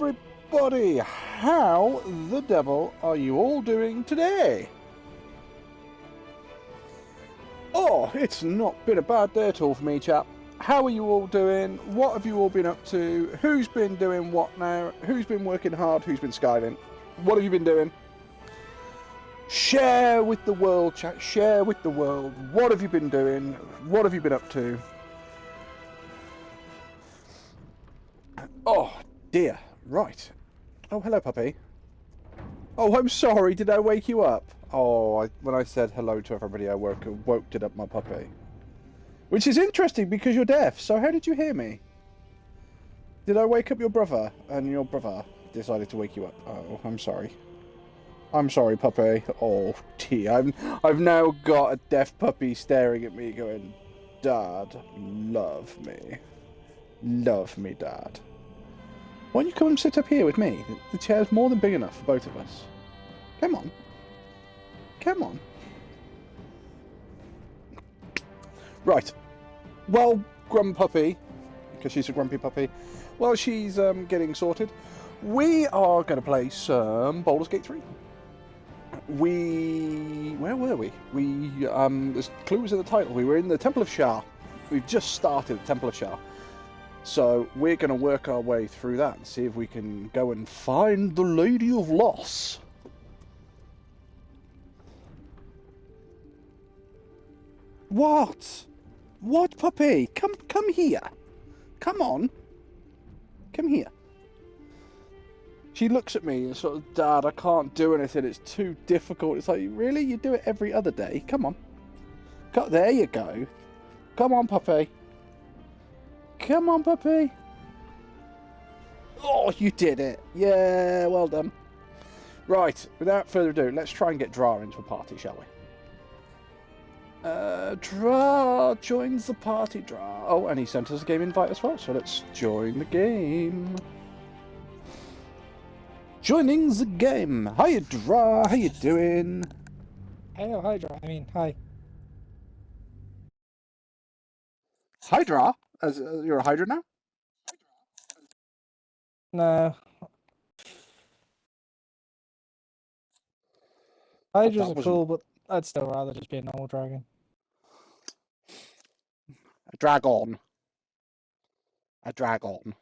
everybody! How the devil are you all doing today? Oh, it's not been a bad day at all for me, chap. How are you all doing? What have you all been up to? Who's been doing what now? Who's been working hard? Who's been skiving? What have you been doing? Share with the world, chat. Share with the world. What have you been doing? What have you been up to? Oh, dear. Right. Oh, hello, puppy. Oh, I'm sorry. Did I wake you up? Oh, when I said hello to everybody, I woke it up my puppy. Which is interesting because you're deaf, so how did you hear me? Did I wake up your brother and your brother decided to wake you up? Oh, I'm sorry. I'm sorry, puppy. Oh, dear. I've now got a deaf puppy staring at me going, Dad, love me. Love me, Dad. Why don't you come and sit up here with me? The chair's more than big enough for both of us. Come on. Come on. Right. Well, Grumpuppy, because she's a grumpy puppy, while she's getting sorted, we are going to play some Baldur's Gate 3. Where were we? There's clues in the title. We were in the Temple of Shah. We've just started the Temple of Shah. So we're going to work our way through that and see if we can go and find the Lady of Loss. What? What, puppy? Come here. Come on. Come here. She looks at me and sort of, Dad, I can't do anything. It's too difficult. It's like, really? You do it every other day? Come on. There you go. Come on, puppy. Come on, puppy. Oh, you did it. Yeah, well done. Right, without further ado, let's try and get Dra into a party, shall we? Dra joins the party, Dra. Oh, and he sent us a game invite as well, so let's join the game. Joining the game. Hiya, Dra. How you doing? Hey, hi, Dra. Hi. Hydra? You're a Hydra now? No. Hydras are cool, but I'd still rather just be a normal dragon. A dragon. A dragon.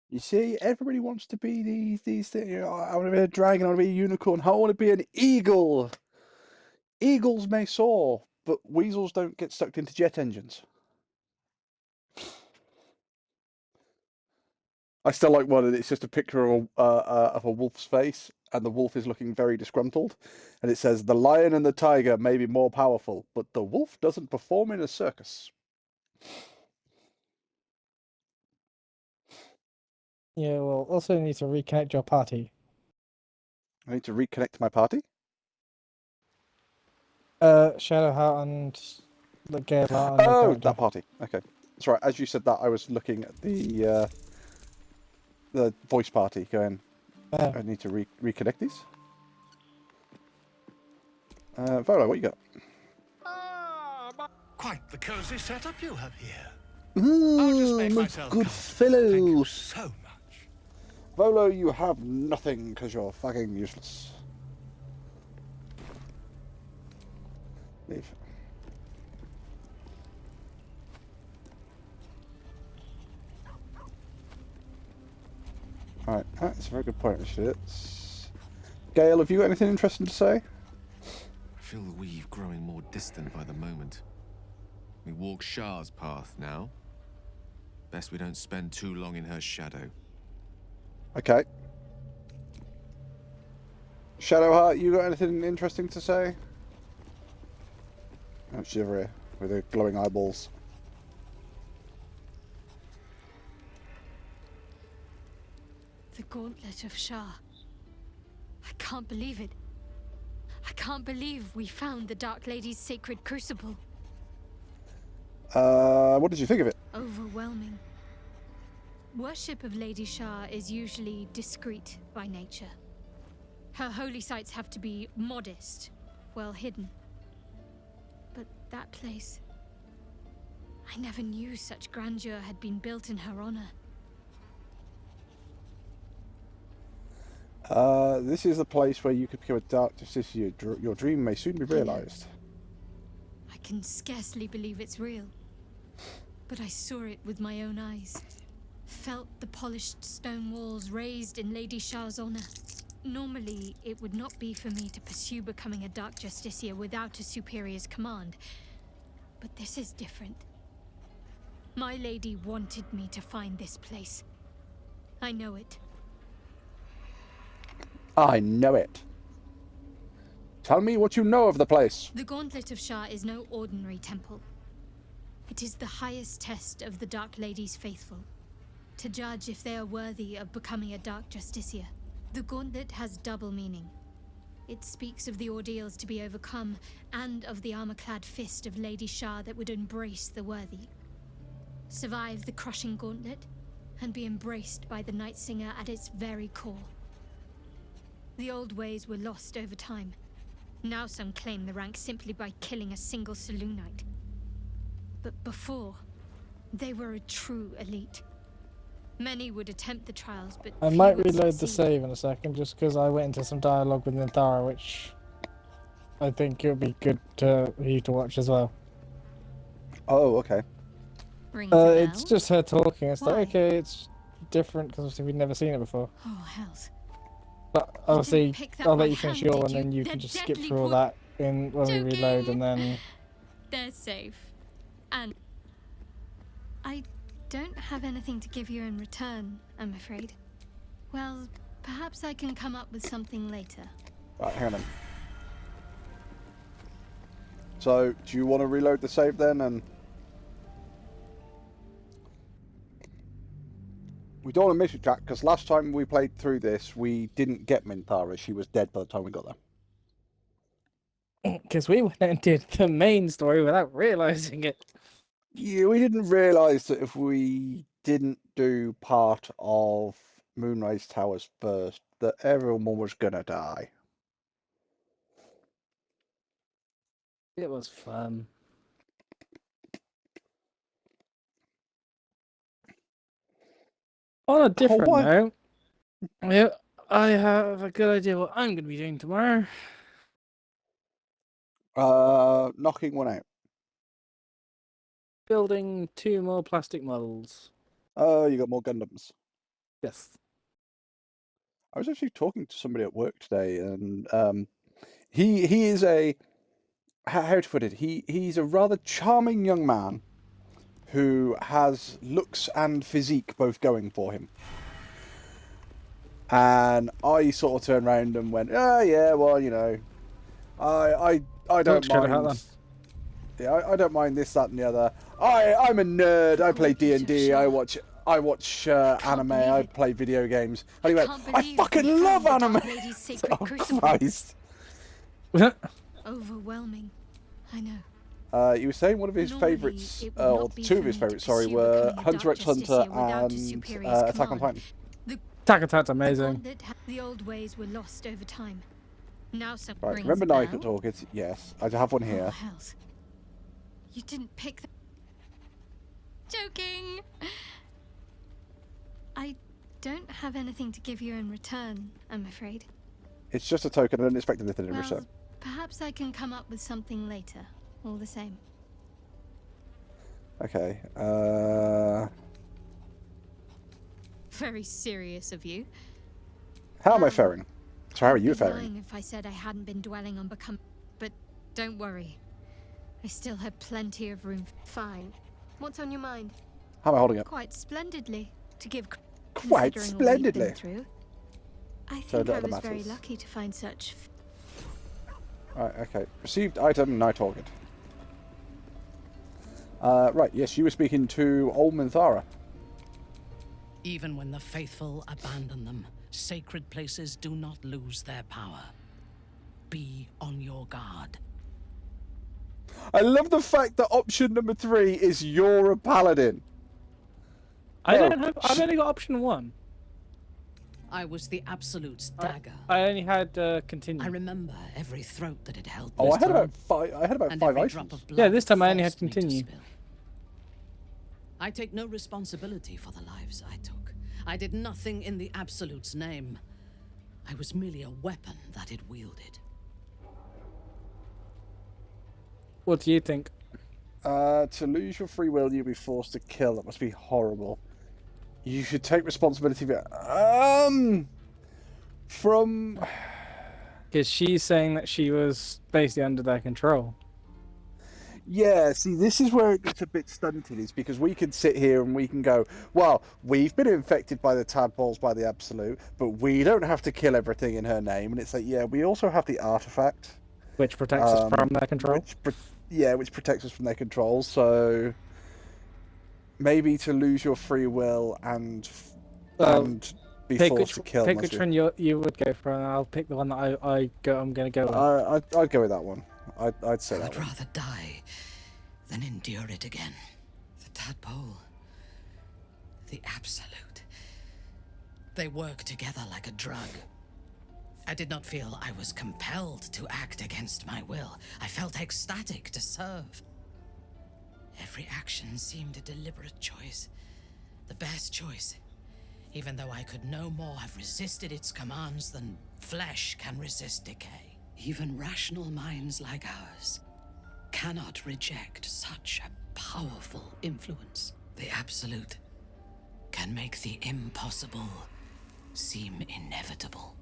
You see, everybody wants to be these things. You know, I want to be a dragon, I want to be a unicorn, I want to be an eagle. Eagles may soar, but weasels don't get sucked into jet engines. I still like one, and it's just a picture of a wolf's face, and the wolf is looking very disgruntled, and it says, "The lion and the tiger may be more powerful, but the wolf doesn't perform in a circus." Yeah, well, also need to reconnect your party. I need to reconnect my party? Shadowheart and the Galeheart and the Oh, character. that party. Okay. Sorry, as you said that, I was looking at the voice party going, I need to reconnect these. Volo, what you got? Quite the cozy setup you have here. I'll just make myself good comfortable. fellow. Thank you so much. Volo, you have nothing because you're fucking useless. Leave. Alright, that's a very good point, actually. Gale, have you got anything interesting to say? I feel the weave growing more distant by the moment. We walk Shah's path now. Best we don't spend too long in her shadow. Okay. Shadowheart, you got anything interesting to say? Oh, she's over here with her glowing eyeballs. The Gauntlet of Shah. I can't believe it. I can't believe we found the Dark Lady's sacred crucible. What did you think of it? Overwhelming. Worship of Lady Shah is usually discreet by nature. Her holy sites have to be modest, well hidden. But that place, I never knew such grandeur had been built in her honor. This is the place where you could become a Dark Justiciar. Your dream may soon be realized. I can scarcely believe it's real. But I saw it with my own eyes. Felt the polished stone walls raised in Lady Shah's honor. Normally, it would not be for me to pursue becoming a Dark Justiciar without a superior's command. But this is different. My lady wanted me to find this place. I know it. I know it. Tell me what you know of the place. The Gauntlet of Shah is no ordinary temple. It is the highest test of the Dark Lady's faithful, to judge if they are worthy of becoming a Dark Justiciar. The Gauntlet has double meaning. It speaks of the ordeals to be overcome, and of the armor-clad fist of Lady Shah that would embrace the worthy. Survive the crushing gauntlet, and be embraced by the Night Singer at its very core. The old ways were lost over time. Now some claim the rank simply by killing a single Selûnite. But before, they were a true elite. Many would attempt the trials, but I few might would reload the succeed. save in a second, just because I went into some dialogue with Nithara, which I think it would be good for you to watch as well. Oh, okay. Rings a bell? It's just her talking. It's Why? like, okay, it's different because obviously we've never seen it before. Oh, hells. But obviously, pick that I'll let by you finish hand, your did one, you? and you They're can just skip deadly through all po- that when we reload, Joking. and then They're safe. And I don't have anything to give you in return, I'm afraid. Well, perhaps I can come up with something later. Right, hang on then. So, do you want to reload the save then? And we don't want to miss it, Jack, because last time we played through this, we didn't get Minthara. She was dead by the time we got there. because we went and did the main story without realizing it. Yeah, we didn't realise that if we didn't do part of Moonrise Towers first, that everyone was gonna die. It was fun. On a different what? note, yeah, I have a good idea what I'm going to be doing tomorrow. Knocking one out. Building 2 more plastic models. Oh, you got more Gundams. Yes. I was actually talking to somebody at work today, and he is a how to put it. He's a rather charming young man who has looks and physique both going for him. And I sort of turned around and went, "Oh yeah, well, you know, I don't mind. Yeah, I don't mind this, that, and the other. I'm a nerd. I play D&D. I watch anime. I play video games." And he went, "I fucking love anime." Oh Christ! Overwhelming. I know. You were saying one of his Normally, favourites, it would or not be two for of his me to favourites, sorry, pursue were becoming a Hunter Dark x Hunter Justiciar without a and superior's Attack on command. Titan. Attack on Titan's amazing. The old ways were lost over time. Now some Right, rings remember a bell? Night Talk? It's yes, I have one Oh, here. hells. You didn't pick the... Joking! I don't have anything to give you in return, I'm afraid. It's just a token. I didn't expect anything in Well, return. perhaps I can come up with something later, all the same. Okay. Very serious of you. How am I Um, faring? So how are you I'd be faring? lying if I said I hadn't been dwelling on becoming... But don't worry. I still have plenty of room. Fine. What's on your mind? How am I holding up? Quite splendidly, to give... Quite considering all we've been splendidly. through. I So think that I other was very matters. lucky to find such... Right. Okay. Received item. Night Target. Right. Yes, you were speaking to old Minthara. Even when the faithful abandon them, sacred places do not lose their power. Be on your guard. I love the fact that option number 3 is you're a paladin. I Oh, don't have. I've only got option 1. I was the absolute dagger. I only had continue. I remember every throat that it held. Oh, this I had time, about 5. I had about and 5 every items. drop of blood Yeah, this time I only had forced me to continue. spill. I take no responsibility for the lives I took. I did nothing in the Absolute's name. I was merely a weapon that it wielded. What do you think? To lose your free will, you'll be forced to kill. That must be horrible. You should take responsibility for it. From... Because she's saying that she was basically under their control. Yeah, see, this is where it gets a bit stunted, is because we can sit here and we can go, well, we've been infected by the tadpoles by the Absolute, but we don't have to kill everything in her name. And it's like, yeah, we also have the artifact. Which protects us from their control. Which protects us from their control. So maybe to lose your free will and be forced to kill. Pick which one you would go for, and I'll pick the one that I'm going to go with. I'd go with that one. I'd say that I'd one. rather die than endure it again. The tadpole, the Absolute, they work together like a drug. I did not feel I was compelled to act against my will. I felt ecstatic to serve. Every action seemed a deliberate choice, the best choice, even though I could no more have resisted its commands than flesh can resist decay. Even rational minds like ours cannot reject such a powerful influence. The Absolute can make the impossible seem inevitable.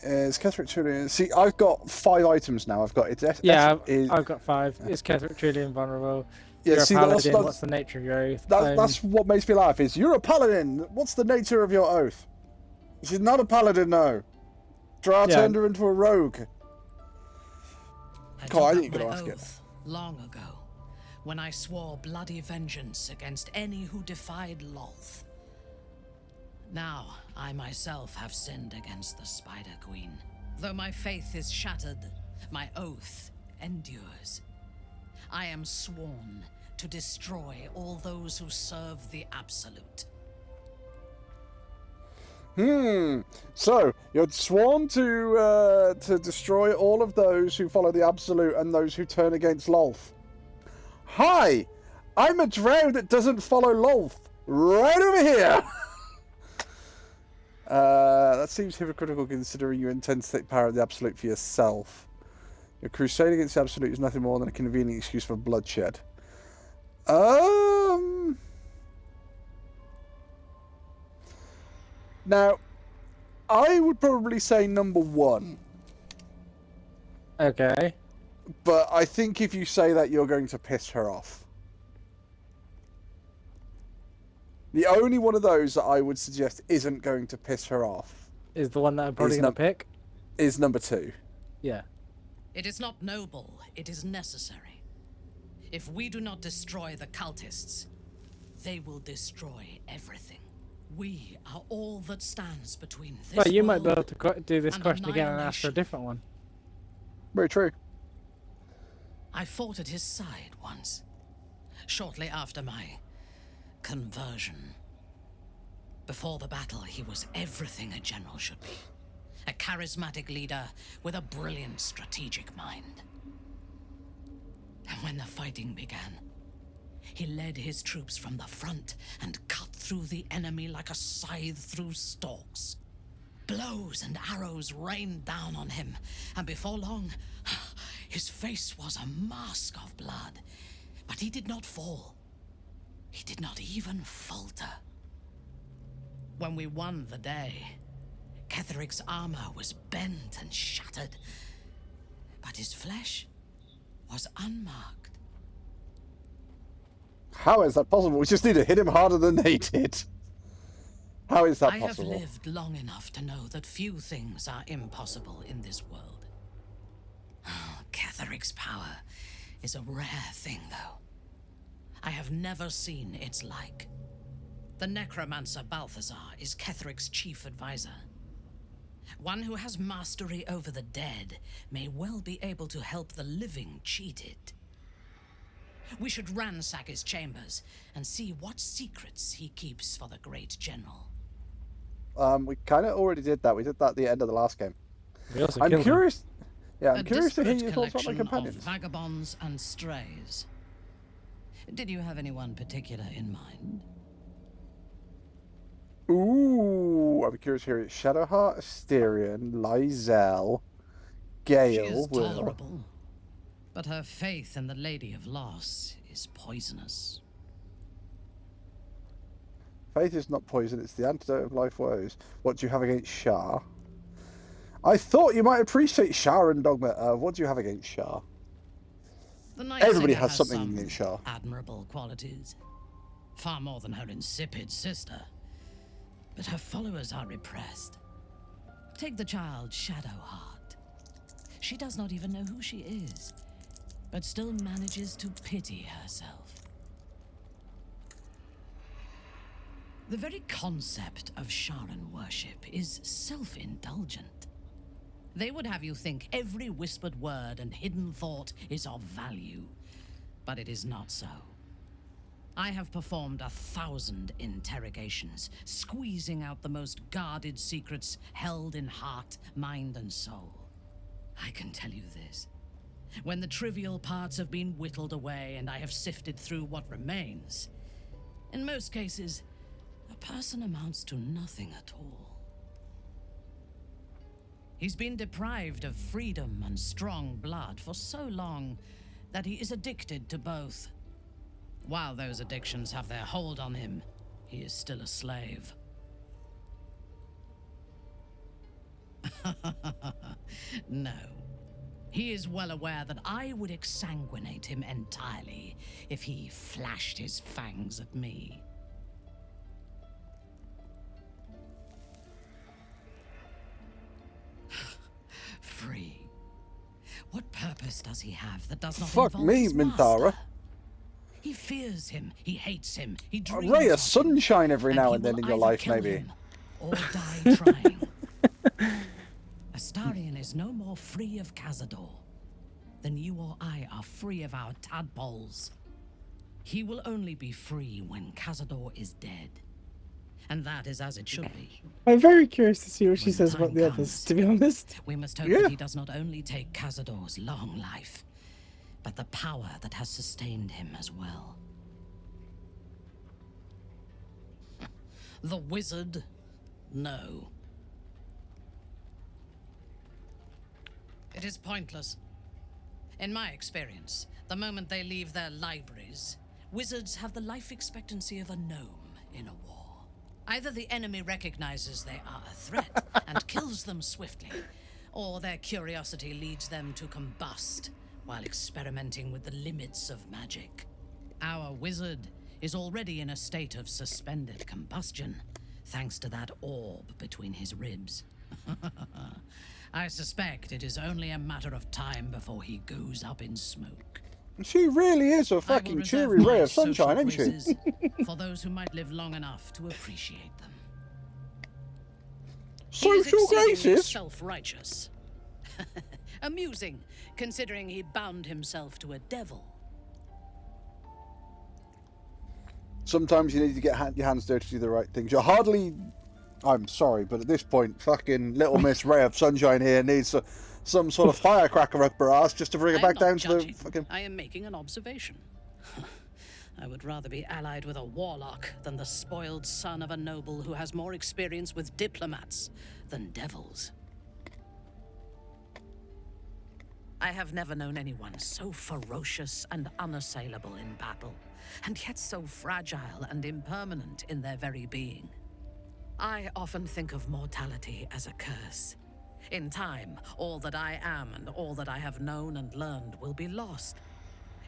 Is Ketheric truly... See, I've got 5 items now. I've got... I've got 5. Is Ketheric truly invulnerable? Yeah, You're see, a paladin. What's the nature of your oath? That's what makes me laugh, is you're a paladin. What's the nature of your oath? She's not a paladin, no. Dra turned her into a rogue. I Cool, I took think up you could my ask it. oath long ago, when I swore bloody vengeance against any who defied Lolth. Now, I myself have sinned against the Spider Queen. Though my faith is shattered, my oath endures. I am sworn to destroy all those who serve the Absolute. So, you're sworn to destroy all of those who follow the Absolute and those who turn against Lolth. Hi! I'm a drow that doesn't follow Lolth. Right over here! That seems hypocritical considering you intend to take power of the Absolute for yourself. Your crusade against the Absolute is nothing more than a convenient excuse for bloodshed. Now, I would probably say number 1. Okay. But I think if you say that, you're going to piss her off. The only one of those that I would suggest isn't going to piss her off Is the one that I'm probably going to pick? is number 2. Yeah. It is not noble, it is necessary. If we do not destroy the cultists, they will destroy everything. We are all that stands between this Well, you might be able world to do this and question again and ask for a annihilation. different one. Very true. I fought at his side once, shortly after my conversion. Before the battle, he was everything a general should be. A charismatic leader with a brilliant strategic mind. And when the fighting began, he led his troops from the front and cut through the enemy like a scythe through stalks. Blows and arrows rained down on him, and before long, his face was a mask of blood. But he did not fall. He did not even falter. When we won the day, Ketheric's armor was bent and shattered, but his flesh was unmarked. How is that possible? We just need to hit him harder than they did. How is that I possible? have lived long enough to know that few things are impossible in this world. Ketheric's power is a rare thing, though. I have never seen its like. The necromancer Balthazar is Ketheric's chief advisor. One who has mastery over the dead may well be able to help the living cheated. We should ransack his chambers and see what secrets he keeps for the great general. We kind of already did that. We did that at the end of the last game. We also I'm killed him. curious. Yeah, I'm A curious to hear disparate your thoughts about my collection companions. of vagabonds and strays. Did you have anyone particular in mind? Ooh, I'm curious here. It's Shadowheart, Asterion, Lysel, She Gale, is Will. tolerable, but her faith in the Lady of Loss is poisonous. Faith is not poison, it's the antidote of life woes. What do you have against Shar? I thought you might appreciate Shar and Dogma. What do you have against Shar? The Night Everybody Singer has something some against Shar. admirable qualities. Far more than her insipid sister. But her followers are repressed. Take the child Shadowheart. She does not even know who she is, but still manages to pity herself. The very concept of Sharan worship is self-indulgent. They would have you think every whispered word and hidden thought is of value, but it is not so. I have performed 1,000 interrogations, squeezing out the most guarded secrets held in heart, mind, and soul. I can tell you this. When the trivial parts have been whittled away and I have sifted through what remains, in most cases, a person amounts to nothing at all. He's been deprived of freedom and strong blood for so long that he is addicted to both. While those addictions have their hold on him, he is still a slave. No. He is well aware that I would exsanguinate him entirely if he flashed his fangs at me. Free. What purpose does he have that does not Fuck involve me, his Minthara. master? He fears him, he hates him, he A dreams ray of of him, sunshine every now he and then will in your either life, kill maybe. him or die trying. Astarion is no more free of Cazador than you or I are free of our tadpoles. He will only be free when Cazador is dead. And that is as it should be. I'm very curious to see what she When the says about time the comes, others, to be honest. We must hope Yeah. that he does not only take Cazador's long life, but the power that has sustained him as well. The wizard? No. It is pointless. In my experience, the moment they leave their libraries, wizards have the life expectancy of a gnome in a war. Either the enemy recognizes they are a threat and kills them swiftly, or their curiosity leads them to combust while experimenting with the limits of magic. Our wizard is already in a state of suspended combustion, thanks to that orb between his ribs. I suspect it is only a matter of time before he goes up in smoke. She really is a I will fucking reserve cheery my ray of social sunshine, isn't she? quizzes for those who might live long enough to appreciate them. He is Social exceedingly graces? self-righteous. Amusing, considering he bound himself to a devil. Sometimes you need to get your hands dirty to do the right things. You're hardly... I'm sorry, but at this point, fucking Little Miss Ray of Sunshine here needs some sort of firecracker up her ass just to bring I it am back not down to the judging. fucking... I am making an observation. I would rather be allied with a warlock than the spoiled son of a noble who has more experience with diplomats than devils. I have never known anyone so ferocious and unassailable in battle, and yet so fragile and impermanent in their very being. I often think of mortality as a curse. In time, all that I am and all that I have known and learned will be lost.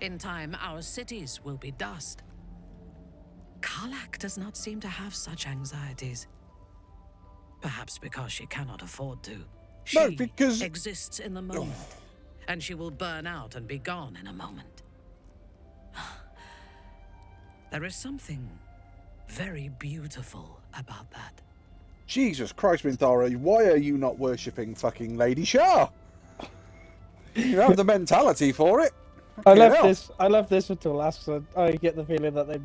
In time, our cities will be dust. Karlach does not seem to have such anxieties. Perhaps because she cannot afford to. No, She because- exists in the moment, and she will burn out and be gone in a moment. There is something very beautiful about that. Jesus Christ, Minthara, why are you not worshipping fucking Lady Shar? You have the mentality for it. I Fucking left hell. this. I left this until last. So I get the feeling that they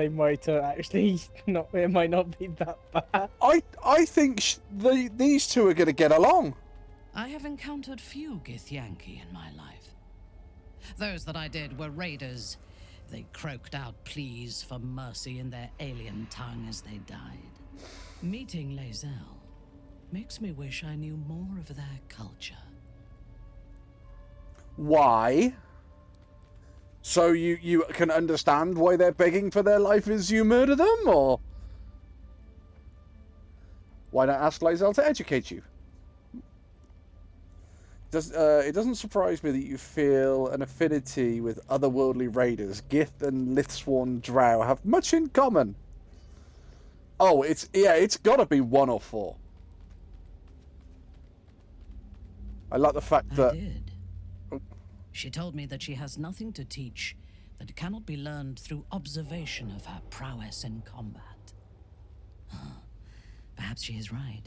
might actually not. It might not be that bad. I think these two are going to get along. I have encountered few Githyanki in my life. Those that I did were raiders. they croaked out pleas for mercy in their alien tongue as they died. Meeting Lae'zel makes me wish I knew more of their culture. Why? So you can understand why they're begging for their life as you murder them, or why not ask Lae'zel to educate you? It doesn't surprise me that you feel an affinity with otherworldly raiders. Gith and Lithsworn Drow have much in common. Oh, it's got to be 1 or 4. I like the fact I that did. She told me that she has nothing to teach that cannot be learned through observation of her prowess in combat. Perhaps she is right.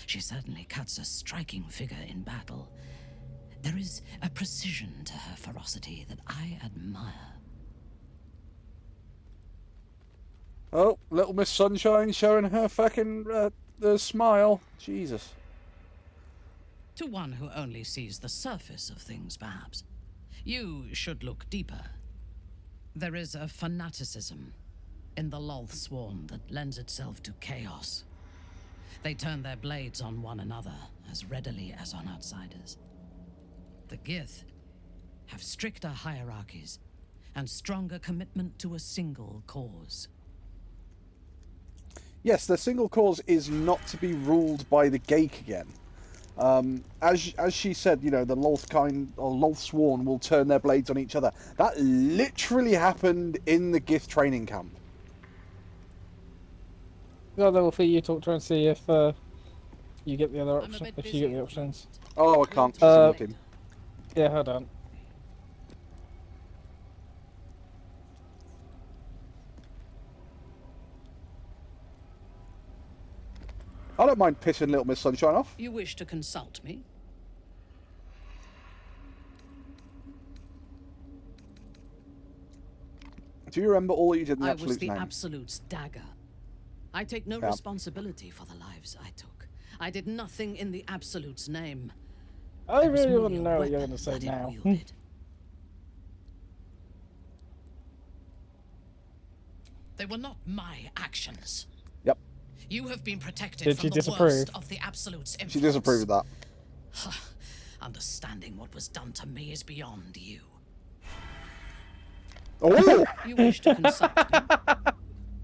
She certainly cuts a striking figure in battle. There is a precision to her ferocity that I admire. oh, little Miss Sunshine showing her fucking smile. Jesus. To one who only sees the surface of things, perhaps. You should look deeper. There is a fanaticism in the Lolthsworn that lends itself to chaos. They turn their blades on one another as readily as on outsiders. The Gith have stricter hierarchies and stronger commitment to a single cause. Yes, the single cause is not to be ruled by the Ghaik again. As she said, you know, the Lolthkind or Lolthsworn will turn their blades on each other. That literally happened in the Gith training camp. Got level for you talk to her and see if you get the other I'm a option. bit If busy you get the at the options. Oh, I can't. Uh, Him. Yeah, hold on. I don't mind pissing little Miss Sunshine off. You wish to consult me? Do you remember all that you did in the I was Absolute's the name? Absolute's dagger. I take no Yeah. responsibility for the lives I took. I did nothing in the Absolute's name. I It was really merely want to a know what you're weapon going to say that it now. wielded. They were not my actions. Yep. You have been protected Did from she the disapprove? worst of the Absolute's influence. She disapproved of that. Understanding what was done to me is beyond you. Oh, You wish to consult me?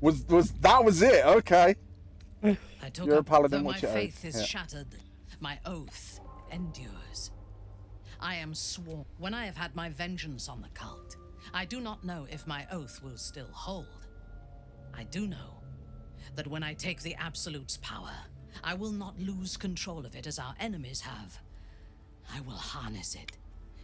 was it? Okay. I took You're a up, paladin, though what's my your oath? faith is Yeah. shattered, my oath endures. I am sworn. When I have had my vengeance on the cult, I do not know if my oath will still hold. I do know that when I take the Absolute's power, I will not lose control of it as our enemies have. I will harness it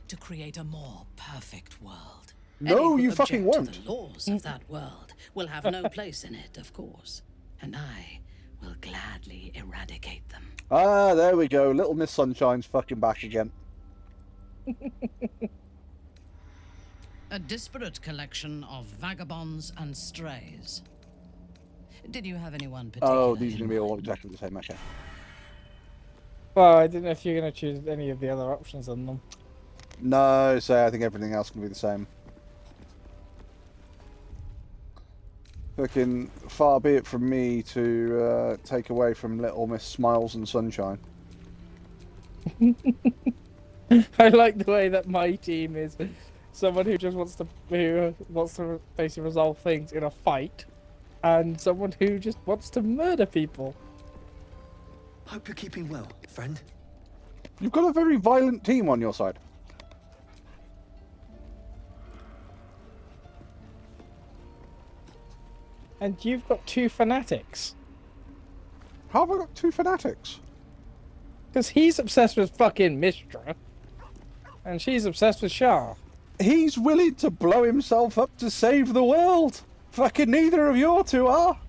to create a more perfect world. No, Any who you fucking object won't. to the laws of that world will have no place in it, of course, and I will gladly eradicate them. Ah, there we go. Little Miss Sunshine's fucking back again. A disparate collection of vagabonds and strays. Did you have anyone particular? Oh, these are in going to be all mind? exactly the same. Okay. Well, I didn't know if you're going to choose any of the other options on them. No, so I think everything else can be the same. Fucking far be it from me to take away from Little Miss Smiles and Sunshine. I like the way that my team is someone who just wants to basically resolve things in a fight, and someone who just wants to murder people. Hope you're keeping well, friend. You've got a very violent team on your side. And you've got 2 fanatics. How have I got 2 fanatics? Because he's obsessed with fucking Mistra, and she's obsessed with Shah. He's willing to blow himself up to save the world. Fucking neither of your 2 are.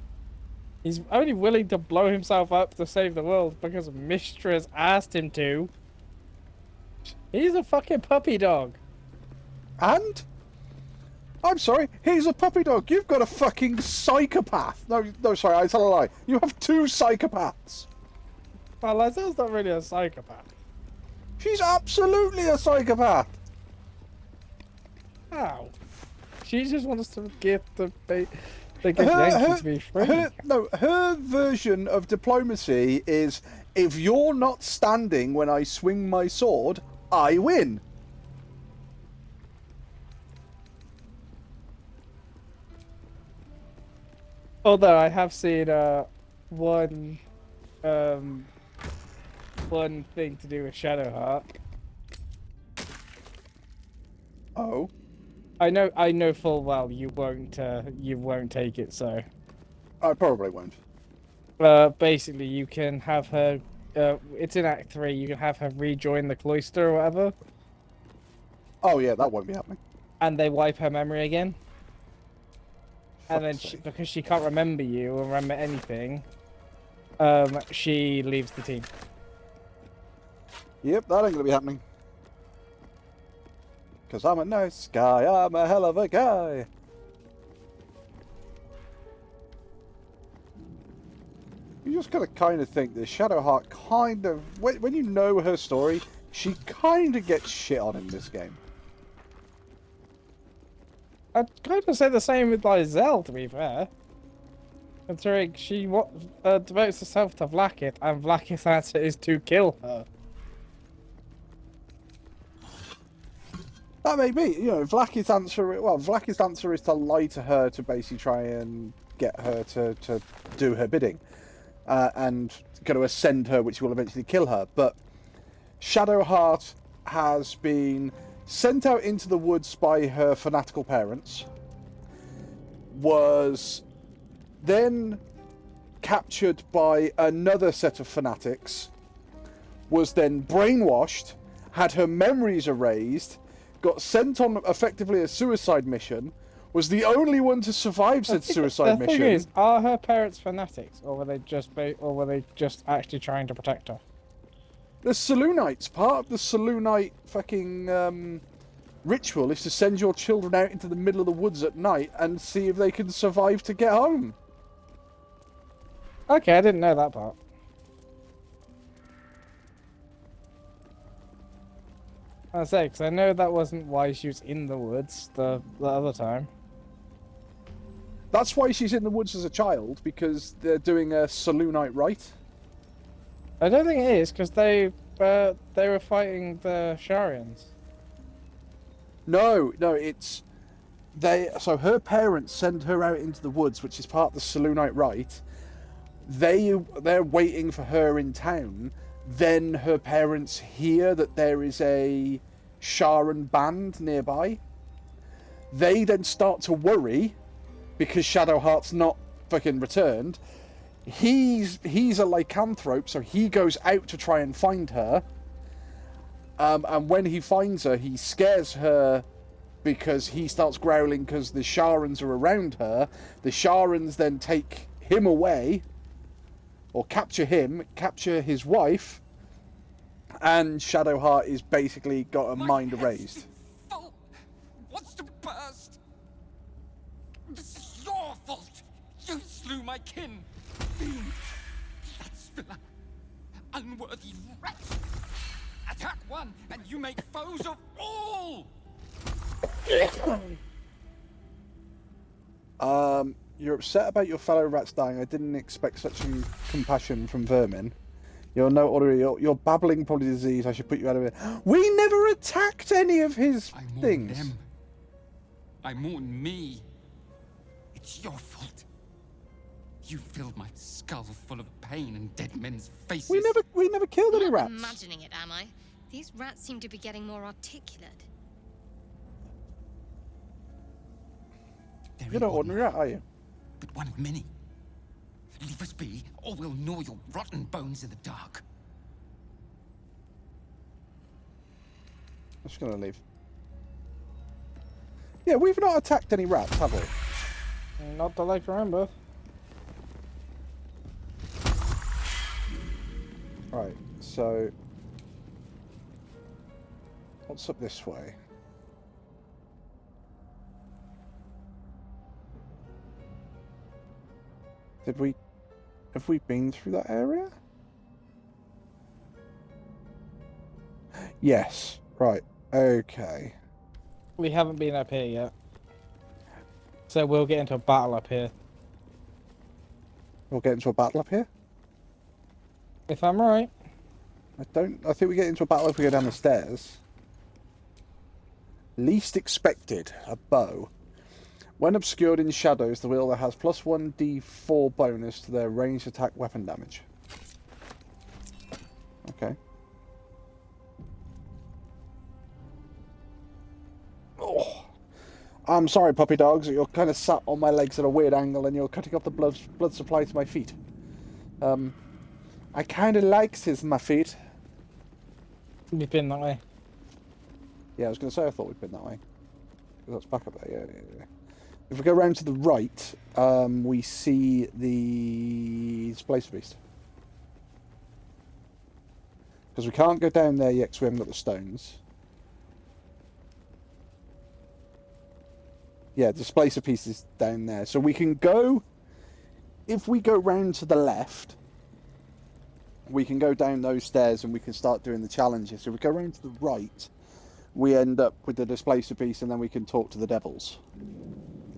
He's only willing to blow himself up to save the world because Mistra's asked him to. He's a fucking puppy dog. And? I'm sorry, he's a puppy dog. You've got a fucking psychopath. No, sorry, I tell a lie. You have 2 psychopaths. Well, Lae'zel's not really a psychopath. She's absolutely a psychopath. How? She just wants to get the Yankee to be free. Her version of diplomacy is, if you're not standing when I swing my sword, I win. Although I have seen one thing to do with Shadowheart. Oh. I know full well you won't take it, so I probably won't. basically you can have her it's in Act 3, you can have her rejoin the cloister or whatever, Oh yeah, that won't be happening. and they wipe her memory again. And then Fuck's sake. because she can't remember you or remember anything, she leaves the team. Yep, that ain't gonna be happening. Because I'm a nice guy, I'm a hell of a guy. You just gotta kind of think that Shadowheart kind of, when you know her story, she kind of gets shit on in this game. I'd kind of say the same with Lizelle, to be fair. Considering she devotes herself to Vlaakith, and Vlaakith's answer is to kill her. That may be, Vlaakith's answer is to lie to her to basically try and get her to do her bidding. And going to ascend her, which will eventually kill her. But Shadowheart has been sent out into the woods by her fanatical parents, was then captured by another set of fanatics, was then brainwashed, had her memories erased, got sent on effectively a suicide mission, was the only one to survive said suicide mission. The thing is, are her parents fanatics, or were they just actually trying to protect her? The Selûnites, part of the Selûnite fucking ritual is to send your children out into the middle of the woods at night and see if they can survive to get home. Okay, I didn't know that part. I say, because I know that wasn't why she was in the woods the other time. That's why she's in the woods as a child, because they're doing a Selûnite rite. I don't think it is, because they were fighting the Sharians. No, it's so her parents send her out into the woods, which is part of the Selûnite rite. They're waiting for her in town. Then her parents hear that there is a Sharan band nearby. They then start to worry because Shadowheart's not fucking returned. He's a lycanthrope, so he goes out to try and find her. And when he finds her, he scares her because he starts growling because the Sharans are around her. The Sharans then take him away, or capture him, capture his wife, and Shadowheart is basically got a mind erased. Full. Wants to burst. This is your fault. You slew my kin. Fiend. Blood spiller. Unworthy wretch. Attack one, and you make foes of all. You're upset about your fellow rats dying. I didn't expect such compassion from vermin. You're no order. You're babbling probably disease. I should put you out of it. We never attacked any of his I mourn things. them. I mourn me. It's your fault. You filled my skull full of pain and dead men's faces. We never killed any I'm rats. not imagining it, am I? These rats seem to be getting more articulate. You're not ordinary rat, are you? But one of many. Leave us be, or we'll gnaw your rotten bones in the dark. I'm just gonna leave. Yeah, we've not attacked any rats, have we? Not that I can remember. Right, so what's up this way? Have we been through that area? Yes, right, okay. We haven't been up here yet. So we'll get into a battle up here. We'll get into a battle up here? If I'm right. I think we get into a battle if we go down the stairs. Least expected, a bow. When obscured in shadows, the wielder has plus 1d4 bonus to their ranged attack weapon damage. Okay. Oh. I'm sorry, puppy dogs. You're kind of sat on my legs at a weird angle and you're cutting off the blood supply to my feet. I kind of likes my feet. We've been that way. Yeah, I was going to say I thought we'd been that way. That's back up there, yeah. If we go round to the right, we see the Displacer Beast. Because we can't go down there yet because we haven't got the stones. Yeah, Displacer Beast is down there. So we can go... If we go round to the left, we can go down those stairs and we can start doing the challenges. So if we go round to the right, we end up with the Displacer Beast and then we can talk to the devils.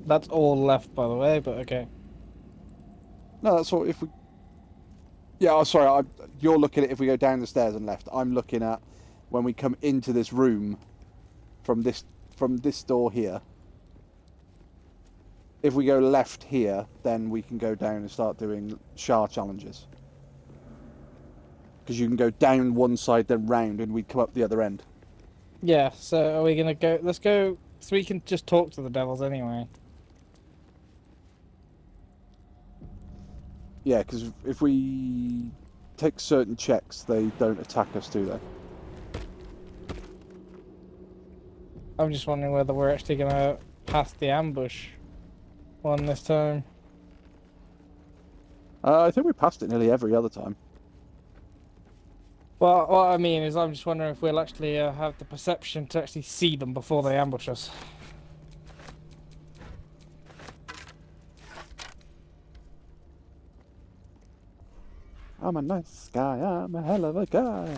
That's all left, by the way, but okay. No, that's all. If we... Yeah, oh, sorry, you're looking at if we go down the stairs and left. I'm looking at when we come into this room from this door here. If we go left here, then we can go down and start doing Shah challenges. Because you can go down one side, then round, and we'd come up the other end. Yeah, so are we going to go... Let's go... So we can just talk to the devils anyway. Yeah, because if we take certain checks, they don't attack us, do they? I'm just wondering whether we're actually going to pass the ambush one this time. I think we passed it nearly every other time. Well, what I mean is I'm just wondering if we'll actually have the perception to actually see them before they ambush us. I'm a nice guy, I'm a hell of a guy.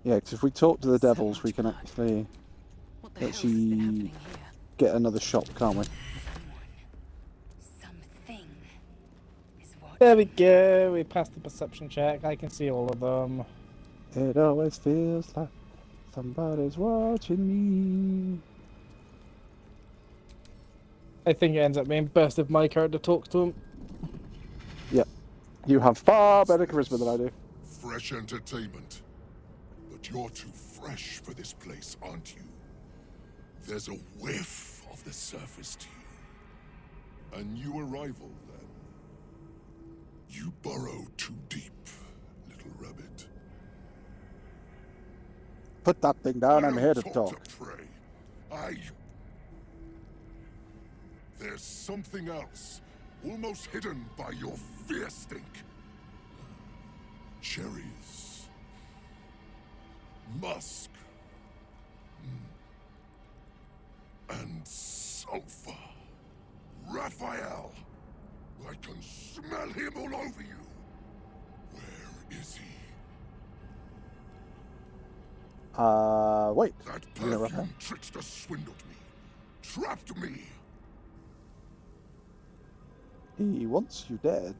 Yeah, because if we talk to the devils, we can actually get another shot, can't we? There we go, we passed the perception check, I can see all of them. It always feels like somebody's watching me. I think it ends up being best if my character talks to him. Yep. You have far better charisma than I do. Fresh entertainment. But you're too fresh for this place, aren't you? There's a whiff of the surface to you. A new arrival, then. You burrow too deep, little rabbit. Put that thing down, I'm here to To talk. prey. There's something else, almost hidden by your fear stink. Cherries. Musk. And sulfur. Raphael. I can smell him all over you. Where is he? Wait. That You know perfume Raphael? trickster swindled me. Trapped me. He wants you dead.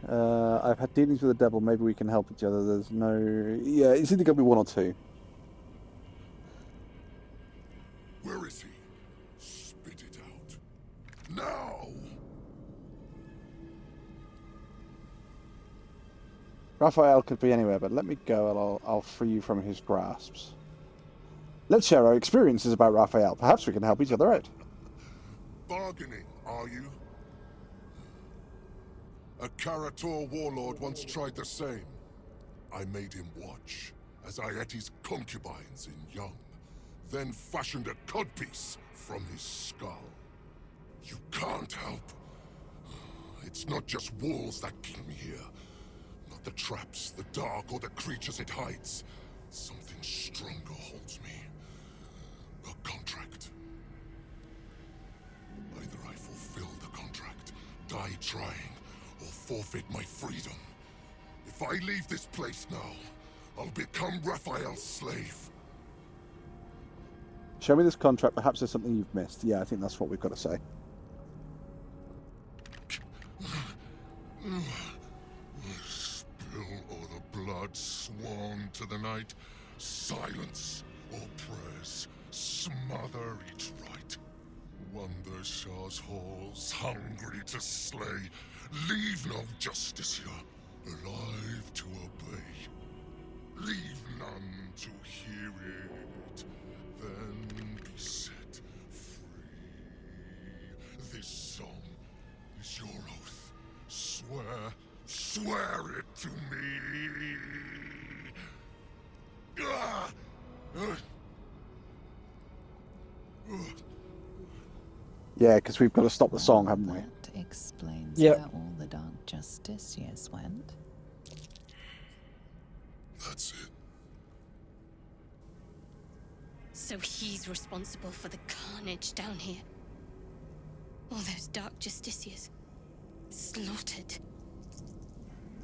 I've had dealings with the devil, maybe we can help each other. There's no... Yeah, it's either going to be one or two. Where is he? Spit it out. Now! Raphael could be anywhere, but let me go and I'll free you from his grasps. Let's share our experiences about Raphael. Perhaps we can help each other out. Bargaining, are you? A Karator warlord once tried the same. I made him watch as I ate his concubines in young, then fashioned a codpiece from his skull. You can't help. It's not just walls that keep me here. Not the traps, the dark, or the creatures it hides. Something stronger holds me. A contract. Either I fulfill the contract, die trying, or forfeit my freedom. If I leave this place now, I'll become Raphael's slave. Show me this contract. Perhaps there's something you've missed. Yeah, I think that's what we've got to say. Spill all the blood sworn to the night. Silence all prayers. Smother each right. Wander Shah's halls, hungry to slay. Leave no justice here, alive to obey. Leave none to hear it, then be set free. This song is your oath. Swear it to me. Ah! Yeah, because we've got to stop the song, haven't we? That explains Yep. where all the Dark Justiciars went. That's it. So he's responsible for the carnage down here. All those Dark Justiciars. Slaughtered.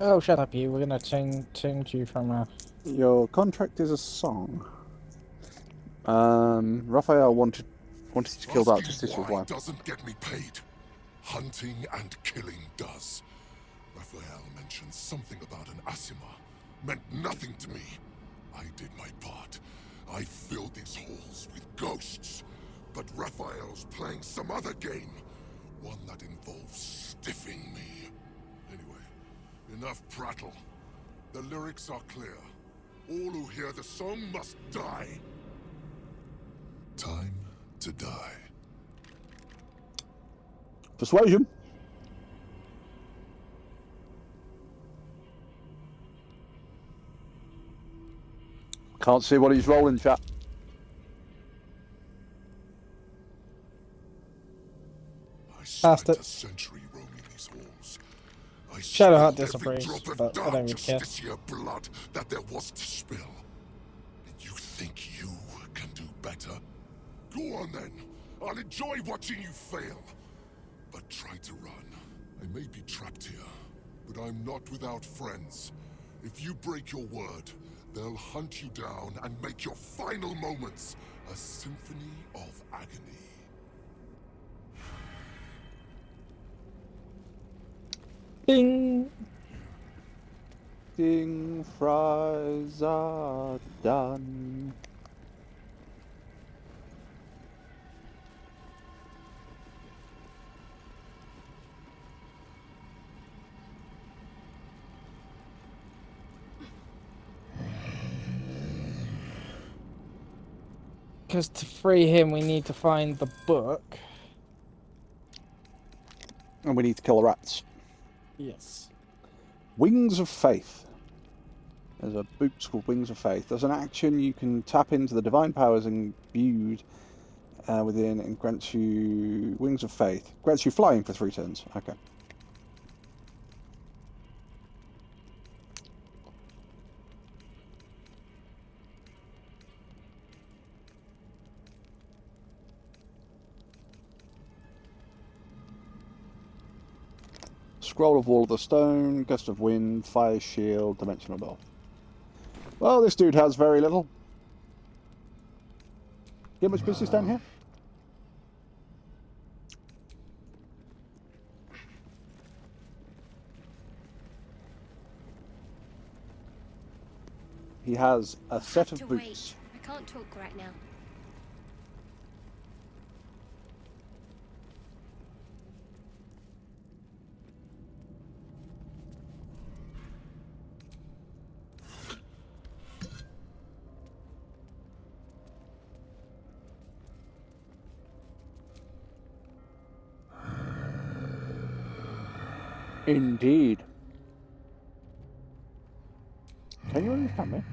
Oh, shut up, you. We're gonna change you from a. Your contract is a song. Raphael wanted you to kill Dark Asking Justicia's why wife. doesn't get me paid. Hunting and killing does. Raphael mentioned something about an Asima. Meant nothing to me. I did my part. I filled these halls with ghosts. But Raphael's playing some other game. One that involves stiffing me. Anyway, enough prattle. The lyrics are clear. All who hear the song must die. Time to die. Persuasion. Can't see what he's rolling, chat. I Passed spent it. a century roaming these halls. I Shadowheart spilled every disagrees, drop of but I Dark don't really care. Justicia blood that there was to spill. And you think you can do better? Go on then. I'll enjoy watching you fail. But try to run. I may be trapped here, but I'm not without friends. If you break your word, they'll hunt you down and make your final moments a symphony of agony. Ding! Ding, fries are done. Because to free him, we need to find the book. And we need to kill the rats. Yes. Wings of Faith. There's a boots called Wings of Faith. There's an action you can tap into the divine powers imbued within and grants you Wings of Faith. Grants you flying for 3 turns. Okay. Scroll of Wall of the Stone, Gust of Wind, Fire Shield, Dimensional Door. Well, this dude has very little. Get much business down here? He has a set of To boots. wait. I can't talk right now. Indeed. Can you understand me?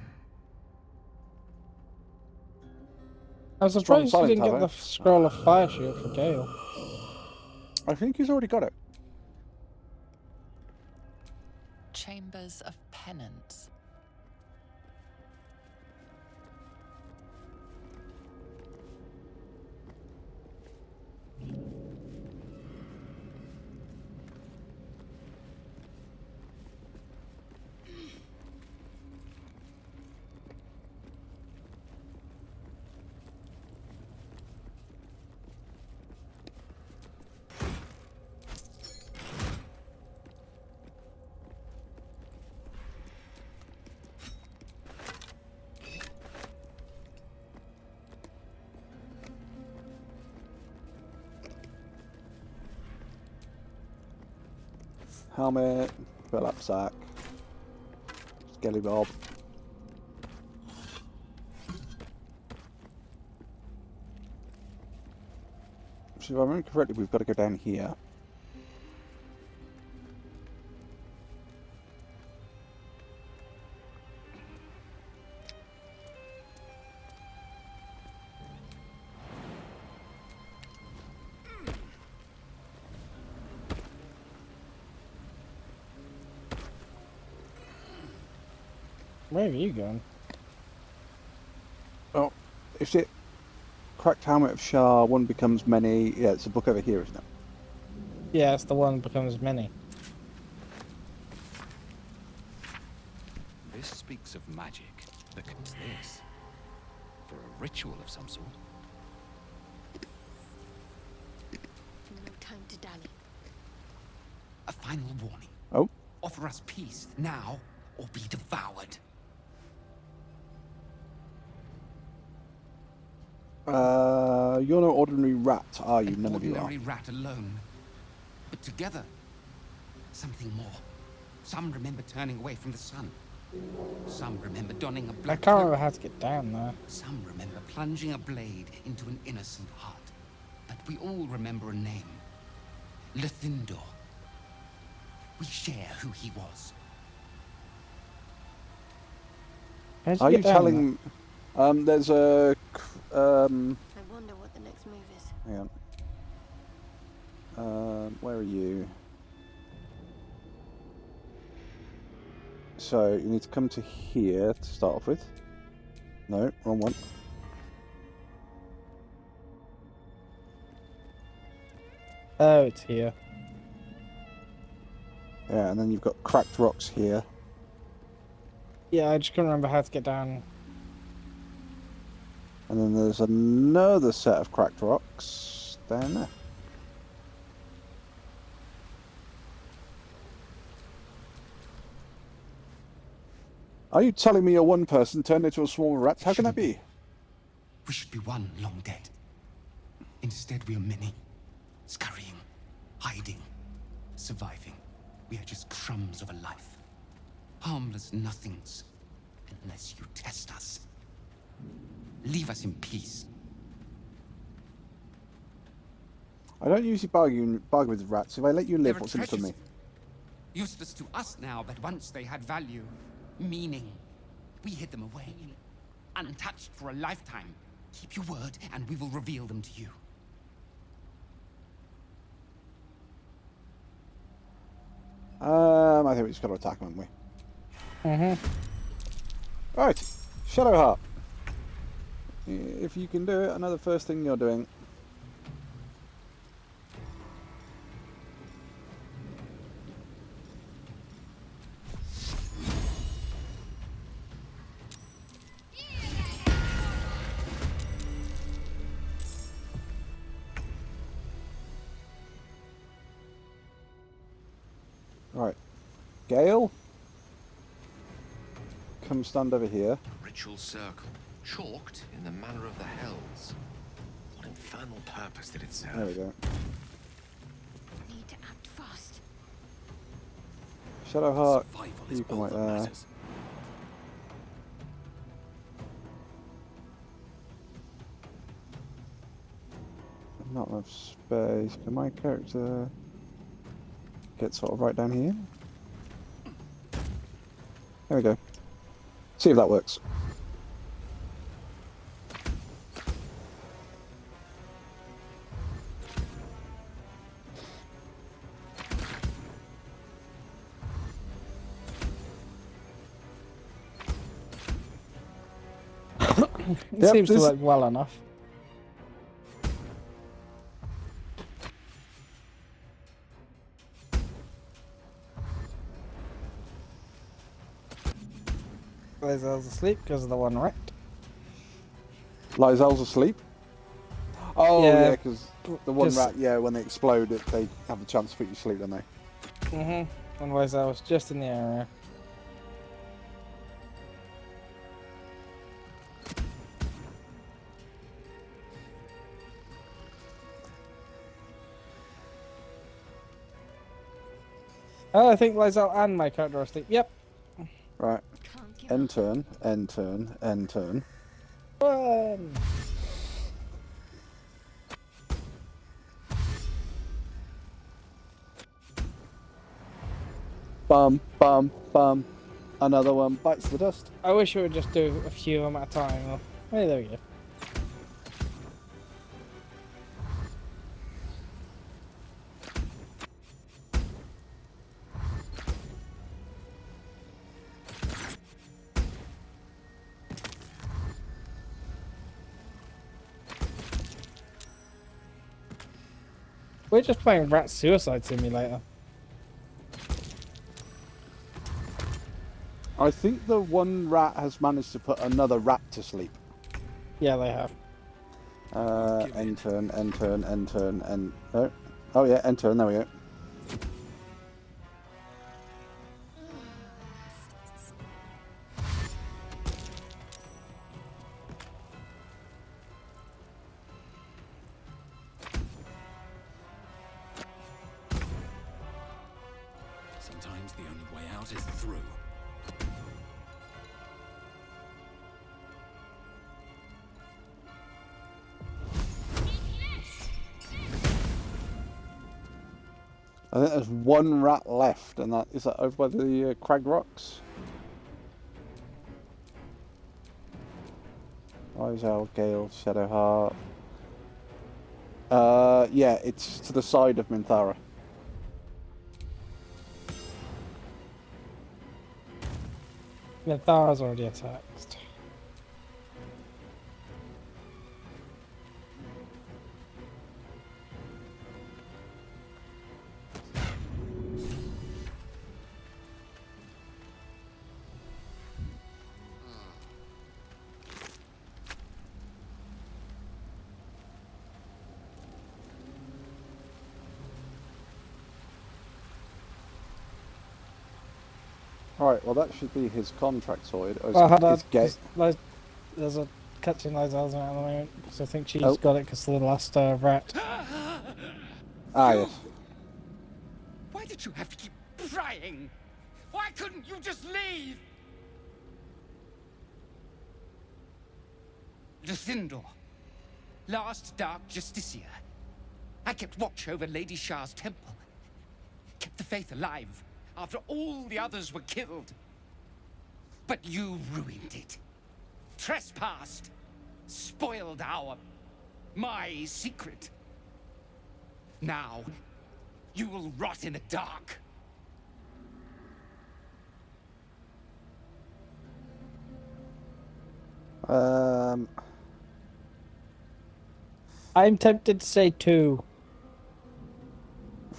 I'm surprised you silent didn't get tower. the scroll of fire shield for Gale. I think he's already got it. Chambers of Penance. Helmet, fill up sack, Skelly Bob. So if I remember correctly, we've got to go down here. Where are you going? Oh, is it Cracked Helmet of Shah, one becomes many? Yeah, it's a book over here, isn't it? Yeah, it's the one becomes many. This speaks of magic. Look at this. For a ritual of some sort. No time to dally. A final warning. Oh. Offer us peace now, or be devoured. You're no ordinary rat, are you? None of you are. Ordinary rat alone. But together, something more. Some remember turning away from the sun. Some remember donning a I black can't cloak. remember how to get down there. Some remember plunging a blade into an innocent heart. But we all remember a name. Lithindor. We share who he was. How'd Are get you down telling? There's a. I wonder what the next move is. Hang on. Where are you? So you need to come to here to start off with. No, wrong one. there? Oh, it's here. Yeah, and then you've got cracked rocks here. Yeah, I just couldn't remember how to get down. And then there's another set of cracked rocks down there. Are you telling me you're one person turned into a swarm of rats? How can that be? We should be one long dead. Instead, we are many. Scurrying, hiding, surviving. We are just crumbs of a life. Harmless nothings. Unless you test us. Leave us in peace. I don't usually bargain with rats. If I let you live, They're what's in it for me? treasures. Useless to us now, but once they had value. Meaning. We hid them away. Untouched for a lifetime. Keep your word, and we will reveal them to you. I think we just got to attack them, haven't we? Mm-hmm. Right, Shadowheart. If you can do it, another first thing you're doing. Right, Gale, come stand over here. Ritual circle, chalked in the manner of the Hells. What infernal purpose did it serve? There we go. Need to act fast. Shadowheart, Survival is you come all right that there. matters. Not enough space. Can my character get sort of right down here? There we go. See if that works. It Yep, seems to this- work well enough. Lazel's asleep because of the one wrecked. Lysel's asleep. Oh Yeah, yeah, because the one just- rat, yeah, when they explode, they have the chance to put you to sleep, don't they? Mm-hmm. And Lazel was just in the area. Oh, I think Lizelle and my character are asleep. Yep. Right. Can't give End up. turn, end turn, end turn. Run. Bum, bum, bum. Another one bites the dust. I wish we would just do a few of them at a time. Oh, hey, there we go. We're just playing Rat Suicide Simulator. I think the one rat has managed to put another rat to sleep. Yeah, they have. End turn, end turn, end turn, end... Oh, oh yeah, end turn, there we go. Sometimes the only way out is through. I think there's one rat left, and that is that over by the Crag Rocks. Lizelle, Gale, Shadowheart. Yeah, it's to the side of Minthara. Minthara's already attacked. Alright, well that should be his contract sorted. Or Well, hold on. his gate. There's a cutscene Lizelle's in at the moment, because I think she's Oh. got it because of the last rat. Ah, yes. Why did you have to keep prying? Why couldn't you just leave? Luthindor, last Dark Justicia. I kept watch over Lady Shah's temple. Kept the faith alive after all the others were killed. But you ruined it. Trespassed. Spoiled my secret. Now, you will rot in the dark. I'm tempted to say 2.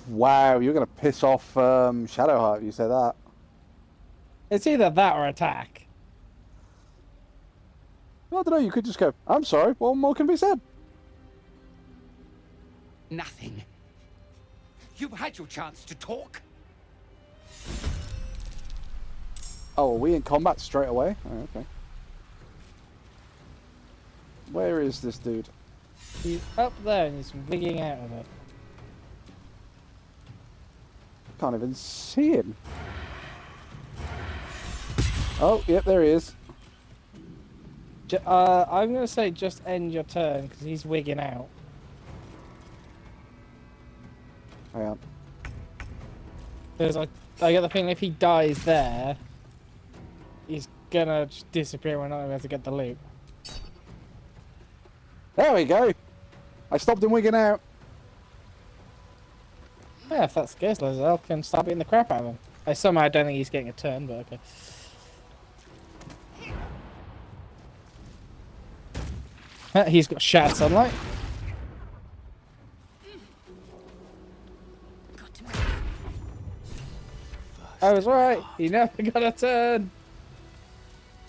Wow, you're gonna piss off Shadowheart if you say that. It's either that or attack. I don't know, you could just go, I'm sorry, what more can be said? Nothing. You had your chance to talk. Oh, are we in combat straight away? Oh, okay. Where is this dude? He's up there and he's wigging out of it. Can't even see him. Oh, yep, there he is. I'm going to say just end your turn because he's wigging out. Hang on. Because I get the feeling if he dies there, he's going to just disappear. We're not going to be able to get the loot. There we go. I stopped him wigging out. Yeah, if that's the case, Lizelle can start beating the crap out of him. I somehow don't think he's getting a turn, but okay. He's got shattered sunlight. I was right. He never got a turn.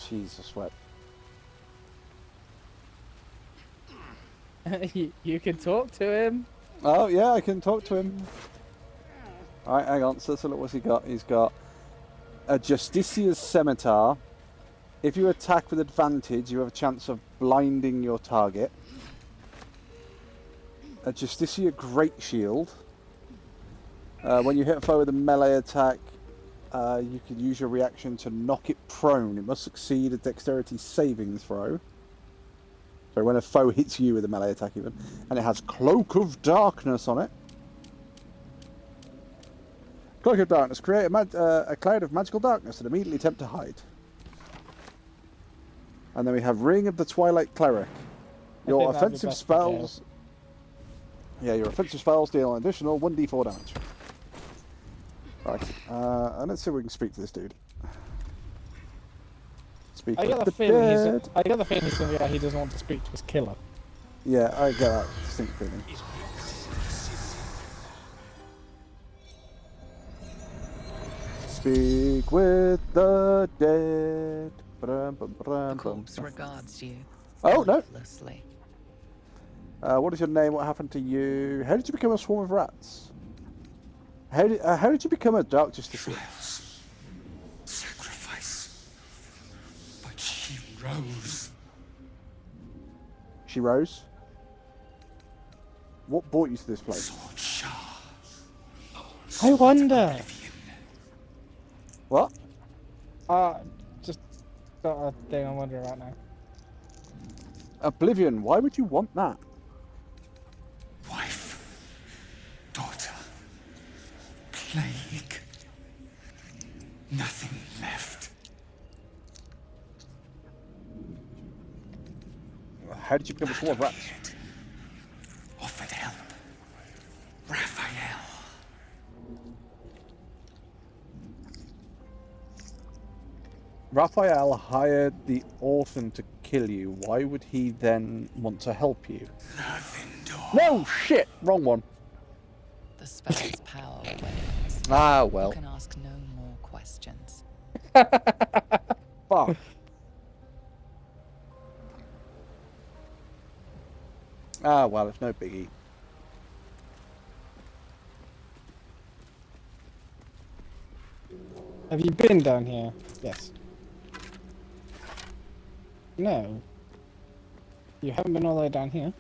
Jesus, what? You can talk to him. Oh, yeah, I can talk to him. Alright, hang on. So let's look what's he got. He's got a Justicia's Scimitar. If you attack with advantage, you have a chance of blinding your target. A Justicia Great Shield. When you hit a foe with a melee attack, you can use your reaction to knock it prone. It must succeed a dexterity saving throw. So when a foe hits you with a melee attack even. And it has Cloak of Darkness on it. Cloak of Darkness. Create a cloud of magical darkness and immediately attempt to hide. And then we have Ring of the Twilight Cleric. Your offensive spells... Yeah, your offensive spells deal an additional 1d4 damage. Right, and let's see if we can speak to this dude. Speak I get the feeling he's the guy he doesn't want to speak to his killer. Yeah, I get that distinct feeling. Speak with the dead. The corpse regards you. Oh, no. lifelessly. What is your name? What happened to you? How did you become a swarm of rats? How did you become a dark justiciar? Sacrifice. But she rose. She rose? What brought you to this place? Sword Shah. I wonder. What? Just got a thing I'm wondering about now. Oblivion, why would you want that? Wife. Daughter. Plague. Nothing left. How did you become a swarm of rats? Offered help. Raphael. Raphael hired the orphan to kill you. Why would he then want to help you? No, shit! Wrong one. The spell's power wanes. Ah, well. You can ask no more questions. Fuck. Ah, well, it's no biggie. Have you been down here? Yes. No. You haven't been all the way down here.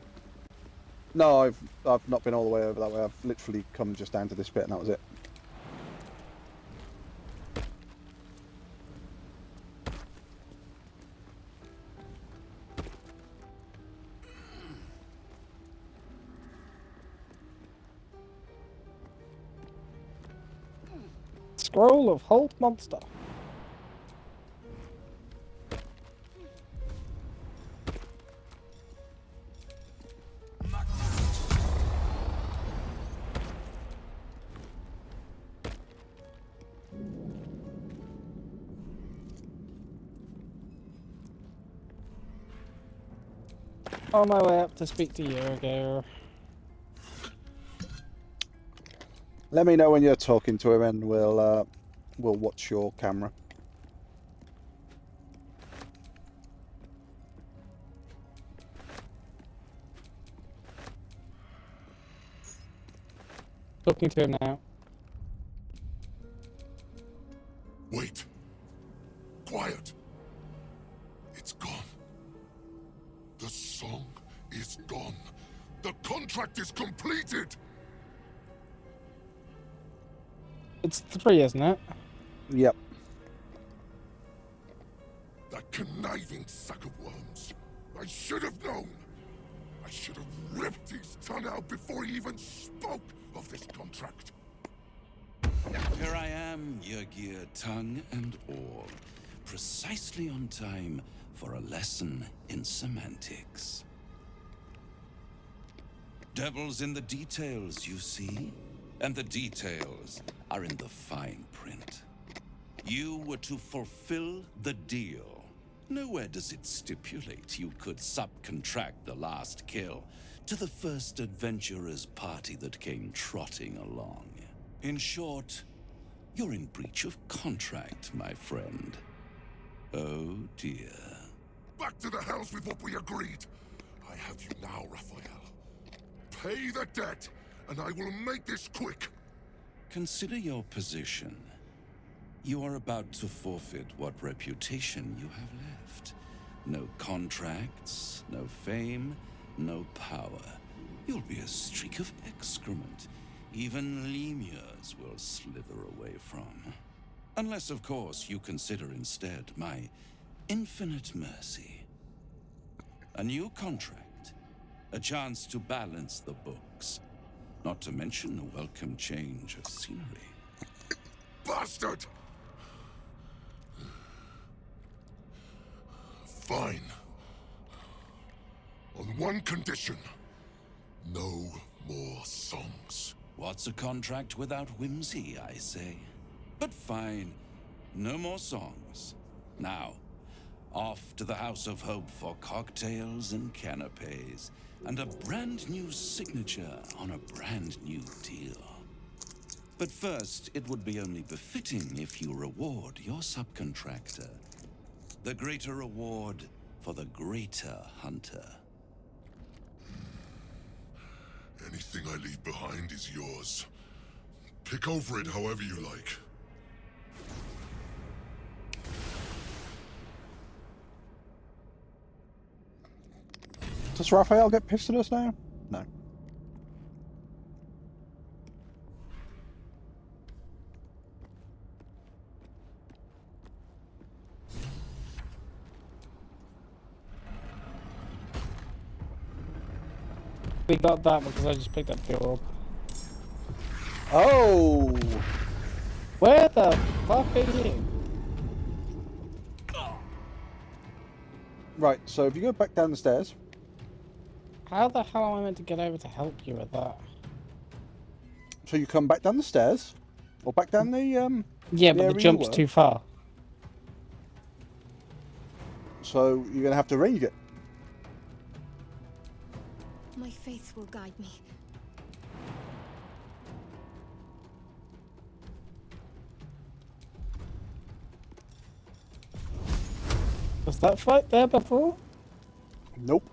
No, I've not been all the way over that way. I've literally come just down to this bit and that was it. Scroll of Hold Monster. On my way up to speak to Yurgo. Let me know when you're talking to him and we'll watch your camera. Talking to him now. Wait. Quiet. It's gone. The song is gone. The contract is completed. It's 3, isn't it? Yep. That conniving sack of worms. I should have known. I should have ripped his tongue out before he even spoke of this contract. Here I am, Yurgir, tongue and all. Precisely on time for a lesson in semantics. Devil's in the details, you see? And the details are in the fine print. You were to fulfill the deal. Nowhere does it stipulate you could subcontract the last kill to the first adventurer's party that came trotting along. In short, you're in breach of contract, my friend. Oh dear. Back to the house with what we agreed. I have you now, Raphael. Pay the debt, and I will make this quick. Consider your position. You are about to forfeit what reputation you have left. No contracts, no fame, no power. You'll be a streak of excrement even lemurs will slither away from. Unless, of course, you consider instead my infinite mercy. A new contract, a chance to balance the books, not to mention a welcome change of scenery. Bastard! Fine. On one condition. No more songs. What's a contract without whimsy, I say? But fine, no more songs. Now, off to the House of Hope for cocktails and canapes, and a brand new signature on a brand new deal. But first, it would be only befitting if you reward your subcontractor. The greater reward for the greater hunter. Anything I leave behind is yours. Pick over it however you like. Does Raphael get pissed at us now? No. We got that because I just picked up the orb. Oh! Where the fuck are you? Right, so if you go back down the stairs... How the hell am I meant to get over to help you with that? So you come back down the stairs, or back down the Yeah, the but area the you jump's were. too far. So you're gonna have to range it. My faith will guide me. Was that fight there before? Nope.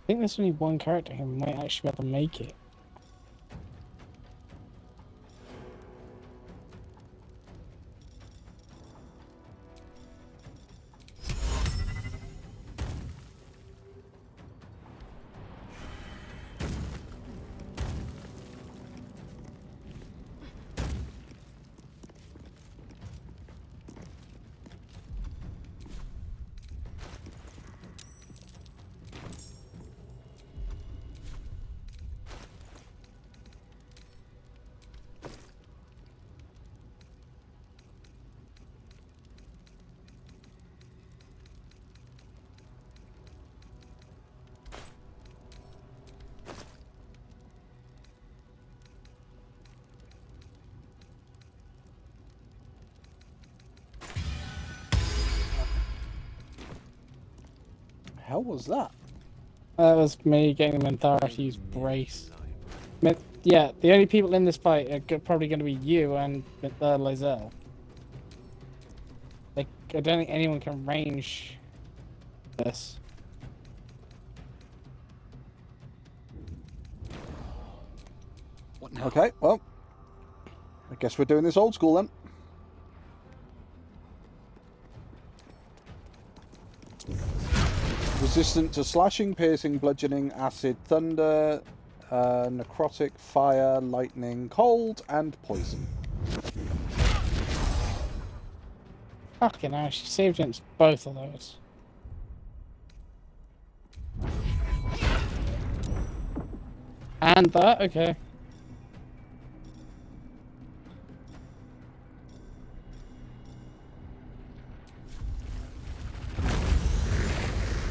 I think there's only one character who might actually be able to make it. Hell was that? That was me getting Minthara to use Brace. Yeah, the only people in this fight are probably going to be you and Lae'zel. Like, I don't think anyone can range this. What now? Okay, well, I guess we're doing this old school then. Resistant to slashing, piercing, bludgeoning, acid, thunder, necrotic, fire, lightning, cold, and poison. Fucking hell, she saved against both of those. And that, okay.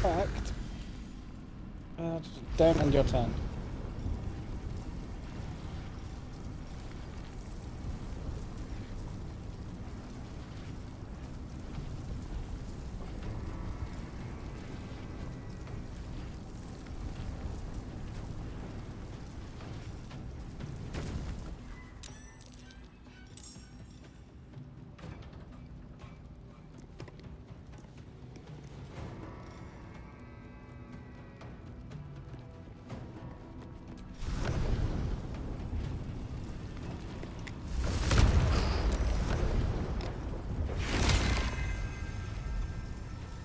Fact. Don't end your turn.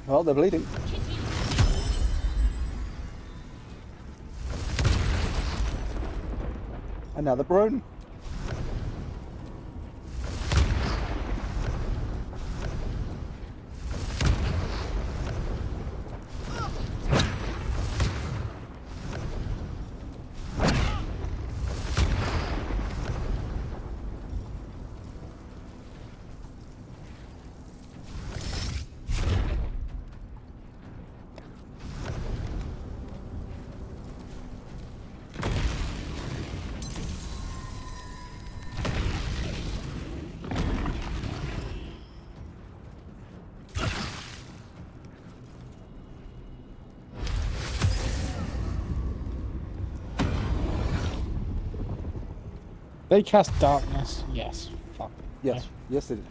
Well, they're bleeding. And now they're prone. They cast darkness. Yes. Fuck. Yes. Yes, they did.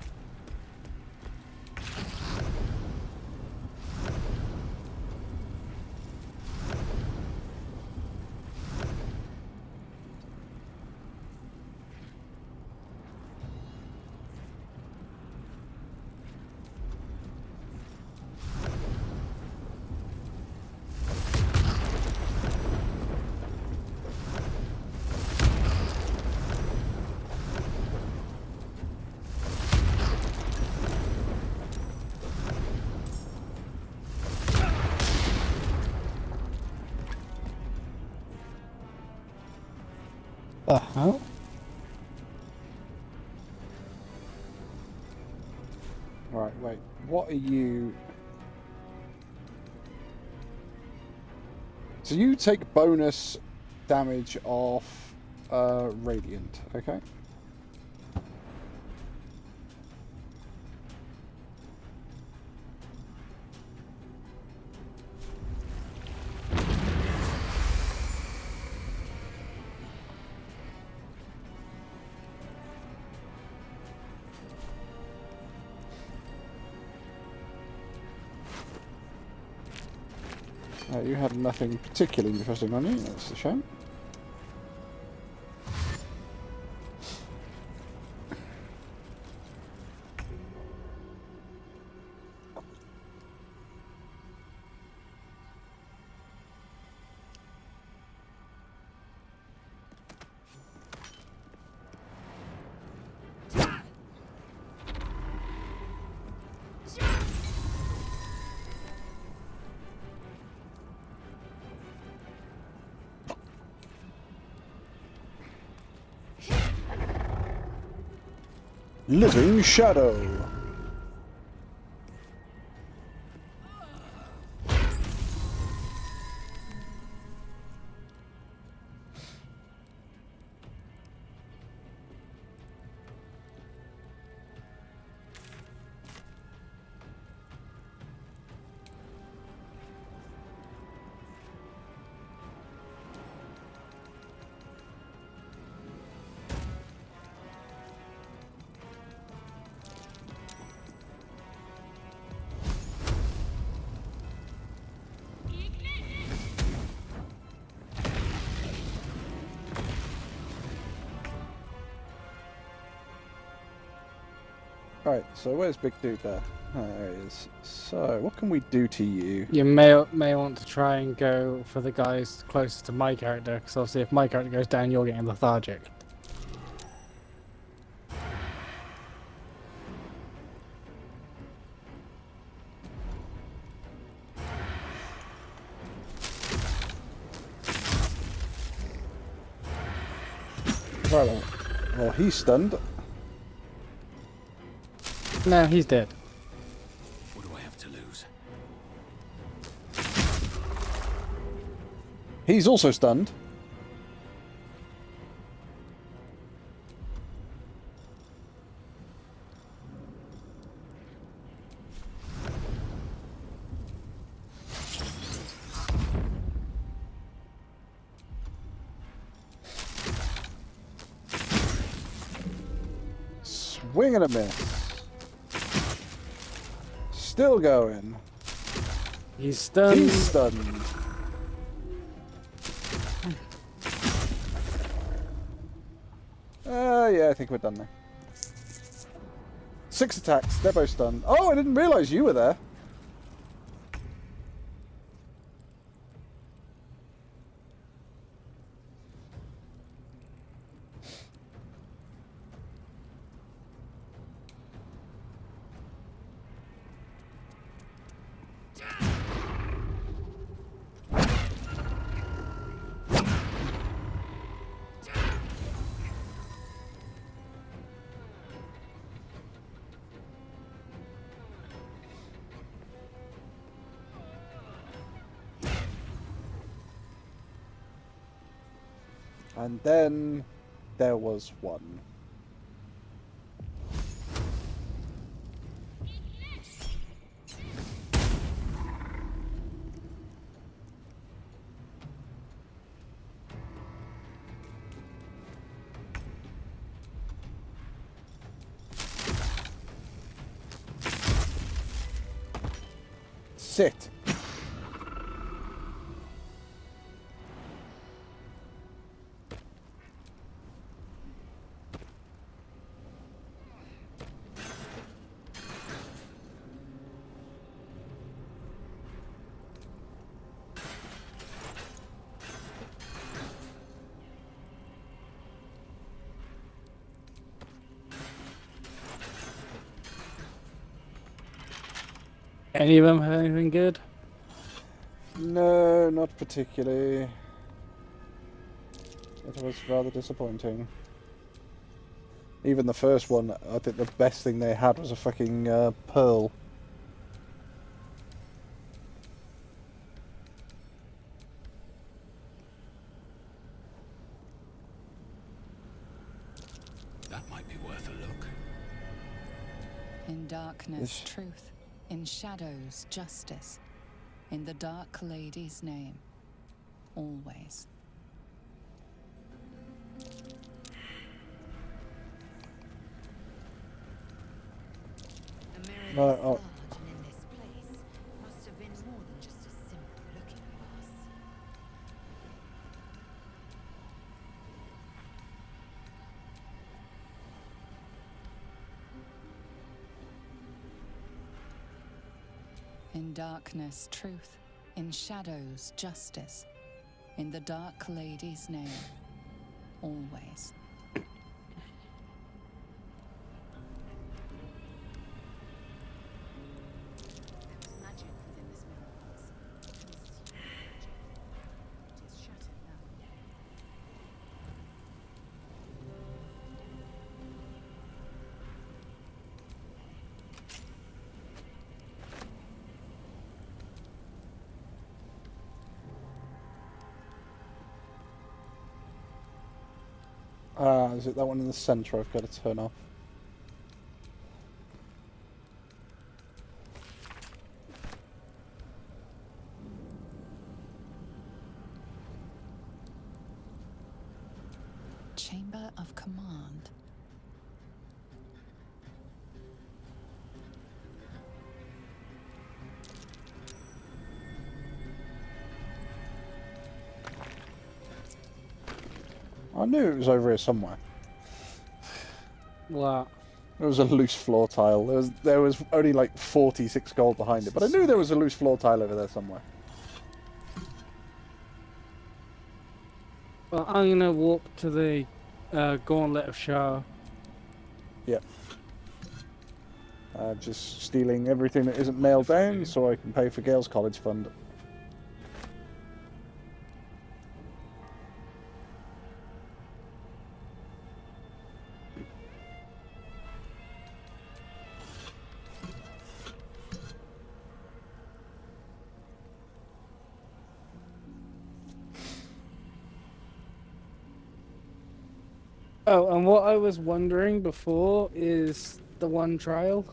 The hell? Right, wait. What are you... So you take bonus damage off Radiant, okay? You had nothing particularly interesting on you, that's a shame. Living Shadow. Right, so where's Big Dude there? Oh, there he is. So, what can we do to you? You may want to try and go for the guys closest to my character, because obviously if my character goes down, you're getting lethargic. Right, well, he's stunned. No, he's dead. What do I have to lose? He's also stunned. Swing and a miss. Still going. He's stunned. He's stunned. Yeah, I think we're done now. 6 attacks. They're both stunned. Oh, I didn't realise you were there. And then there was one. Sit. Any of them have anything good? No, not particularly. It was rather disappointing. Even the first one, I think the best thing they had was a fucking pearl. That might be worth a look. In darkness, truth. In shadows, justice. In the Dark Lady's name. Always. Oh. In darkness, truth. In shadows, justice. In the Dark Lady's name. Always. Is it that one in the centre I've got to turn off? Chamber of Command. I knew it was over here somewhere. What? There was a loose floor tile. There was only like 46 gold behind it, but I knew there was a loose floor tile over there somewhere. Well, I'm gonna walk to the Gauntlet of Shah. Yep. Just stealing everything that isn't nailed down so I can pay for Gale's college fund. Oh, and what I was wondering before is the one trial.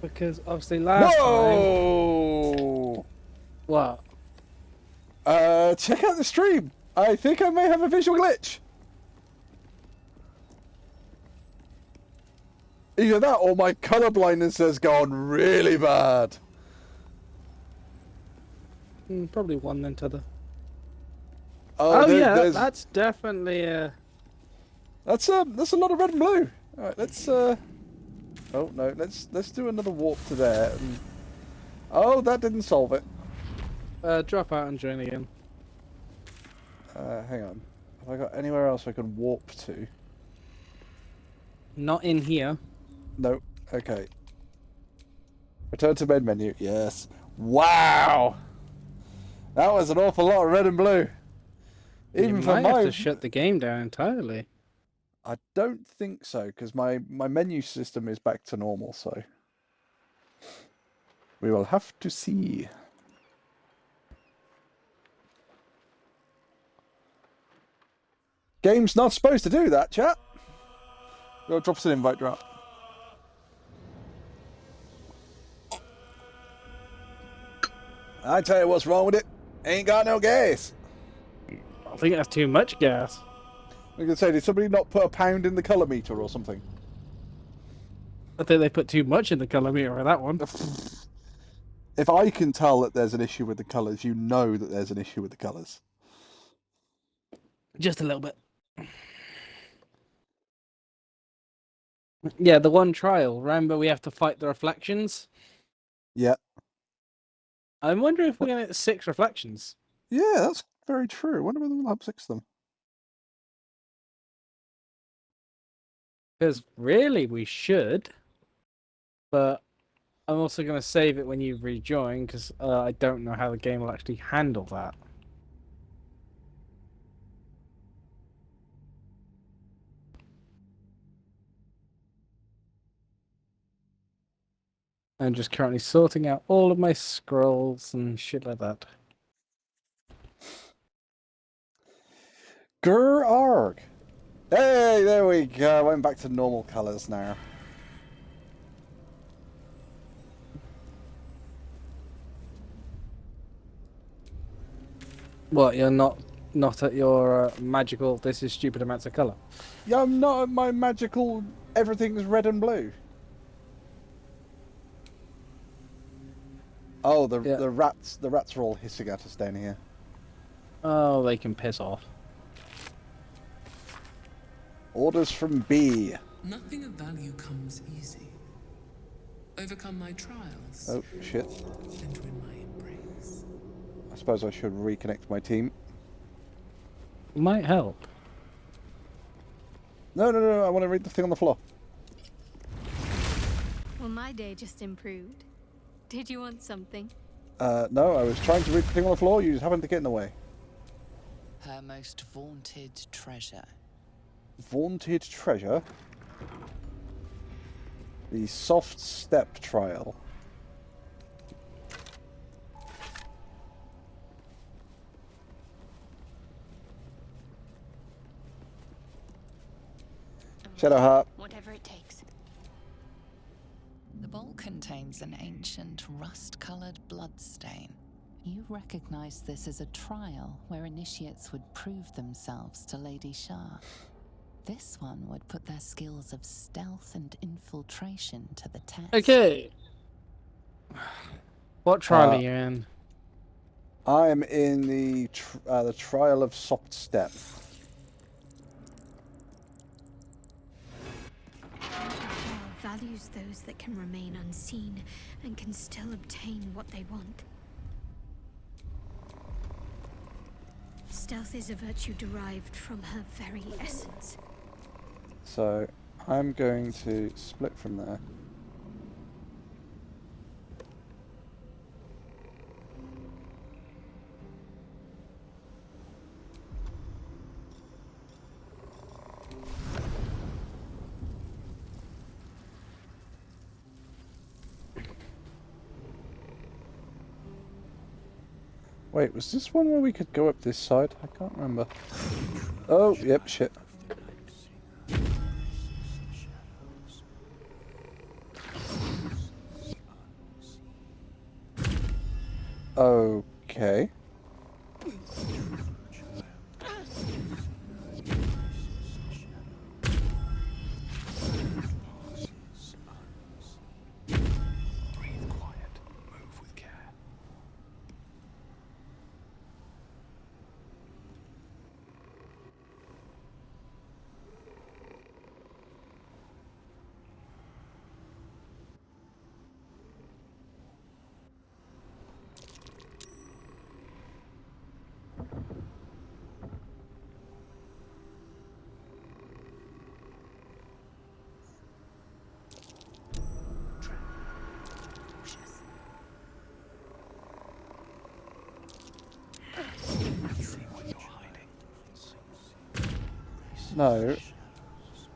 Because obviously last time... Whoa! What? Check out the stream. I think I may have a visual glitch. Either that or my colorblindness has gone really bad. Probably one then t'other. Oh, yeah, that's definitely a... That's a lot of red and blue. All right, let's oh no, let's do another warp to there. And... Oh, that didn't solve it. Drop out and join again. Hang on. Have I got anywhere else I can warp to? Not in here. No, Okay. Return to main menu. Yes. Wow! That was an awful lot of red and blue. Even you for might have my... to shut the game down entirely. I don't think so, because my menu system is back to normal, so... We will have to see. Game's not supposed to do that, chat. Go drop us an invite drop. I tell you what's wrong with it. Ain't got no gas. I think that's too much gas. I was gonna say, did somebody not put a pound in the colour meter or something? I think they put too much in the colour meter for that one. If I can tell that there's an issue with the colours, you know that there's an issue with the colours. Just a little bit. Yeah, the one trial. Remember, we have to fight the reflections. Yeah. I wonder if we're gonna get 6 reflections. Yeah, that's very true. I wonder whether we'll have 6 of them. Because really, we should. But I'm also going to save it when you rejoin, because I don't know how the game will actually handle that. I'm just currently sorting out all of my scrolls and shit like that. Grr-arg! Hey, there we go. Went back to normal colours now. What, you're not at your magical, this is stupid amounts of colour? Yeah, I'm not at my magical, everything's red and blue. Oh, the rats are all hissing at us down here. Oh, they can piss off. Orders from B. Nothing of value comes easy. Overcome my trials. Oh, shit. And win my embrace. I suppose I should reconnect my team. Might help. No, I want to read the thing on the floor. Well, my day just improved. Did you want something? No, I was trying to read the thing on the floor. You just happened to get in the way. Her most vaunted treasure. Vaunted treasure? The soft step trial. Shadowheart. Whatever it takes. The bowl contains an ancient, rust-colored bloodstain. You recognize this as a trial where initiates would prove themselves to Lady Shar. This one would put their skills of stealth and infiltration to the test. Okay. What trial are you in? I am in the trial of soft step. Values those that can remain unseen and can still obtain what they want. Stealth is a virtue derived from her very essence. So, I'm going to split from there. Wait, was this one where we could go up this side? I can't remember. Oh, yep, shit. Okay. Breathe quiet. Move with care. No.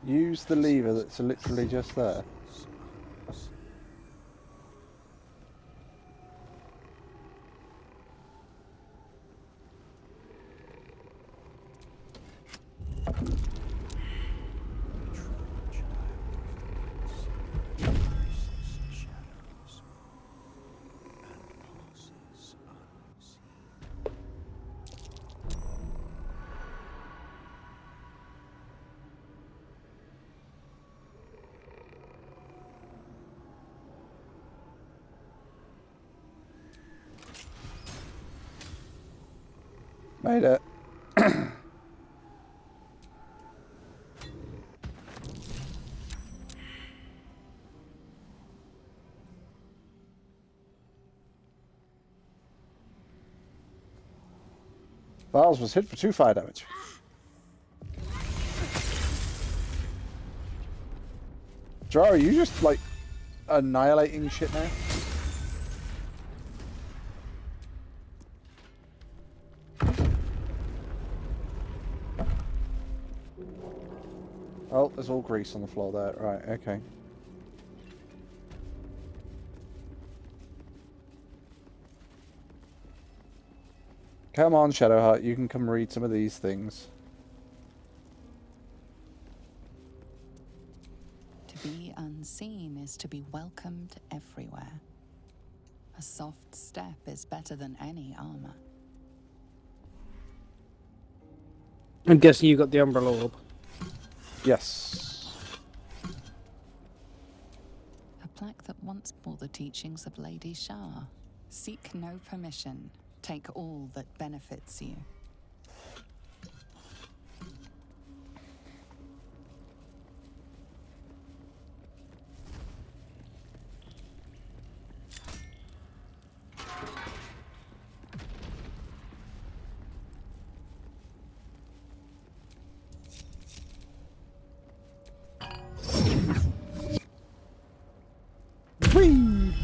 Use the lever that's literally just there. Made it. Valves was hit for 2 fire damage. Jar, are you just like annihilating shit now? Oh, there's all grease on the floor there. Right, okay. Come on, Shadowheart, you can come read some of these things. To be unseen is to be welcomed everywhere. A soft step is better than any armor. I'm guessing you got the Umbrella Orb. Yes. A plaque that once bore the teachings of Lady Shar. Seek no permission. Take all that benefits you. Whee!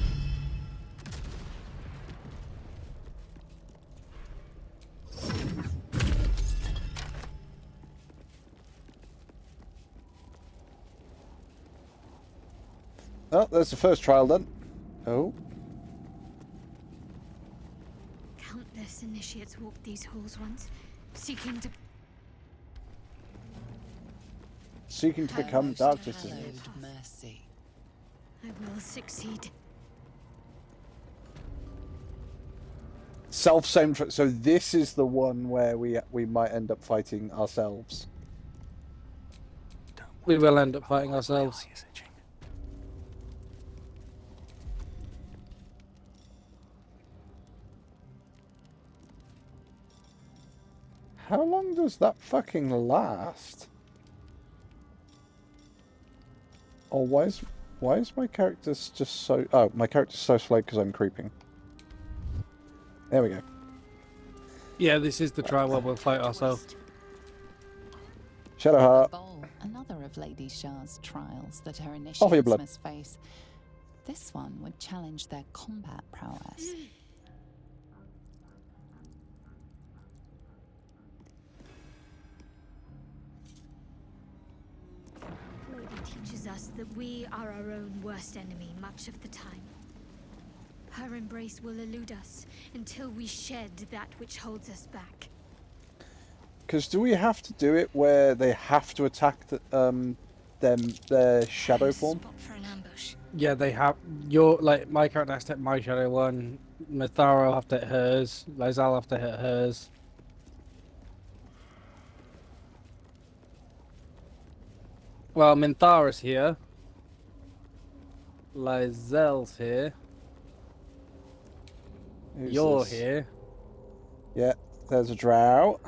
Oh, there's the first trial done. Oh. Countless initiates walked these halls once, seeking to become Dark Justice. Hallowed mercy. I will succeed. Self-same. So this is the one where we might end up fighting ourselves. We will end up fighting ourselves. How long does that fucking last? Oh, why is my character just so... Oh, my character's so slow because I'm creeping. There we go. Yeah, this is the trial where we'll fight ourselves. Shadowheart. Bowl, another of Lady Shar's trials that her Off your initiates blood. must face. This one would challenge their combat prowess. Lady teaches us that we are our own worst enemy much of the time. Her embrace will elude us until we shed that which holds us back. Because do we have to do it where they have to attack their shadow form? Spot for an ambush. Yeah, they have. My character has to hit my shadow one. Mithara will have to hit hers. Lizal will have to hit hers. Well, Minthara's here. Lizal's here. Who's You're this? here. Yeah, there's a drow.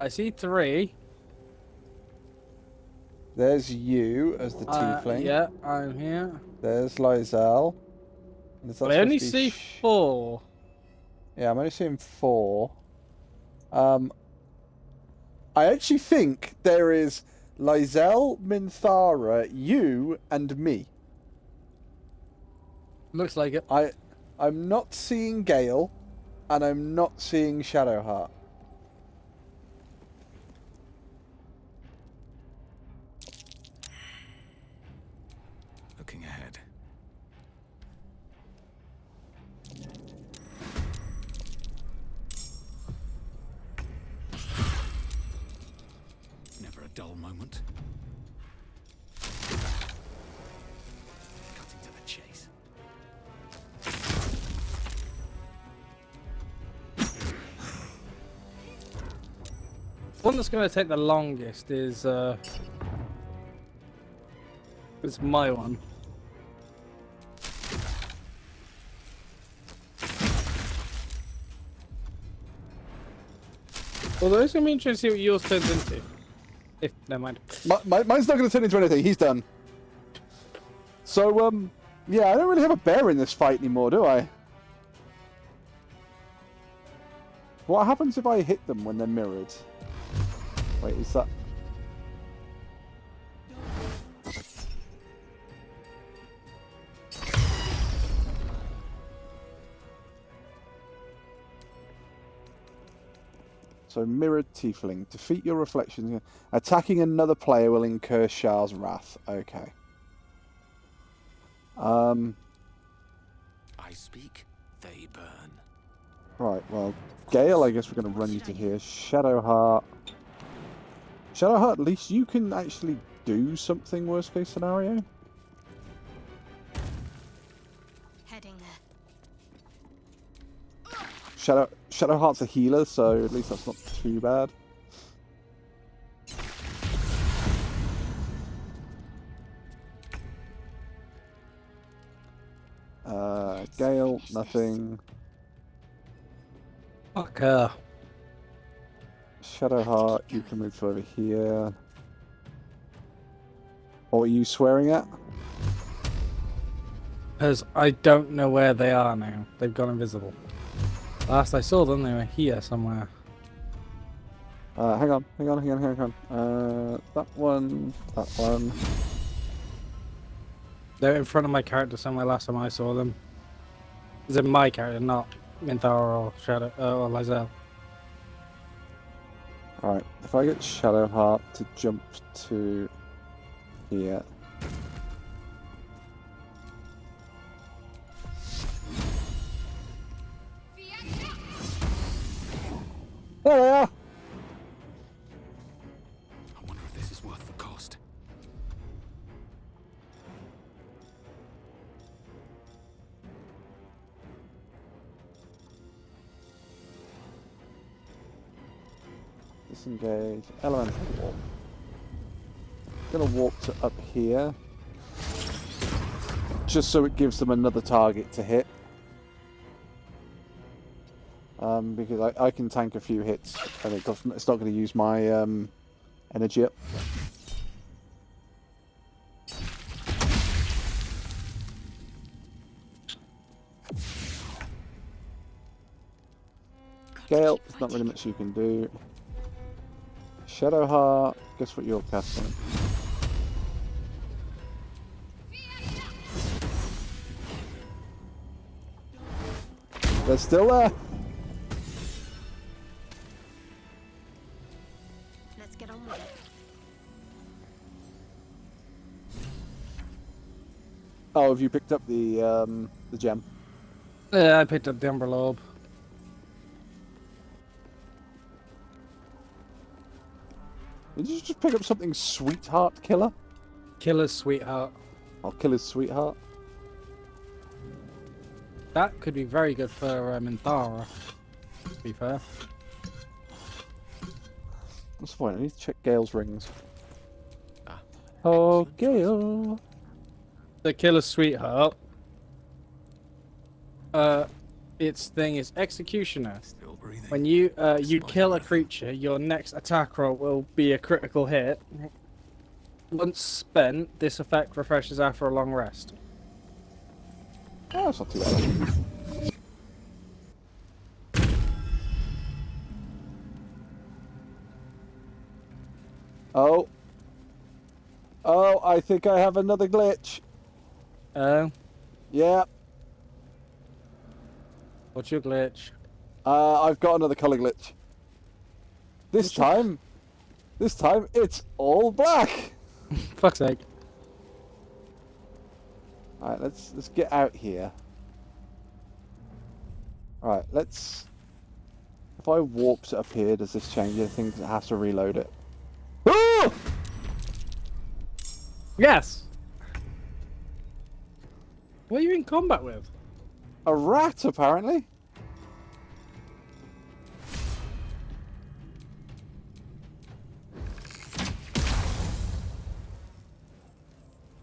I see 3. There's you as the tiefling. Yeah, I'm here. There's Lizal. Is that But I only supposed to be see 4. Yeah, I'm only seeing 4. I actually think there is Lizal, Minthara, you, and me. Looks like it. I'm not seeing Gale, and I'm not seeing Shadowheart. dull moment. Cutting to the chase. One that's going to take the longest is my one. Although it's going to be interesting to see what yours turns into. If, never mind. Mine's not going to turn into anything. He's done. So, yeah, I don't really have a bear in this fight anymore, do I? What happens if I hit them when they're mirrored? Wait, is that... So, mirrored tiefling. Defeat your reflection. Attacking another player will incur Shah's wrath. Okay. I speak, they burn. Right, well, Gale, I guess we're going to run you to here. Shadowheart. Shadowheart, at least you can actually do something worst case scenario. Heading there. Shadowheart's a healer, so at least that's not too bad. Gale, nothing. Fuck her. Shadowheart, you can move to over here. What are you swearing at? Because I don't know where they are now. They've gone invisible. Last I saw them, they were here somewhere. Hang on. That one. They're in front of my character somewhere last time I saw them. Is it my character, not Minthara or Shadow or Lizelle? Alright, if I get Shadowheart to jump to here. There they are! I wonder if this is worth the cost. Disengage. Elemental walk. Gonna walk to up here. Just so it gives them another target to hit. Because I can tank a few hits and it's not going to use my energy up. Gale, there's not really much you can do. Shadowheart, guess what you're casting? They're still there! Let's get on with it. Oh, have you picked up the gem? Yeah, I picked up the Umber Lobe. Did you just pick up something, Sweetheart Killer? Killer's Sweetheart. Oh, Killer's Sweetheart. That could be very good for Minthara, to be fair. What's the point? I need to check Gale's rings. Oh, Gale! The Killer's Sweetheart. Its thing is Executioner. Still breathing. When you kill a creature, your next attack roll will be a critical hit. Once spent, this effect refreshes after a long rest. Oh, that's not too bad. Oh. Oh, I think I have another glitch. Oh? Yeah. What's your glitch? I've got another colour glitch. This time, it's all black. Fuck's sake. Alright, let's get out here. Alright, let's... If I warp it up here, does this change anything? 'Cause it has to reload it. Ah! Yes. What are you in combat with? A rat, apparently.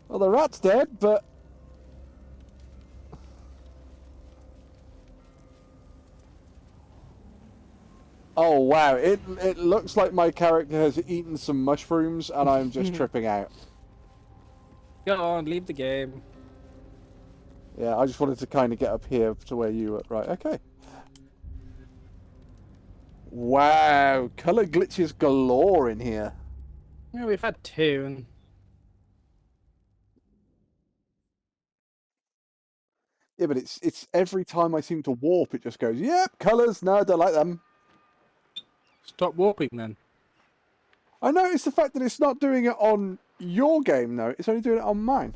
Well, the rat's dead, but... Oh, wow. It looks like my character has eaten some mushrooms, and I'm just tripping out. Go on, leave the game. Yeah, I just wanted to kind of get up here to where you were. Right, okay. Wow, colour glitches galore in here. Yeah, we've had 2, and Yeah, but it's every time I seem to warp, it just goes, yep, colours, no, I don't like them. stop warping then. I noticed the fact that it's not doing it on your game, though. It's only doing it on mine.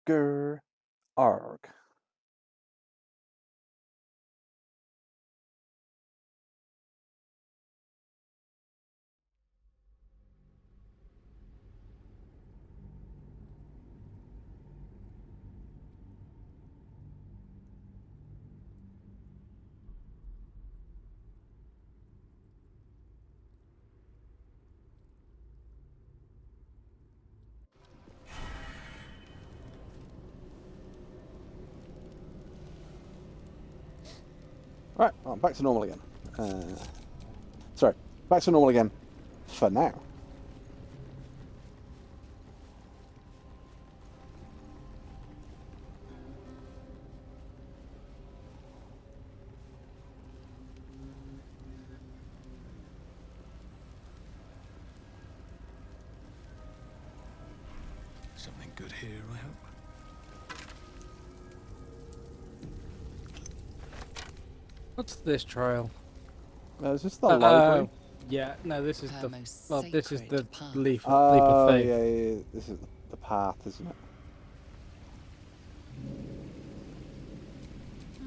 Grr. Arg. Right, well, back to normal again. Sorry, back to normal again. For now. Something good here, I hope. What's this trial? Is this the library? Yeah, no, this is Her the most this is the sacred path. leap of Oh, faith. yeah. This is the path, isn't it?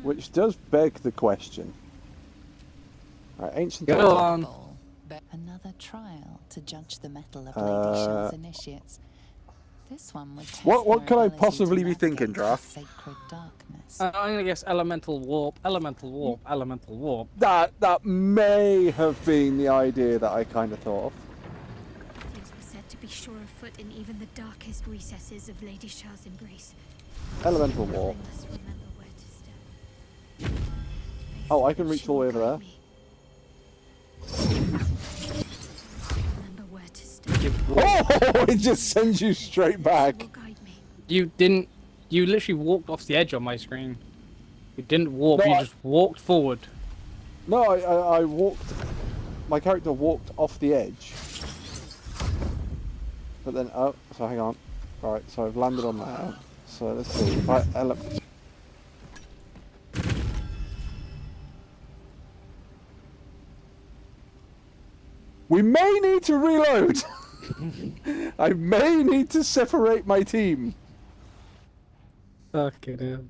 Which does beg the question. Right, ancient. Go on. Another trial to judge the mettle of Lady Shell's initiates. This one would test What their could I ability to possibly be thinking, navigate the Draft? sacred darkness. I'm gonna guess elemental warp, elemental warp, elemental warp. That may have been the idea that I kind of thought of. Things were said to be sure of foot in even the darkest recesses of Lady Shah's embrace. Elemental warp. I must remember where to step. Oh, I can reach all the way over there. Remember where to step. Oh, it just sends you straight back. You didn't. You literally walked off the edge on my screen. You didn't warp. No, you just walked forward. No, I walked. My character walked off the edge. But then, oh, so hang on. Right, so I've landed on that. So let's see. If I we may need to reload. I may need to separate my team. Fucking hell.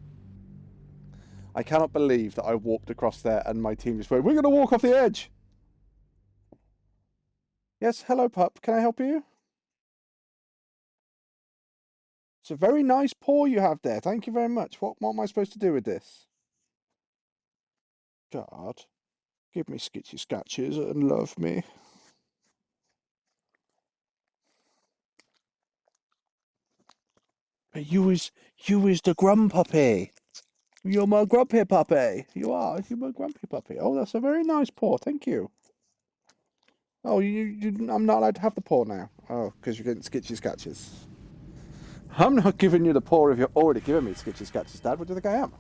I cannot believe that I walked across there and my team just went, we're going to walk off the edge. Yes, hello, pup. Can I help you? It's a very nice paw you have there. Thank you very much. What am I supposed to do with this? God, give me skitchy scratches and love me. You is the grandpuppy. You're my grumpy puppy. You're my grumpy puppy. Oh, that's a very nice paw. Thank you. Oh, I'm not allowed to have the paw now. Oh, because you're getting skitchy scratches. I'm not giving you the paw if you're already giving me skitchy scratches, Dad. What do you think I am?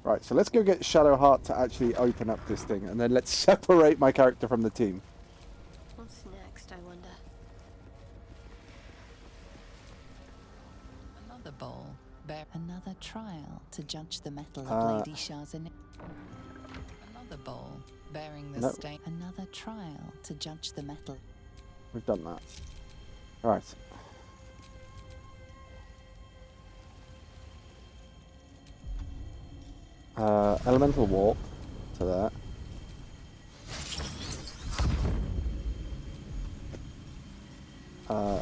Right, so let's go get Shadowheart to actually open up this thing, and then let's separate my character from the team. What's next, I wonder? Another trial to judge the metal of Lady Shah's Another bowl bearing the stain. Another trial to judge the metal. We've done that. Right. Elemental warp to that.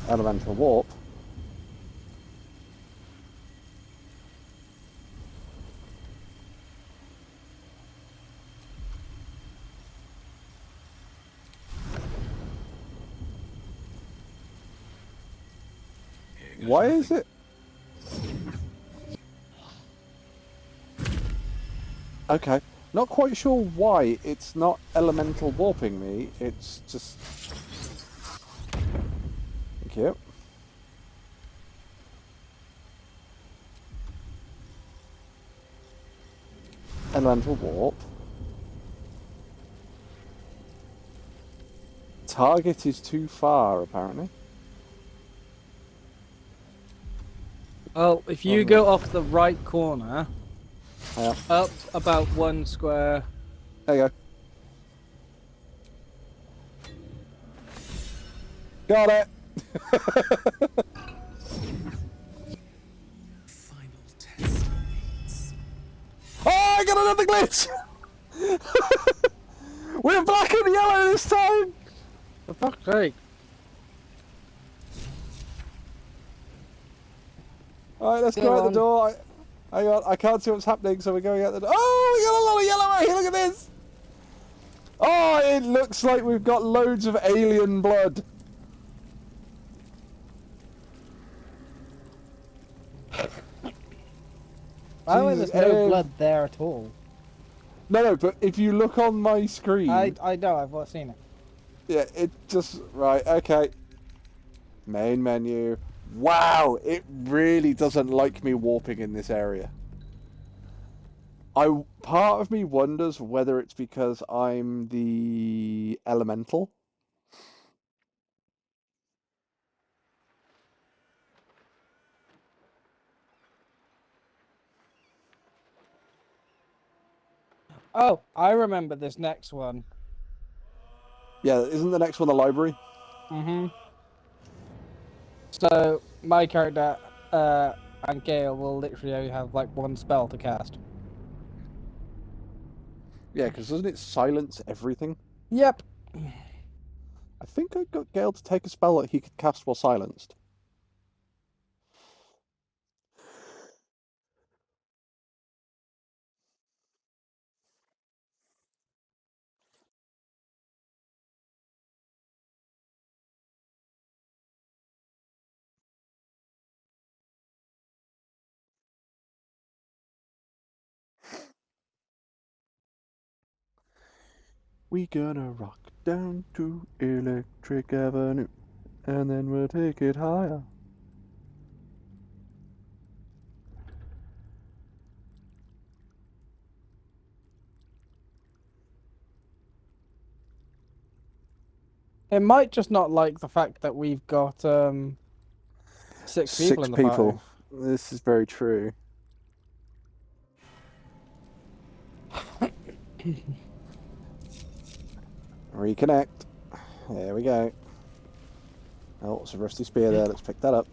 Elemental warp. Why is it? Okay, not quite sure why it's not elemental warping me. It's just. Thank you. Elemental warp. Target is too far, apparently. Well, if you go off the right corner, Yeah. up about 1 square. There you go. Got it. Final test remains. Oh, I got another glitch! We're black and yellow this time! For fuck's sake. Alright, let's go out the door. Hang on, I can't see what's happening, so we're going out the door. Oh, we got a lot of yellow out here, look at this! Oh, it looks like we've got loads of alien blood. By the way, there's no blood there at all. No, but if you look on my screen... I know, I've seen it. Yeah, it just... Right, okay. Main menu. Wow, it really doesn't like me warping in this area. Part of me wonders whether it's because I'm the elemental. Oh, I remember this next one. Yeah, isn't the next one the library? Mm-hmm. So, my character and Gale will literally only have like 1 spell to cast. Yeah, because doesn't it silence everything? Yep. I think I got Gale to take a spell that he could cast while silenced. We gonna rock down to Electric Avenue, and then we'll take it higher. It might just not like the fact that we've got 6 people in the party. This is very true. Reconnect. There we go. Oh, it's a rusty spear there. Let's pick that up.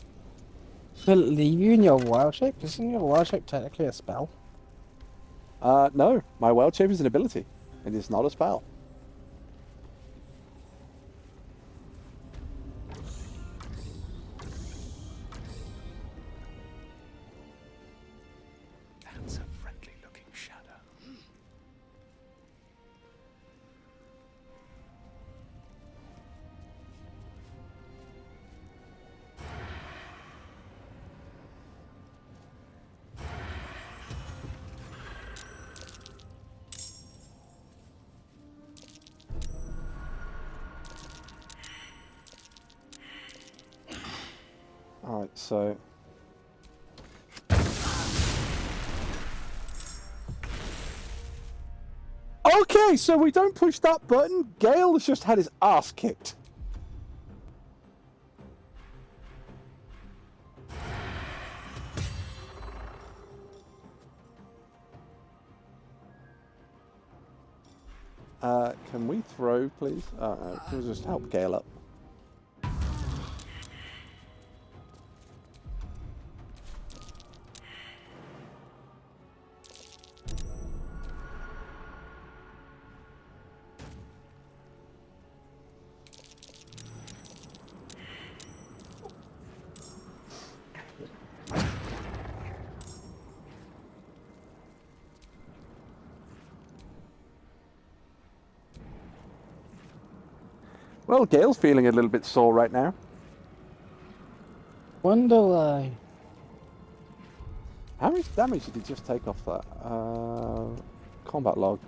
Will it leave you in your wild shape? Isn't your wild shape technically a spell? No. My wild shape is an ability. It is not a spell. That's a friendly looking shadow. Alright, so... Okay, so we don't push that button. Gale has just had his ass kicked. Can we throw, please? Oh, no. Can we just help Gale up? Well, Gale's feeling a little bit sore right now. Wonder why. How much damage did he just take off that? Combat log.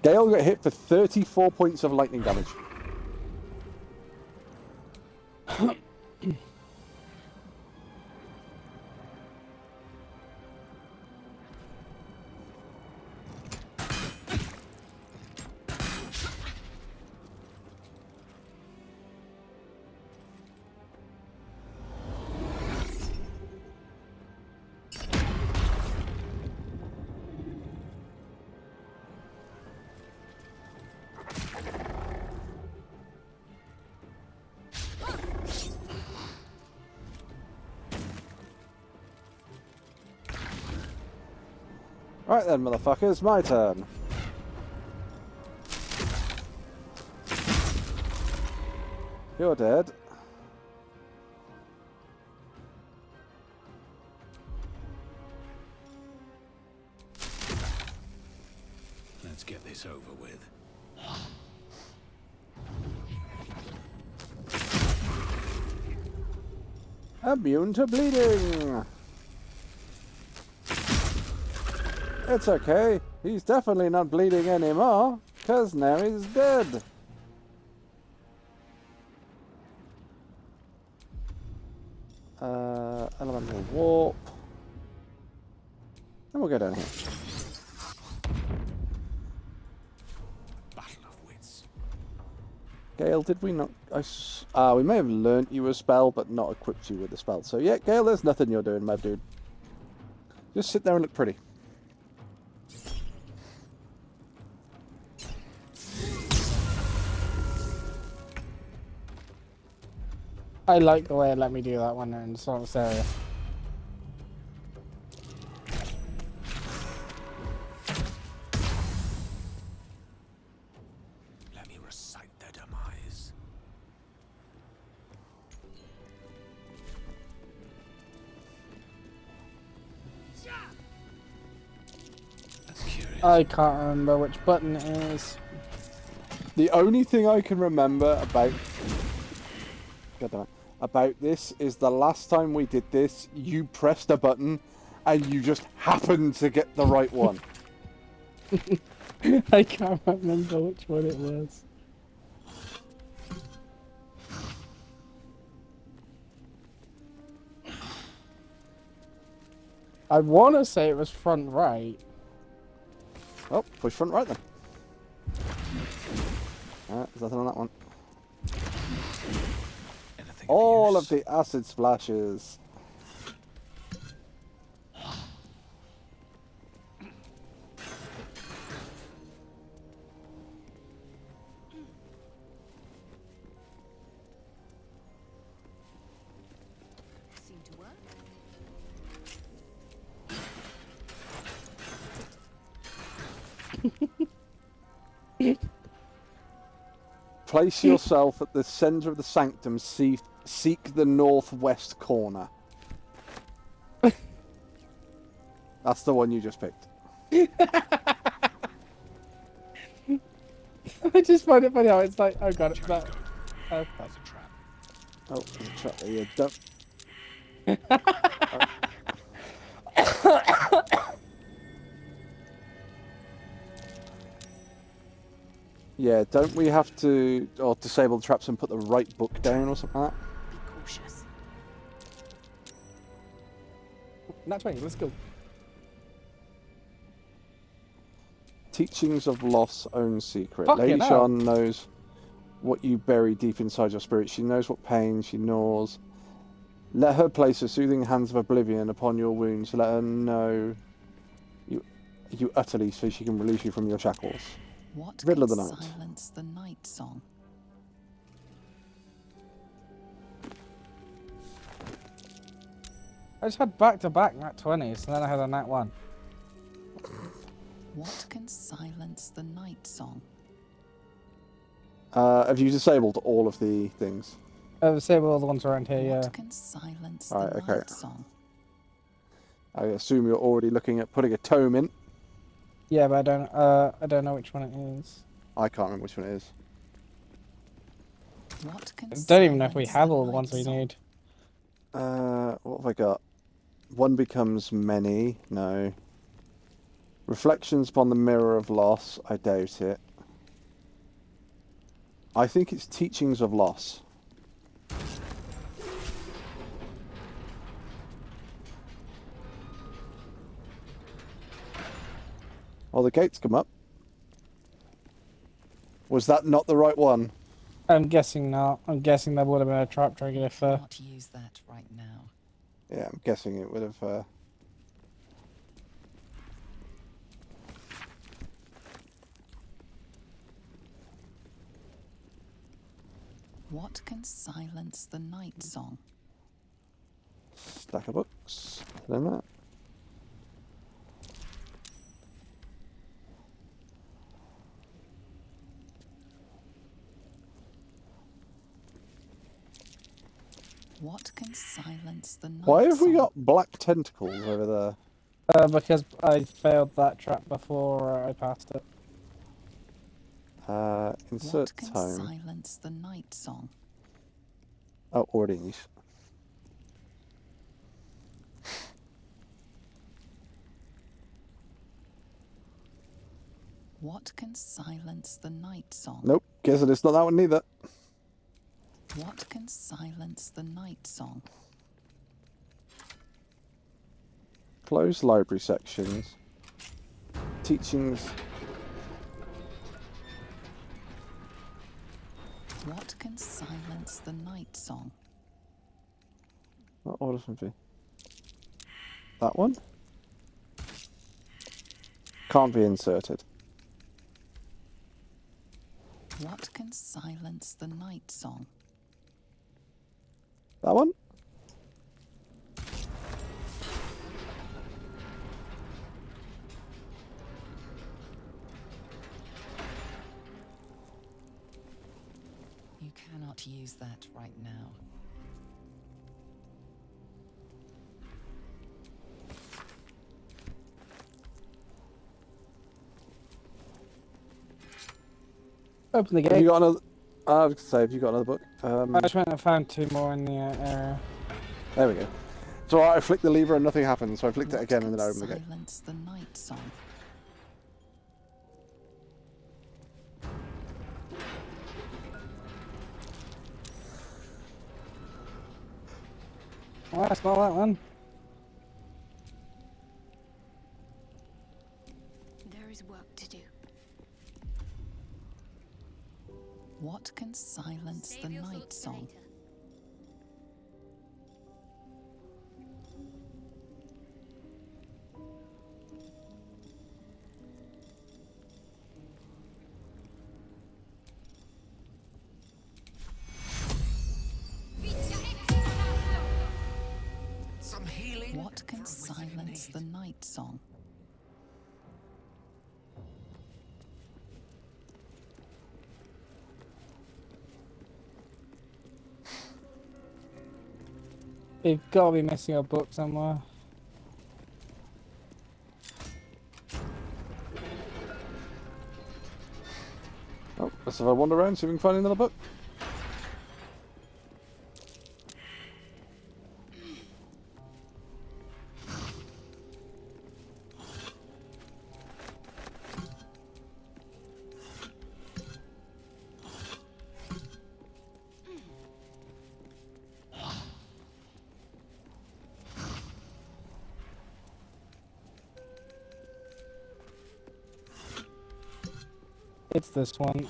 Gale got hit for 34 points of lightning damage. Right then, motherfuckers, my turn. You're dead. Let's get this over with. Immune to bleeding. It's okay. He's definitely not bleeding anymore, because now he's dead. Elemental warp. And we'll go down here. Battle of wits. Gale, did we not... we may have learnt you a spell, but not equipped you with the spell. So yeah, Gale, there's nothing you're doing, my dude. Just sit there and look pretty. I like the way it let me do that one in Solace area. Let me recite their demise. That's curious. I can't remember which button it is. The only thing I can remember about... God damn it. About this is the last time we did this, you pressed a button and you just happened to get the right one. I can't remember which one it was. I want to say it was front right. Oh, push front right then. There's nothing on that one. All of the acid splashes. Seem to work. Place yourself at the center of the sanctum. Seek the northwest corner. That's the one you just picked. I just find it funny how it's like, oh god, that. Oh, That's a trap. Oh, there's a trap there. Yeah, don't. Yeah, don't we have to disable the traps and put the right book down or something like that? Be cautious. Nat 20, let's go. Teachings of Loss, Own Secret. Fucking Lady hell. Shan knows what you bury deep inside your spirit. She knows what pain she gnaws. Let her place the soothing hands of oblivion upon your wounds. Let her know you utterly, so she can release you from your shackles. What Riddle can of the night. silence the night song? I just had back-to-back nat 20s, and then I had a nat 1. What can silence the night song? Have you disabled all of the things? Disable all the ones around here, yeah. What can silence Alright, the okay. night song? I assume you're already looking at putting a tome in. Yeah, but I don't know which one it is. I can't remember which one it is. What can I don't even know if we silence have the all the night ones we song? need. What have I got? One becomes many. No. Reflections upon the mirror of loss. I doubt it. I think it's teachings of loss. Oh, the gates come up. Was that not the right one? I'm guessing not. I'm guessing there would have been a trap trigger if... Not use that right now. Yeah, I'm guessing it would have... What can silence the night song? Stack of books. Then that. What can silence the night Why have we song? got black tentacles over there? Because I failed that trap before I passed it. Insert What can tome. silence the night song? Oh, ordings. What can silence the night song? Nope, guessing it's not that one neither. What can silence the night song? Closed library sections. Teachings. What can silence the night song? What order from be? That one? Can't be inserted. What can silence the night song? That one? You cannot use that right now. Open the Have gate. you got another? I was gonna say, have you got another book? I just went and found 2 more in the area. There we go. So I flicked the lever and nothing happened, so I flicked it What again can and then I opened the gate. silence the night song? Oh, that's not that one. There is work to do. What can silence Save the your night thoughts for song? later. Some healing. What can silence the night song? You've got to be missing a book somewhere. Oh, let's have a wander around, see if we can find another book. it's this one.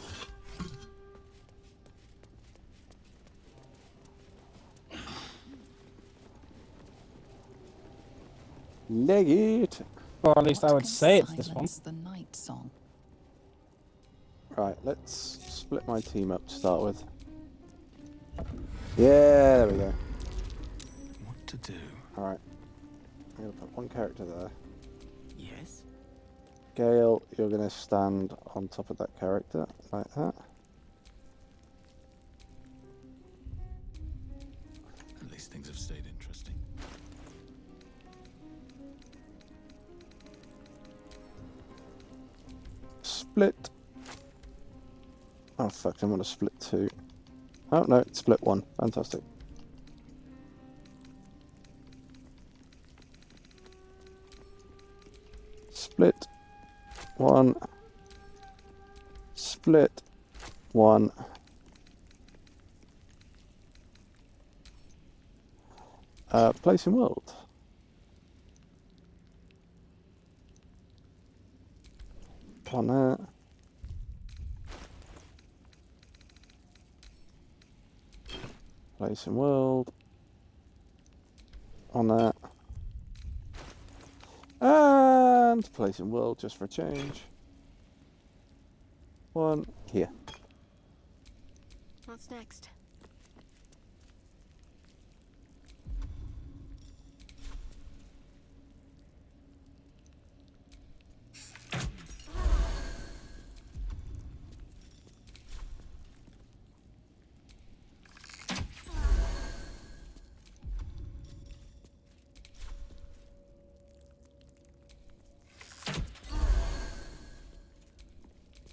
Leg it. Or at least I would say it's this one. The night song. Right, let's split my team up to start with. Yeah, there we go. What to do? Alright. I'm going to put one character there. Yes? Gale, you're going to stand on top of that character, like that. At least things have stayed interesting. Split. Oh fuck, I'm going to split 2. Oh no, it's split 1. Fantastic. Split 1. Split 1. Place in world. On that. Place in world. On that. And place in world just for a change. 1 here. What's next?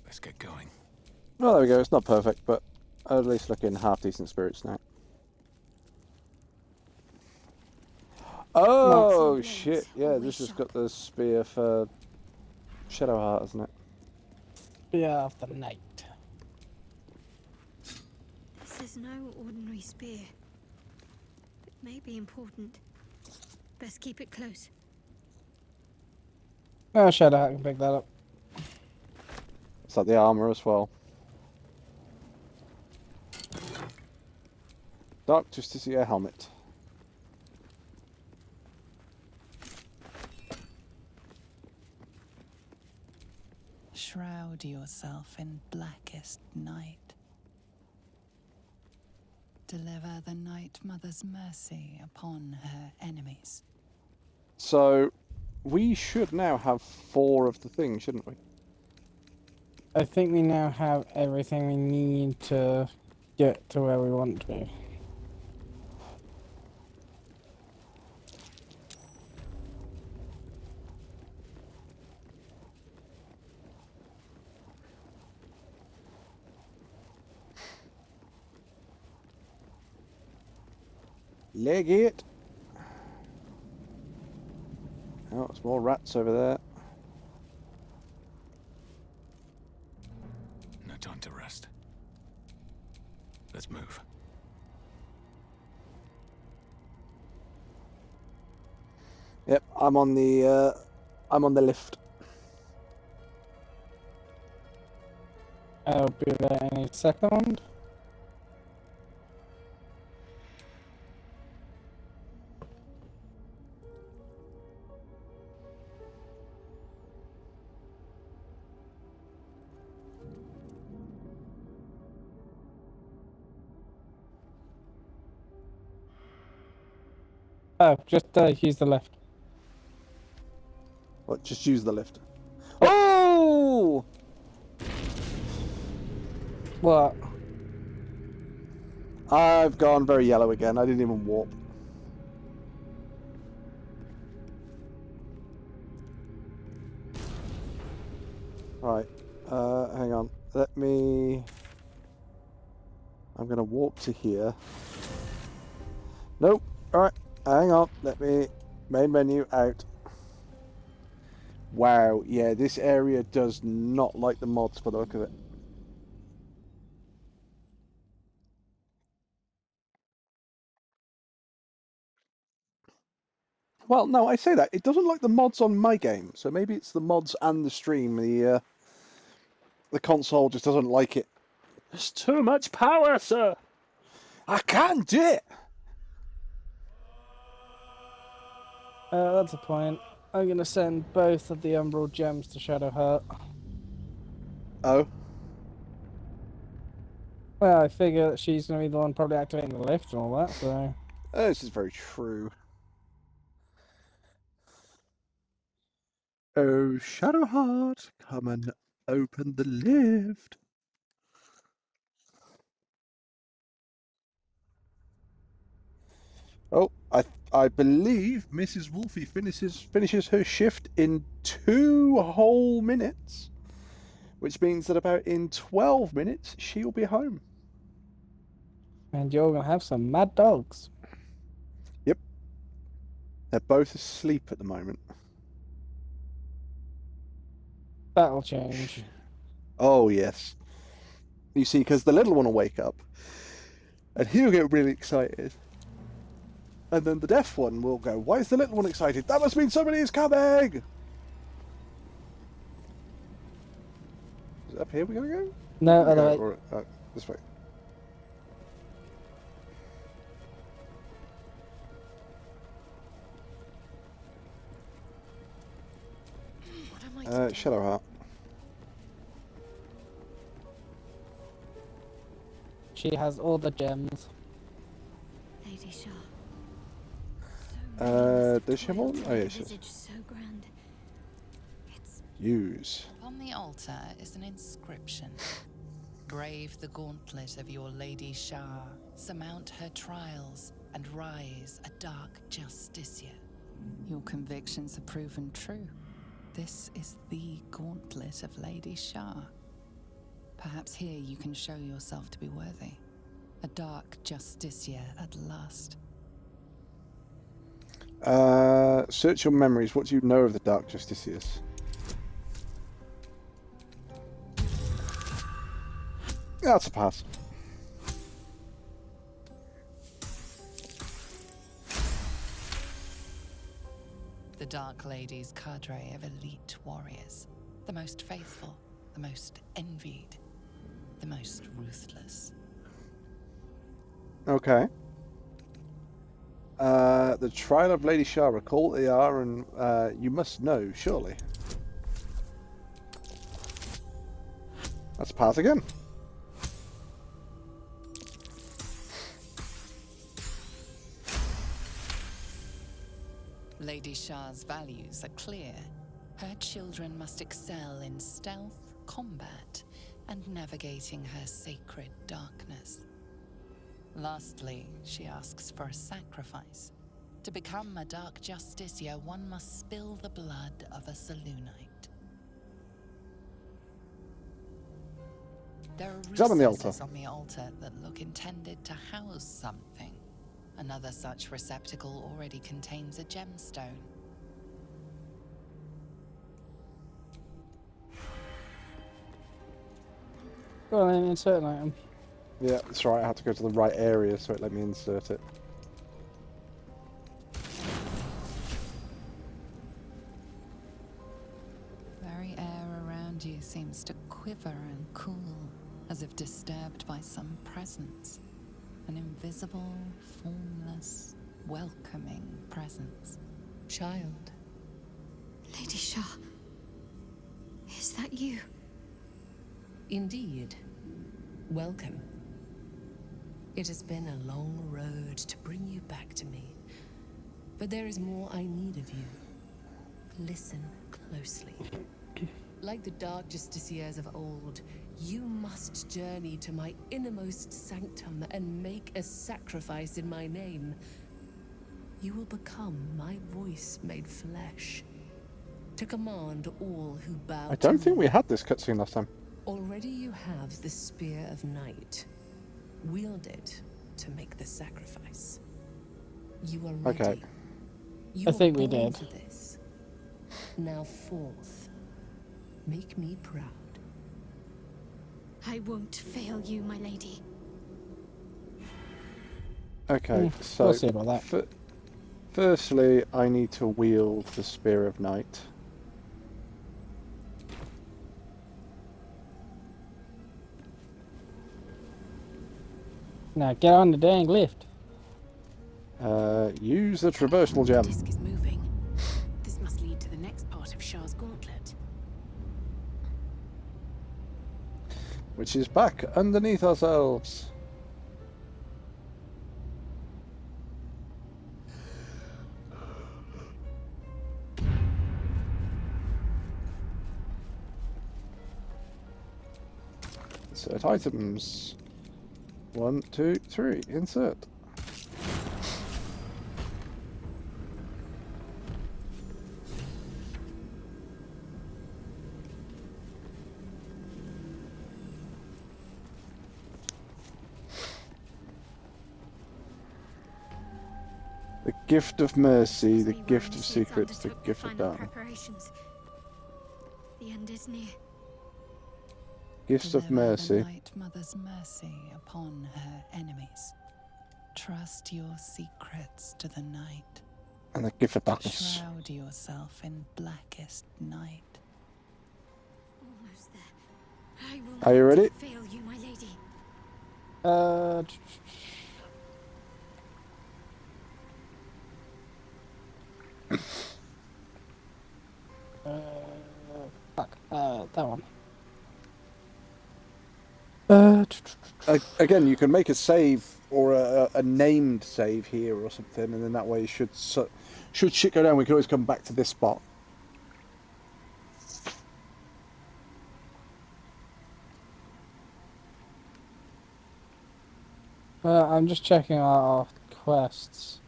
Let's get going. Well, there we go. It's not perfect, but at least looking half decent spirits now. Oh shit! Yeah, this has got the spear for Shadowheart, hasn't it? Spear of the night. This is no ordinary spear. It may be important. Best keep it close. Oh, Shadowheart can pick that up. It's like the armor as well. Dark Justicia helmet. Shroud yourself in blackest night. Deliver the Night Mother's mercy upon her enemies. So, we should now have 4 of the things, shouldn't we? I think we now have everything we need to get to where we want to be. Leg it. Oh, there's more rats over there. No time to rest. Let's move. Yep, I'm on the lift. I'll be there in a second. Oh, just use the lift. What, just use the lift? Oh! What? I've gone very yellow again. I didn't even warp. Right. Hang on. Let me... I'm going to warp to here. Nope. Alright. Hang on. Let me... Main menu out. Wow. Yeah, this area does not like the mods for the look of it. Well, no, I say that. It doesn't like the mods on my game, so maybe it's the mods and the stream. The the console just doesn't like it. It's too much power, sir. I can't do it. That's a point. I'm gonna send both of the Emerald Gems to Shadowheart. Oh. Well, I figure that she's gonna be the one probably activating the lift and all that, so... This is very true. Oh, Shadowheart, come and open the lift. Oh, I believe Mrs. Wolfie finishes her shift in 2 whole minutes, which means that about in 12 minutes she'll be home. And you're gonna have some mad dogs. Yep. They're both asleep at the moment. That'll change. Oh, yes. You see, because the little one will wake up, and he'll get really excited. And then the deaf one will go, why is the little one excited? That must mean somebody is coming! Is it up here we're going to go? No, other way. Or, this way. What am I to do? Shadowheart. She has all the gems. Lady Shah. Does she have one? Oh, yeah, she does. Visage so grand. It's Use. On the altar is an inscription. Brave the gauntlet of your Lady Shah, surmount her trials, and rise a dark Justicia. Your convictions have proven true. This is the gauntlet of Lady Shah. Perhaps here you can show yourself to be worthy. A dark Justicia at last. Search your memories. What do you know of the Dark Justiciars? That's a pass. The Dark Lady's cadre of elite warriors. The most faithful, the most envied, the most ruthless. Okay. The trial of Lady Shah. Recall what they are, and you must know, surely. That's a pass again. Lady Shah's values are clear. Her children must excel in stealth, combat, and navigating her sacred darkness. Lastly, she asks for a sacrifice. To become a Dark Justicia, one must spill the blood of a Selûnite. There are Examine the altar. recesses on the altar that look intended to house something. Another such receptacle already contains a gemstone. Go on then, insert an item. Yeah, that's right. I had to go to the right area, so it let me insert it. Very air around you seems to quiver and cool, as if disturbed by some presence. An invisible, formless, welcoming presence. Child. Lady Shah. Is that you? Indeed. Welcome. It has been a long road to bring you back to me, but there is more I need of you. Listen closely. Like the Dark Justiciars of old, you must journey to my innermost sanctum and make a sacrifice in my name. You will become my voice made flesh, to command all who bow I don't to think me. we had this cutscene last time. Already you have the Spear of Night. Wield it to make the sacrifice. You are ready. Okay. You I are think we born did. for this. Now forth. Make me proud. I won't fail you, my lady. Okay, so we'll see about that. Firstly, I need to wield the Spear of Night. Now get on the dang lift. Use the traversal gem. The disc is moving. This must lead to the next part of Shah's gauntlet. Which is back underneath ourselves. Insert items. 1, 2, 3. Insert. The gift of mercy, the gift of secrets, the gift of dawn. Preparations. The end is near. Gifts of Deliver mercy. The Night Mother's mercy upon her enemies. Trust your secrets to the night. And the gift of darkness. Shroud yourself in blackest night. Almost there. I will Are you not ready? fail you, my lady. Fuck. That one. Again, you can make a save or a named save here or something, and then that way, should shit go down, we can always come back to this spot. I'm just checking our quests.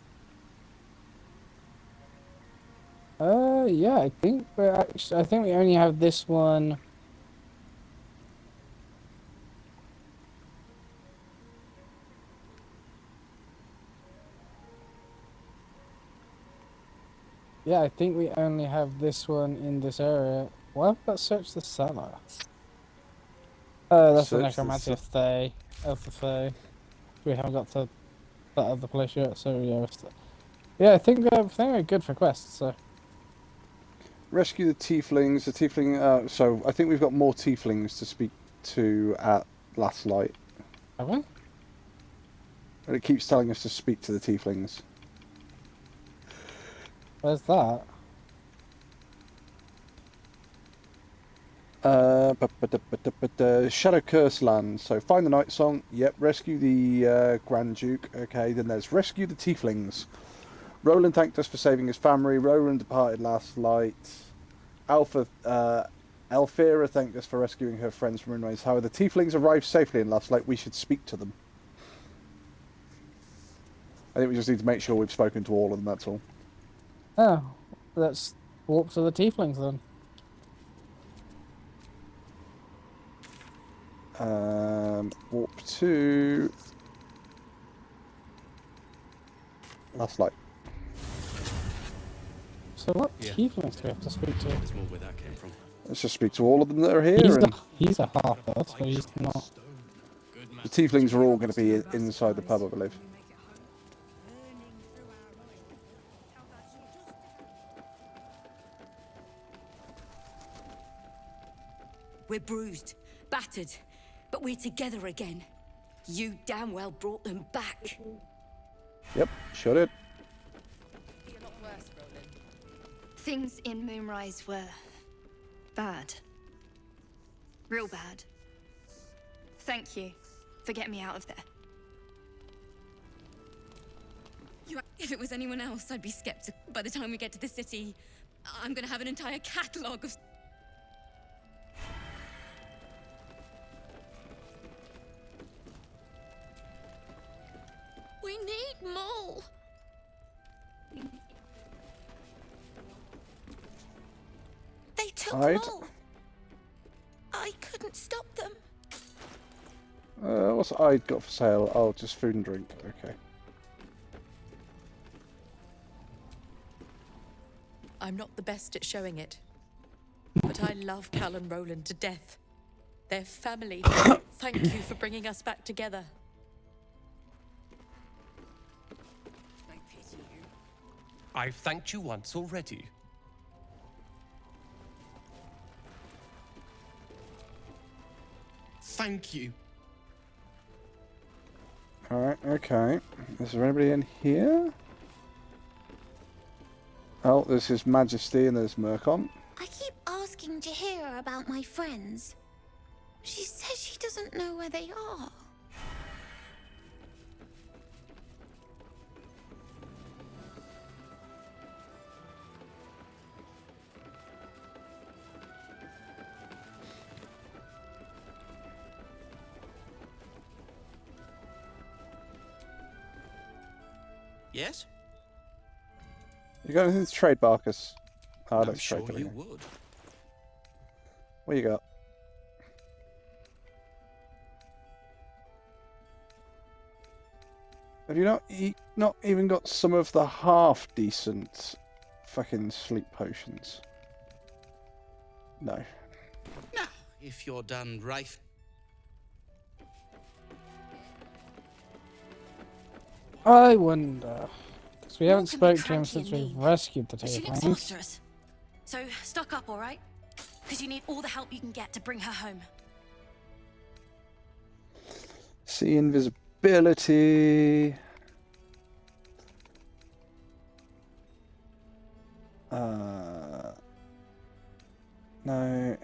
Yeah, I think we only have this one. Yeah, I think we only have this one in this area. Why have we got search the cellar? Oh, that's the Search the necromancy of Thay, of the Fae. We haven't got to that other place yet, so yeah. Yeah, I think we're good for quests. So. Rescue the tieflings. The tiefling. So I think we've got more tieflings to speak to at Last Light. Have we? And it keeps telling us to speak to the tieflings. Where's that? Shadow Curse Land. So find the Night Song. Yep. Rescue the Grand Duke. Okay. Then there's rescue the tieflings. Roland thanked us for saving his family. Roland departed Last Light. Elfira thanked us for rescuing her friends from Runeways. However, the tieflings arrived safely in Last Light. We should speak to them. I think we just need to make sure we've spoken to all of them, that's all. Oh, let's walk to the tieflings then. Warp to Last Light. So what tieflings do we have to speak to? There's more where that came from. Let's just speak to all of them that are here. He's a half-elf, so he's not. The tieflings are all going to be inside the pub, I believe. We're bruised, battered, but we're together again. You damn well brought them back. Yep, sure did. Things in Moonrise were bad. Real bad. Thank you for getting me out of there. If it was anyone else, I'd be skeptical. By the time we get to the city, I'm gonna have an entire catalogue of... We need more. They took them all. I couldn't stop them. What's I got for sale? Oh, just food and drink. Okay. I'm not the best at showing it, but I love Cal and Roland to death. They're family. Thank you for bringing us back together. I've thanked you once already. Thank you. Alright, okay. Is there anybody in here? Oh, there's His Majesty and there's Murkon. I keep asking Jaheira about my friends. She says she doesn't know where they are. Yes? You got anything to trade, Barkus? Oh, I'm let's sure trade you everything. would. What you got? Have you not even got some of the half decent fucking sleep potions? No. Now, if you're done rife. I wonder, because we haven't can spoke be to him cranky since and we've mean, rescued the But she two looks things. after us. So stock up, all right? Because you need all the help you can get to bring her home. See invisibility. No.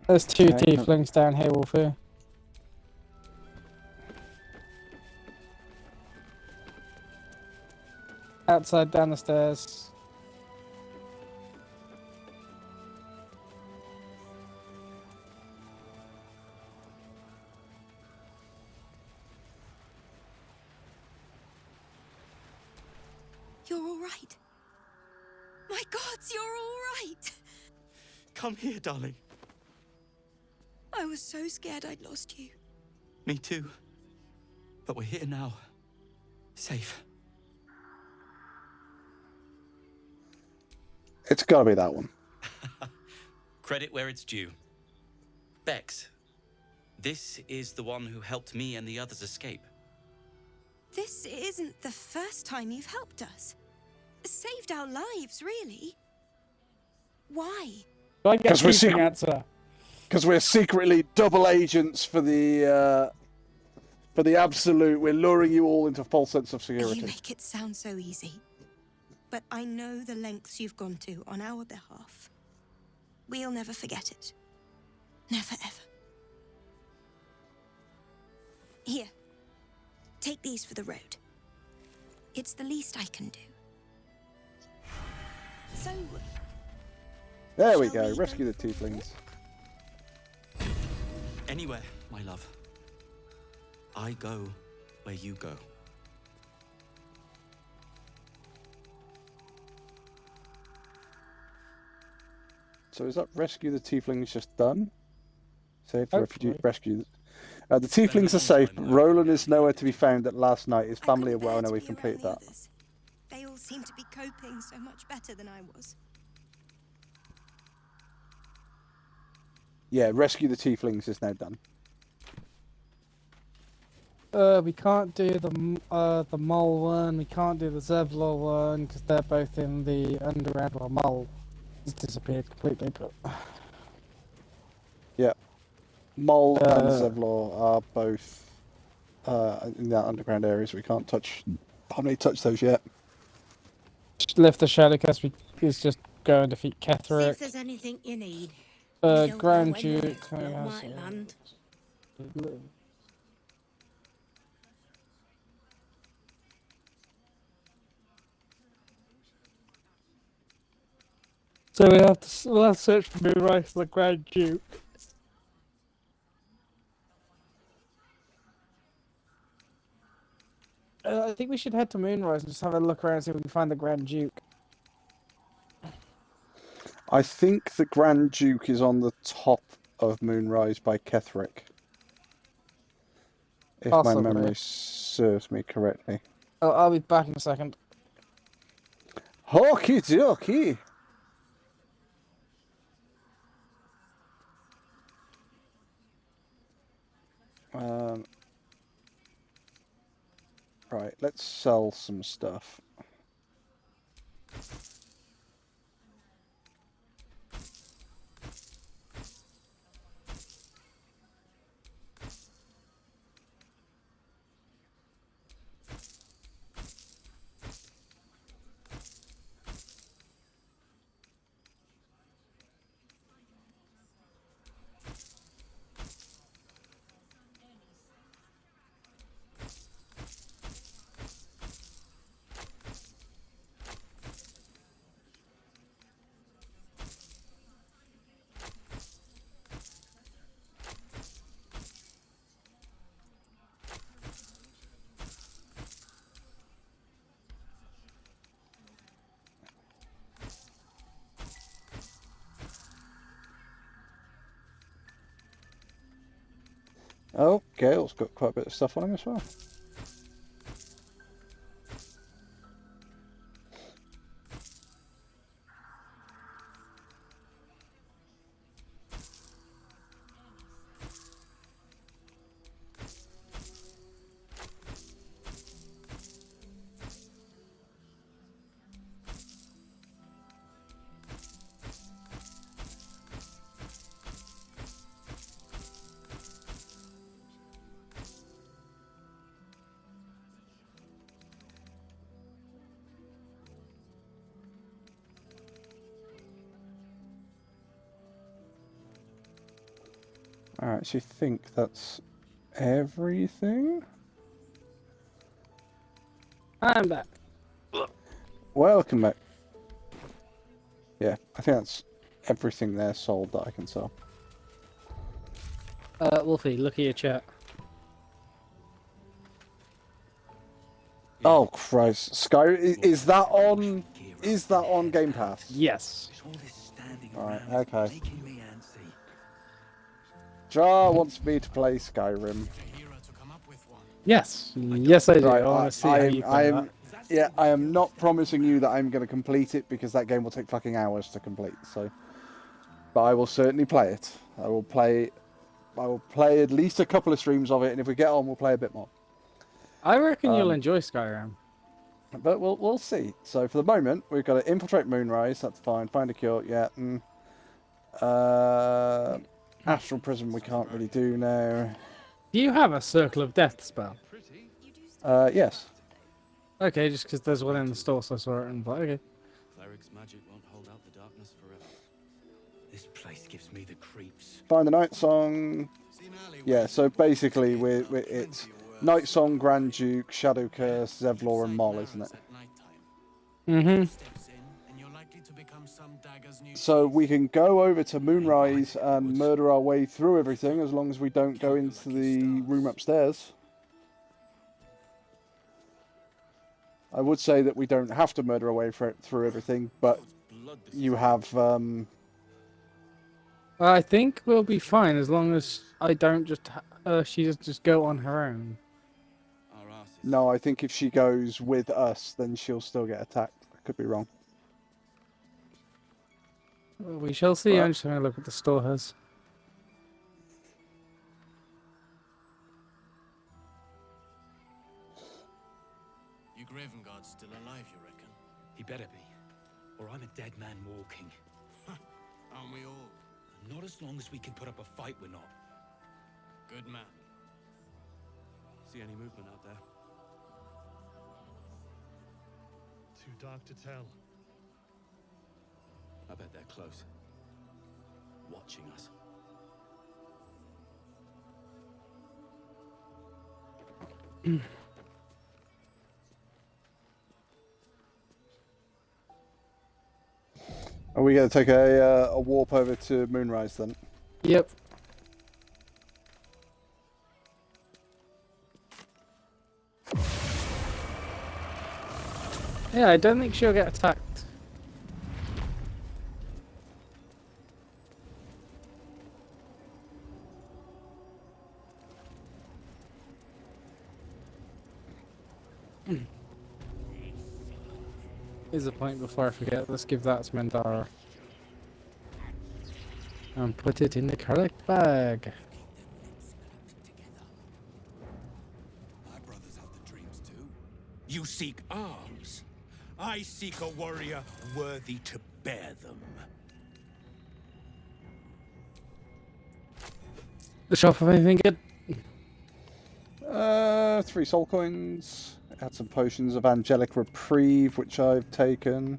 There's two Okay, tieflings down here, Wolfie. Outside down the stairs. You're all right. My gods, you're all right. Come here, darling. I was so scared I'd lost you. Me too. But we're here now. Safe. It's gotta be that one. Credit where it's due. Bex, this is the one who helped me and the others escape. This isn't the first time you've helped us. Saved our lives, really. Why? Do I get Because we're, tiefling answer? we're secretly double agents for the absolute. We're luring you all into false sense of security. You make it sound so easy. But I know the lengths you've gone to on our behalf. We'll never forget it. Never ever. Here. Take these for the road. It's the least I can do. So... There we shall go. Rescue the tieflings. Anywhere, my love. I go where you go. So is that rescue the tieflings just done? Save the Hopefully. refugee rescue. The tieflings are safe. Roland is nowhere to be found at last night. His family are well. Now we've completed that. They all seem to be coping so much better than I was. Yeah, rescue the tieflings is now done. We can't do the mole one. We can't do the Zevlor one because they're both in the underground. Well, mole has disappeared completely, but Yeah. Mole and Zevlor are both in that underground areas. We can't touch. Haven't touched those yet. just lift the Shadowcast. Is just go and defeat See if Ketheric. there's anything you need. You don't know Grand when the Duke. next blow might land. So we'll have to search for Moonrise for the Grand Duke. I think we should head to Moonrise and just have a look around and see if we can find the Grand Duke. I think the Grand Duke is on the top of Moonrise by Ketheric. If Possibly. my memory serves me correctly. Oh, I'll be back in a second. Okie dokie. Right, let's sell some stuff. Oh, Gale's got quite a bit of stuff on him as well. Alright, so you think that's everything? I'm back. Welcome back. Yeah, I think that's everything there sold that I can sell. Wolfie, look at your chat. Oh Christ, Sky, is that on? Is that on Game Pass? Yes. Alright, okay. Jar wants me to play Skyrim. Yes, yes I do. Right, I want to see how you play that. Yeah, I am not promising you that I'm going to complete it because that game will take fucking hours to complete. So, but I will certainly play it. I will play at least a couple of streams of it, and if we get on, we'll play a bit more. I reckon you'll enjoy Skyrim. But we'll see. So for the moment, we've got to infiltrate Moonrise. That's fine. Find a cure. Yeah. Astral Prism we can't really do now. Do you have a Circle of Death spell? Yes. Okay, just because there's one in the store, so I saw it and thought, okay. Cleric's magic won't hold out the darkness forever. This place gives me the creeps. Find the Night Song. Yeah. So basically, it's Night Song, Grand Duke, Shadow Curse, Zevlor, and Moll, isn't it? Mm-hmm. So we can go over to Moonrise and murder our way through everything as long as we don't go into the room upstairs. I would say that we don't have to murder our way through everything, but you have... I think we'll be fine as long as I don't just... she doesn't just go on her own. No, I think if she goes with us, then she'll still get attacked. I could be wrong. Well, we shall see. Well, I'm just having a look at the store has. You Graven Guard's still alive, you reckon? He better be, or I'm a dead man walking. Aren't we all? Not as long as we can put up a fight, we're not. Good man. See any movement out there? Too dark to tell. I bet they're close. Watching us. Are we going to take a warp over to Moonrise then? Yep. Yeah, I don't think she'll get attacked. Here's a point before I forget. Let's give that to Mendara. And put it in the correct bag. My brothers have the dreams too. You seek arms. I seek a warrior worthy to bear them. The shop have anything good? 3 soul coins. Had some potions of angelic reprieve, which I've taken.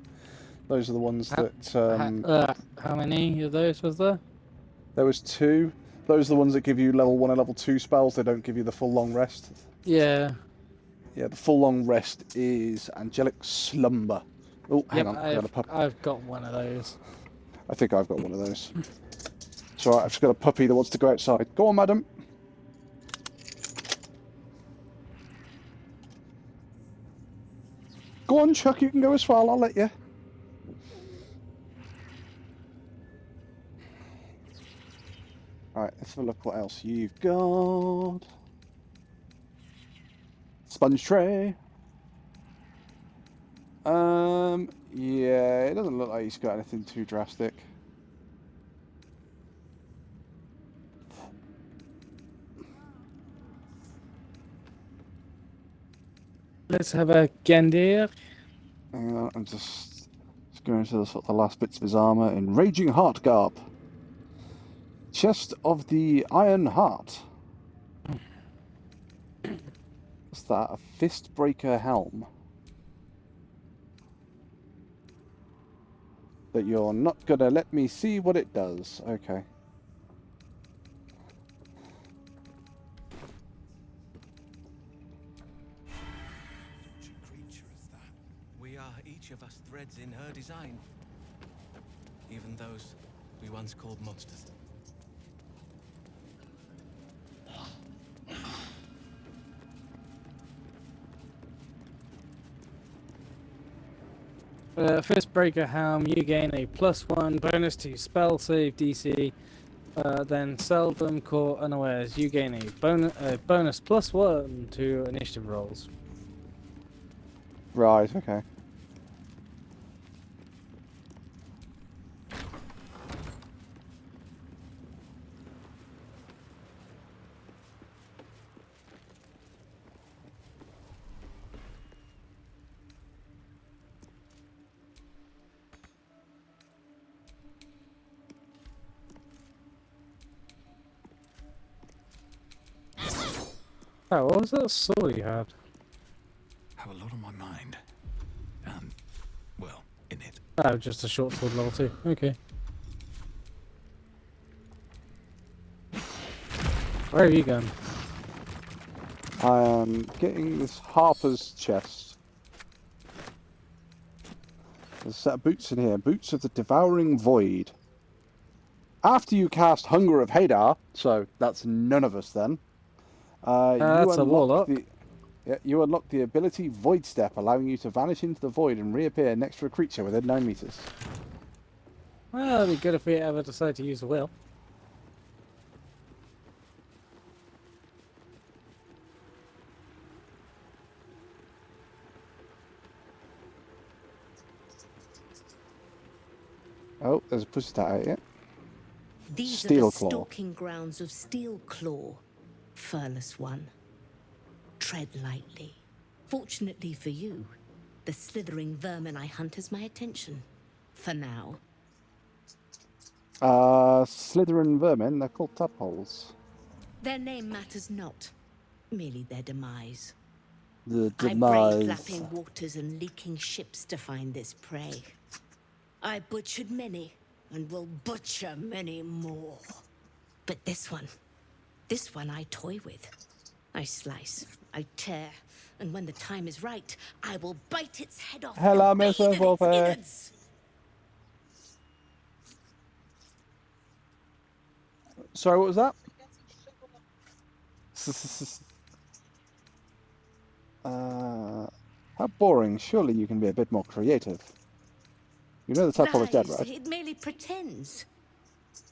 Those are the ones that. How many of those was there? There was 2. Those are the ones that give you level 1 and level 2 spells. They don't give you the full long rest. Yeah. Yeah, the full long rest is angelic slumber. Oh, hang on, I've got one of those. I think I've got one of those. It's alright, I've just got a puppy that wants to go outside. Go on, madam. Go on, Chuck, you can go as well, I'll let you. Alright, let's have a look what else you've got. Sponge tray. Yeah, it doesn't look like he's got anything too drastic. Let's have a Gendir. Hang on, I'm just going to the sort of the last bits of his armour. In Raging Heart Garb. Chest of the Iron Heart. What's that? A Fistbreaker helm. But you're not gonna let me see what it does. Okay. We are each of us threads in her design. Even those we once called monsters. Fistbreaker helm, you gain a +1 bonus to spell save DC. Then seldom caught unawares, you gain a bonus +1 to initiative rolls. Right, okay. Oh, what was that sword you had? Have a lot on my mind. And, well, in it. Oh, just a short sword level 2. Okay. Where have you gone? I am getting this Harper's chest. There's a set of boots in here. Boots of the Devouring Void. After you cast Hunger of Hadar, so that's none of us then. That's a warlock. You unlock the ability Void Step, allowing you to vanish into the void and reappear next to a creature within 9 meters. Well, it'd be good if we ever decide to use the will. Oh, there's a pussy tat out here. These Steel are the Claw. stalking grounds of Steel Claw, furless one. Tread lightly. Fortunately for you, the slithering vermin I hunt has my attention. For now. Slytherin vermin, they're called tadpoles. Their name matters not, merely their demise. The I demise. braved lapping waters and leaking ships to find this prey. I butchered many, and will butcher many more. But this one I toy with. I slice, I tear, and when the time is right, I will bite its head off. Hello, and bathe Mr. in its Volpe. innards. Sorry, what was that? How boring. Surely you can be a bit more creative. You know the tadpole is dead, Lies, right? it merely pretends.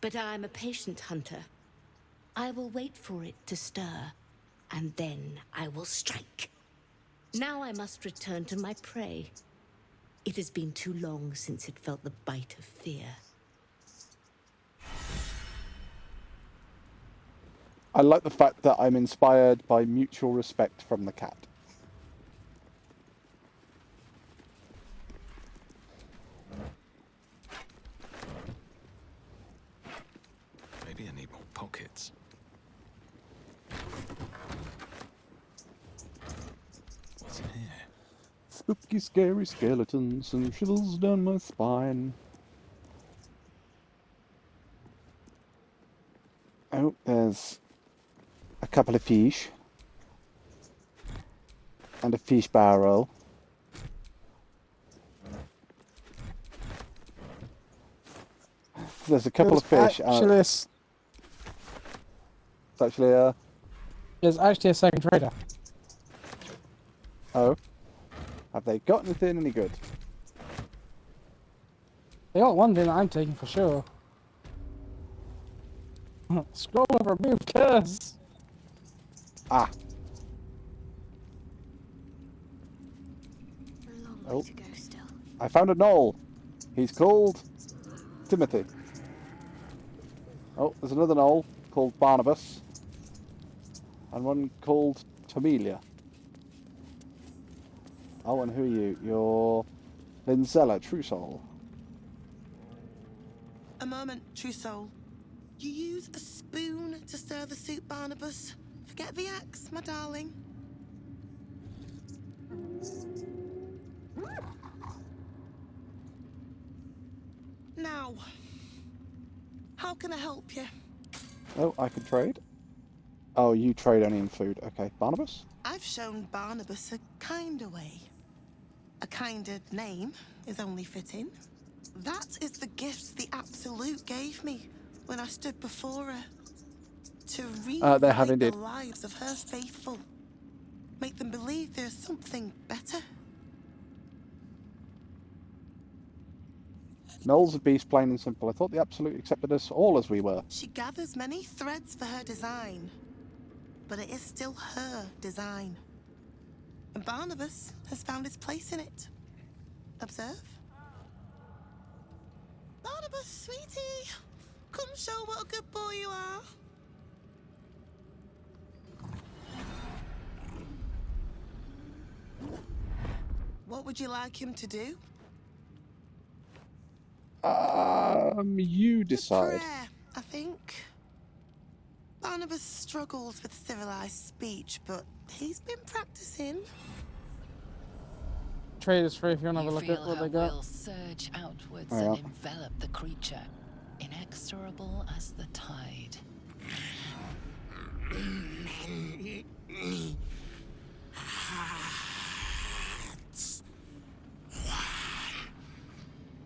But I'm a patient hunter. I will wait for it to stir, and then I will strike. Now I must return to my prey. It has been too long since it felt the bite of fear. I like the fact that I'm inspired by mutual respect from the cat. Maybe I need more pockets. What's in here? Spooky, scary skeletons and shivers down my spine. Oh, there's a couple of fish. And a fish barrel. There's a couple of fish. It's actually There's actually a second trader. Oh. Have they got anything any good? They got one thing that I'm taking for sure. Scroll of remove curse. Ah. Long Oh. way to go still. I found a knoll. He's called Timothy. Oh, there's another knoll called Barnabas. And one called Tomelia. Oh, and who are you? You're Linzella, True Soul. A moment, True Soul. You use a spoon to stir the soup, Barnabas. Forget the axe, my darling. Now, how can I help you? Oh, I can trade. Oh, you trade only in food. Okay, Barnabas? I've shown Barnabas a kinder way. A kinder name is only fitting. That is the gift the Absolute gave me when I stood before her. To they have rewrite the indeed. lives of her faithful. Make them believe there's something better. Knowles of Beast, plain and simple. I thought the Absolute accepted us all as we were. She gathers many threads for her design, but it is still her design. And Barnabas has found his place in it. Observe. Barnabas, sweetie, come show what a good boy you are. What would you like him to do? You decide. Prayer, I think. Barnabas struggles with civilized speech, but he's been practicing. Trade is free if you want to have a look Feel at what her they got. will surge outwards Oh, yeah. and envelop the creature, inexorable as the tide.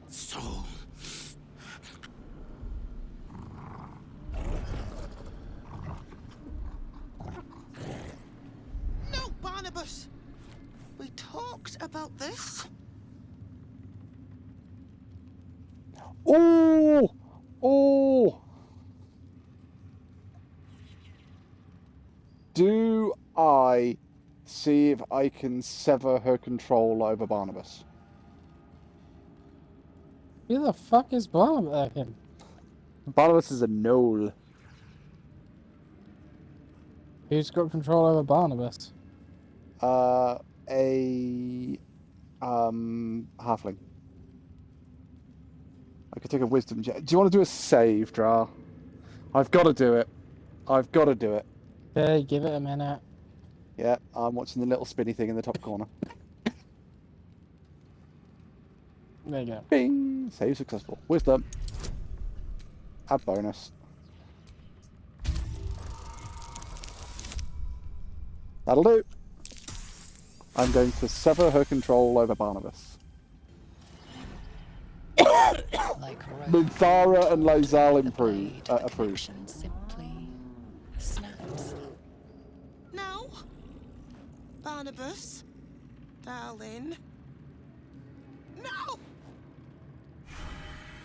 Soul. No, Barnabas! We talked about this. Oh! Oh! Do I see if I can sever her control over Barnabas? Who the fuck is Barnabas? Barnabas is a knoll. Who's got control over Barnabas? A halfling. I could take a wisdom check. Do you want to do a save, Dra? I've got to do it. I've got to do it. Okay, give it a minute. Yeah, I'm watching the little spinny thing in the top corner. There you go. Bing! Save successful. Wisdom. Add bonus. That'll do. I'm going to sever her control over Barnabas. Minthara and Lae'zel approved. Simply snaps. No. Barnabas, darling. No!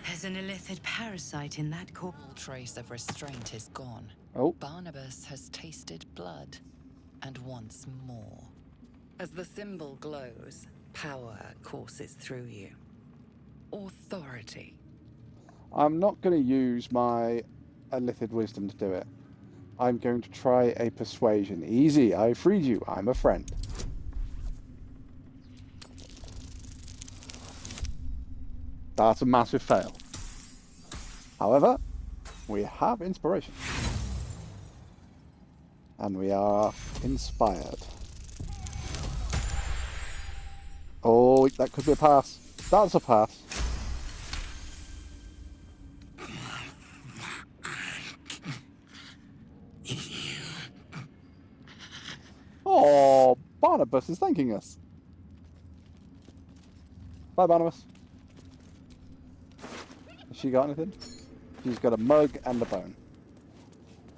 There's an illithid parasite in that core. All trace of restraint is gone. Oh. Barnabas has tasted blood, and wants more. As the symbol glows, power courses through you. Authority. I'm not going to use my illithid wisdom to do it. I'm going to try a persuasion. Easy, I freed you. I'm a friend. That's a massive fail. However, we have inspiration. And we are inspired. Oh, that could be a pass. That's a pass. Oh, Barnabas is thanking us. Bye, Barnabas. Has she got anything? She's got a mug and a bone.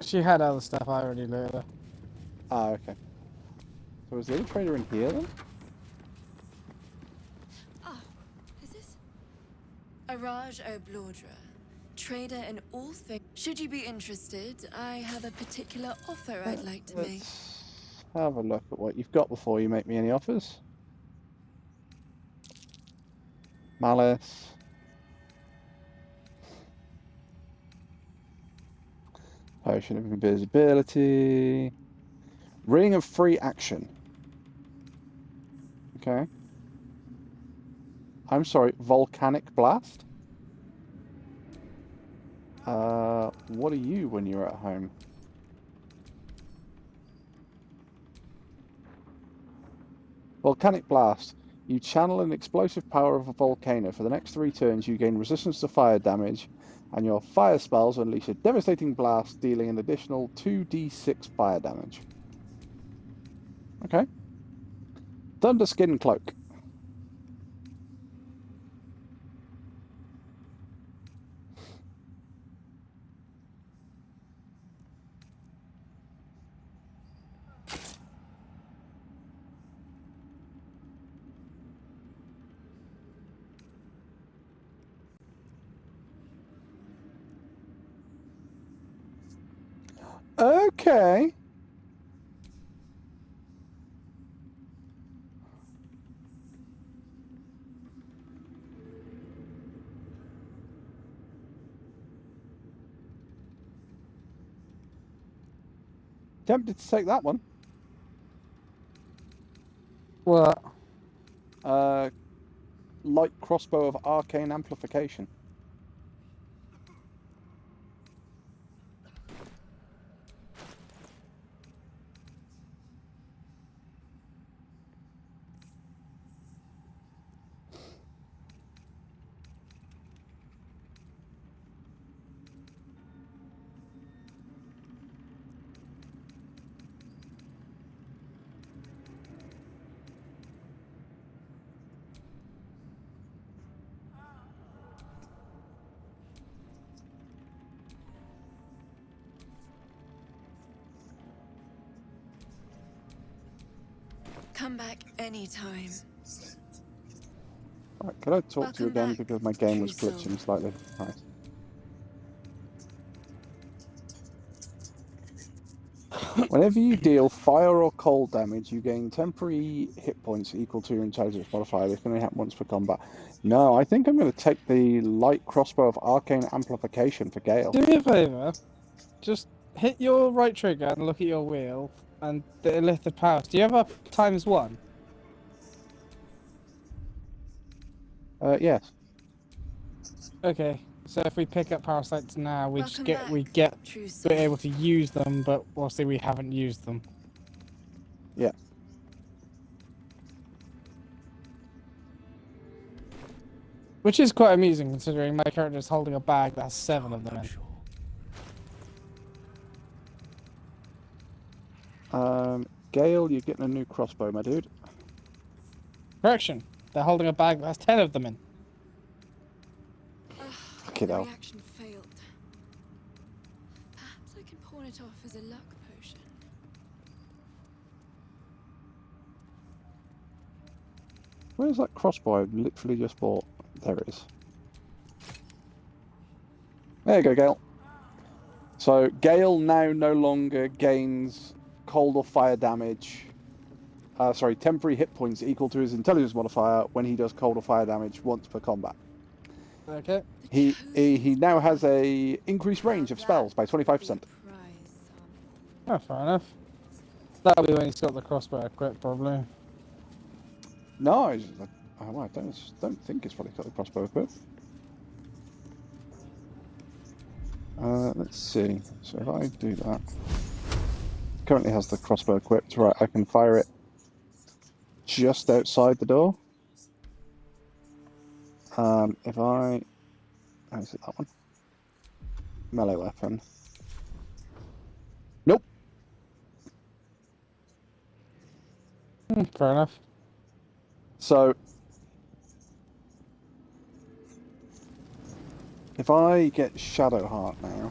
She had other stuff, I already looted her. Ah, okay. So is the other trader in here then? Ah, is this? Araj O'Blordra, trader in all things. Should you be interested, I have a particular offer I'd like to make. Let's have a look at what you've got before you make me any offers. Malice. Potion of invisibility. Ring of free action. Okay. I'm sorry, volcanic blast? What are you when you're at home? Volcanic blast. You channel an explosive power of a volcano. For the next 3 turns, you gain resistance to fire damage, and your fire spells unleash a devastating blast, dealing an additional 2d6 fire damage. Okay. Thunder Skin Cloak. Okay. Tempted to take that one. What? Light crossbow of arcane amplification. Come back anytime. Right, could I talk to you Welcome again back, because my game was True glitching slightly? Right. Whenever you deal fire or cold damage, you gain temporary hit points equal to your intelligence modifier. This can only happen once per combat. No, I think I'm going to take the light crossbow of arcane amplification for Gale. Do me a favour. Just hit your right trigger and look at your wheel and the illithid powers. Do you have a ×1? Yes. Okay. So if we pick up parasites now, we Welcome we're able to use them, but obviously we haven't used them. Yeah. Which is quite amusing considering my character is holding a bag that has 7 of them in. Gale, you're getting a new crossbow, my dude. Correction. They're holding a bag that has 10 of them in. Fuck it out. Reaction failed. Perhaps I can pawn it off as a luck potion. Where's that crossbow I literally just bought? There it is. There you go, Gale. So, Gale now no longer gains cold or fire damage. Temporary hit points equal to his intelligence modifier when he does cold or fire damage once per combat. Okay. He now has a increased range of spells by 25%. Oh, fair enough. That'll be when he's got the crossbow equipped, probably. No, I don't think it's probably got the crossbow equipped. Let's see. So if I do that, currently has the crossbow equipped. Right, I can fire it just outside the door. If I... How is it, that one? Melee weapon. Nope. Fair enough. So, if I get Shadowheart now,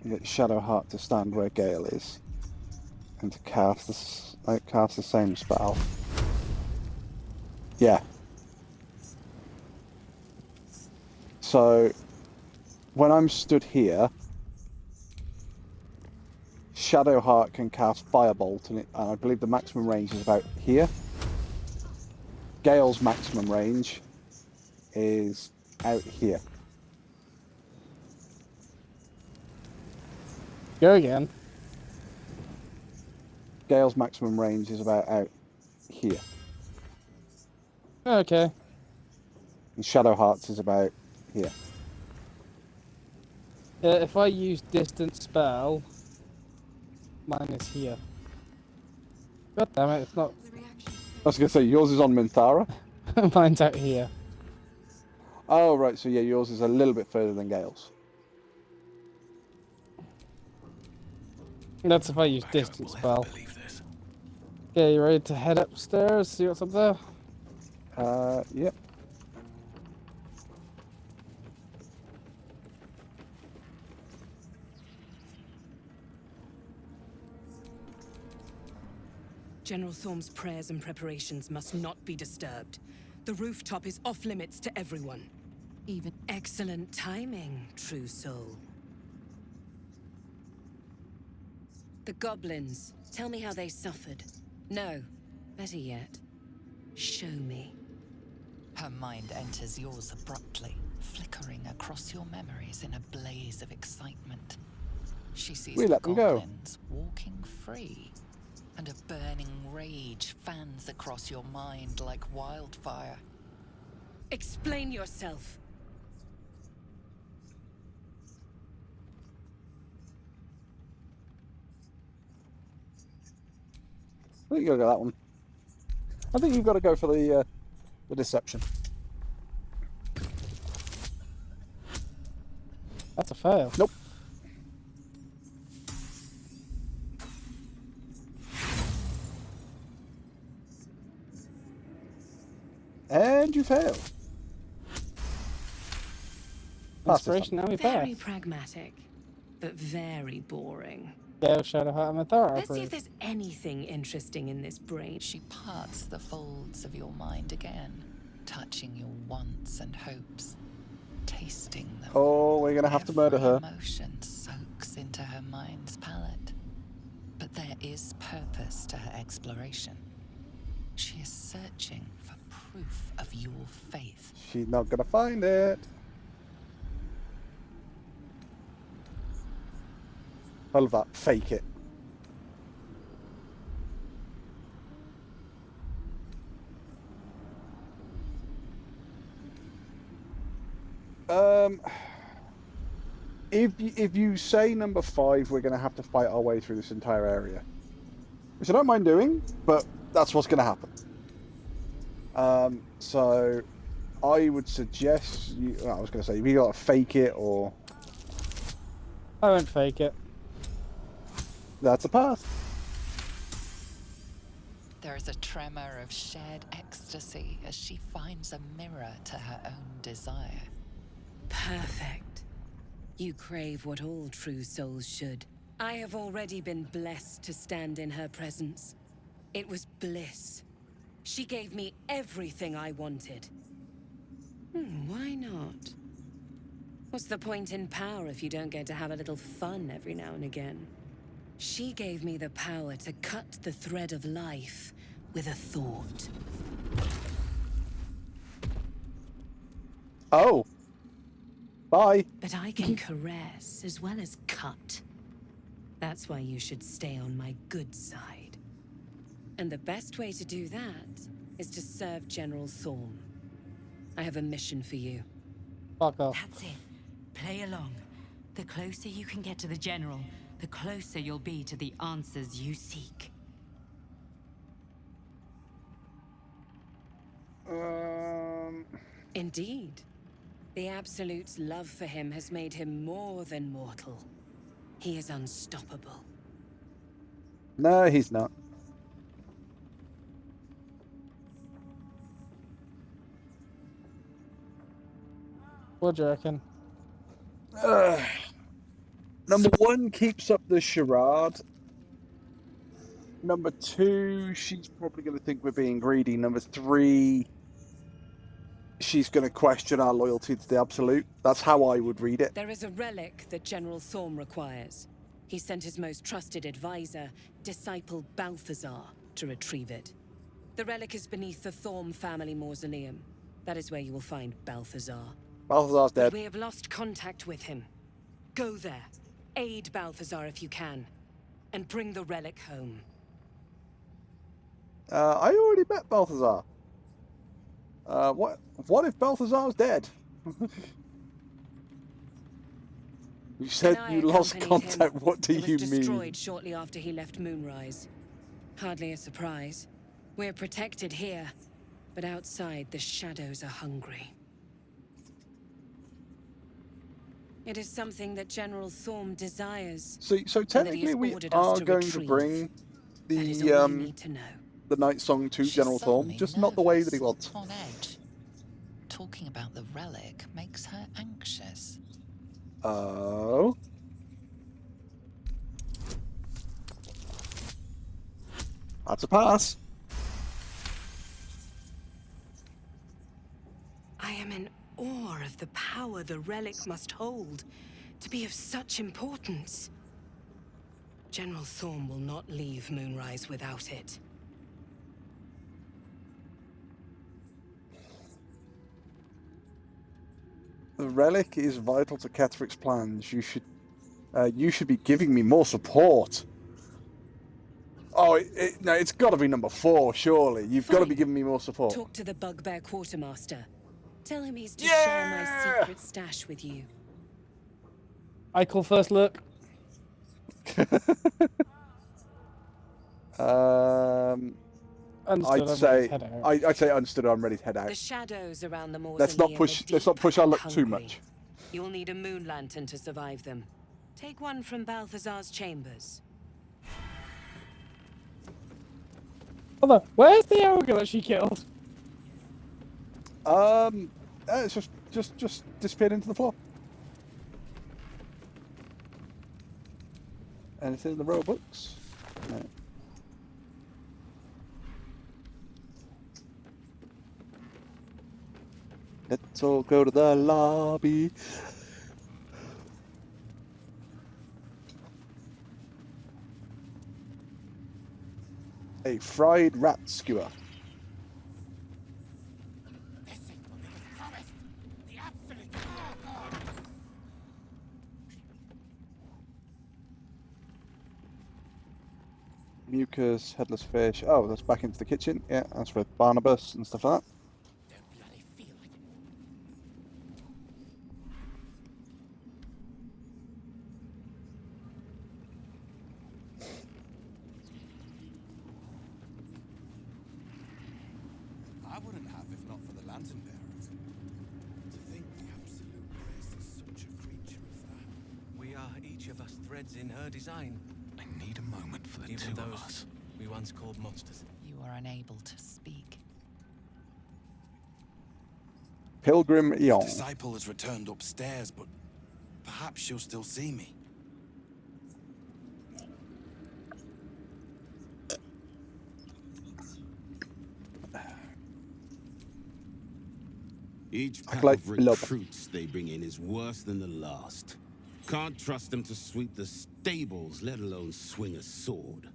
I get Shadowheart to stand where Gale is, and to cast the same spell. Yeah. So, when I'm stood here, Shadowheart can cast Firebolt, and I believe the maximum range is about here. Gale's maximum range is out here. Go again. Gale's maximum range is about out here. Okay. And Shadowheart's is about here. If I use distance spell, mine is here. God damn it, it's not. I was going to say, yours is on Minthara? Mine's out here. Oh, right, so yeah, yours is a little bit further than Gale's. That's if I use distance spell. Okay, you ready to head upstairs, see what's up there? Yep. General Thorm's prayers and preparations must not be disturbed. The rooftop is off limits to everyone. Even excellent timing, true soul. The goblins. Tell me how they suffered. No, better yet, show me. Her mind enters yours abruptly, flickering across your memories in a blaze of excitement. She sees We the let them go. goblins walking free, and a burning rage fans across your mind like wildfire. Explain yourself. I think you gotta go that one. I think you've got to go for the deception. That's a fail. Nope. And you fail. Inspiration, now we pass. Very pragmatic, but very boring. Gale, Shadowheart, and Minthara. Let's see if there's anything interesting in this brain. She parts the folds of your mind again, touching your wants and hopes, tasting them. Oh, we're gonna have to murder her. Emotion soaks into her mind's palate. But there is purpose to her exploration. She is searching for proof of your faith. She's not gonna find it. I love that. Fake it. If you say number 5, we're going to have to fight our way through this entire area, which I don't mind doing, but that's what's going to happen. So I would suggest you. I was going to say you got to fake it, or I won't fake it. That's a pass. There is a tremor of shared ecstasy as she finds a mirror to her own desire. Perfect. You crave what all true souls should. I have already been blessed to stand in her presence. It was bliss. She gave me everything I wanted. Why not? What's the point in power if you don't get to have a little fun every now and again? She gave me the power to cut the thread of life with a thought. Oh. Bye. But I can caress as well as cut. That's why you should stay on my good side. And the best way to do that is to serve General Thorm. I have a mission for you. Fuck off. That's it. Play along. The closer you can get to the General, the closer you'll be to the answers you seek. Indeed. The Absolute's love for him has made him more than mortal. He is unstoppable. No, he's not. What do you reckon? Number 1 keeps up the charade. Number 2, she's probably going to think we're being greedy. Number 3, she's going to question our loyalty to the Absolute. That's how I would read it. There is a relic that General Thorm requires. He sent his most trusted advisor, Disciple Balthazar, to retrieve it. The relic is beneath the Thorm family mausoleum. That is where you will find Balthazar. Balthazar's dead. But we have lost contact with him. Go there, aid Balthazar if you can, and bring the relic home. I already met Balthazar. What if Balthazar's dead? You said you lost contact. What do you He was mean? destroyed shortly after he left Moonrise. Hardly a surprise. We're protected here, but outside the shadows are hungry. It is something that General Thorm desires. So technically we are going to bring the Night Song to General Thorm, just not the way that he wants. On edge. Talking about the relic makes her anxious. Oh. That's a pass. I am in awe of the power the relic must hold to be of such importance. General Thorm will not leave Moonrise without it. The relic is vital to Ketherick's plans. You should be giving me more support. Oh, no, it's got to be number 4, surely. You've got to be giving me more support. Talk to the Bugbear Quartermaster. Tell him he's to share my secret stash with you. I call first look. I'd say understood. I'm ready to head out. The shadows around the mausoleum. Let's not push our luck too much. You'll need a moon lantern to survive them. Take one from Balthazar's chambers. Hold on, where's the ogre that she killed? It's just disappeared into the floor. Anything in the row of books? No. Let's all go to the lobby. A fried rat skewer. Mucus, headless fish. Oh, that's back into the kitchen. Yeah, that's for Barnabas and stuff like that. I wouldn't have if not for the lantern bearers. To think the Absolute race is such a creature as that. We are each of us threads in her design. I need a moment for the Even two those of us. we once called monsters. You are unable to speak. Pilgrim The Eon. disciple has returned upstairs, but perhaps she'll still see me. Each pack like of recruits they bring in is worse than the last. Can't trust them to sweep the stables, let alone swing a sword.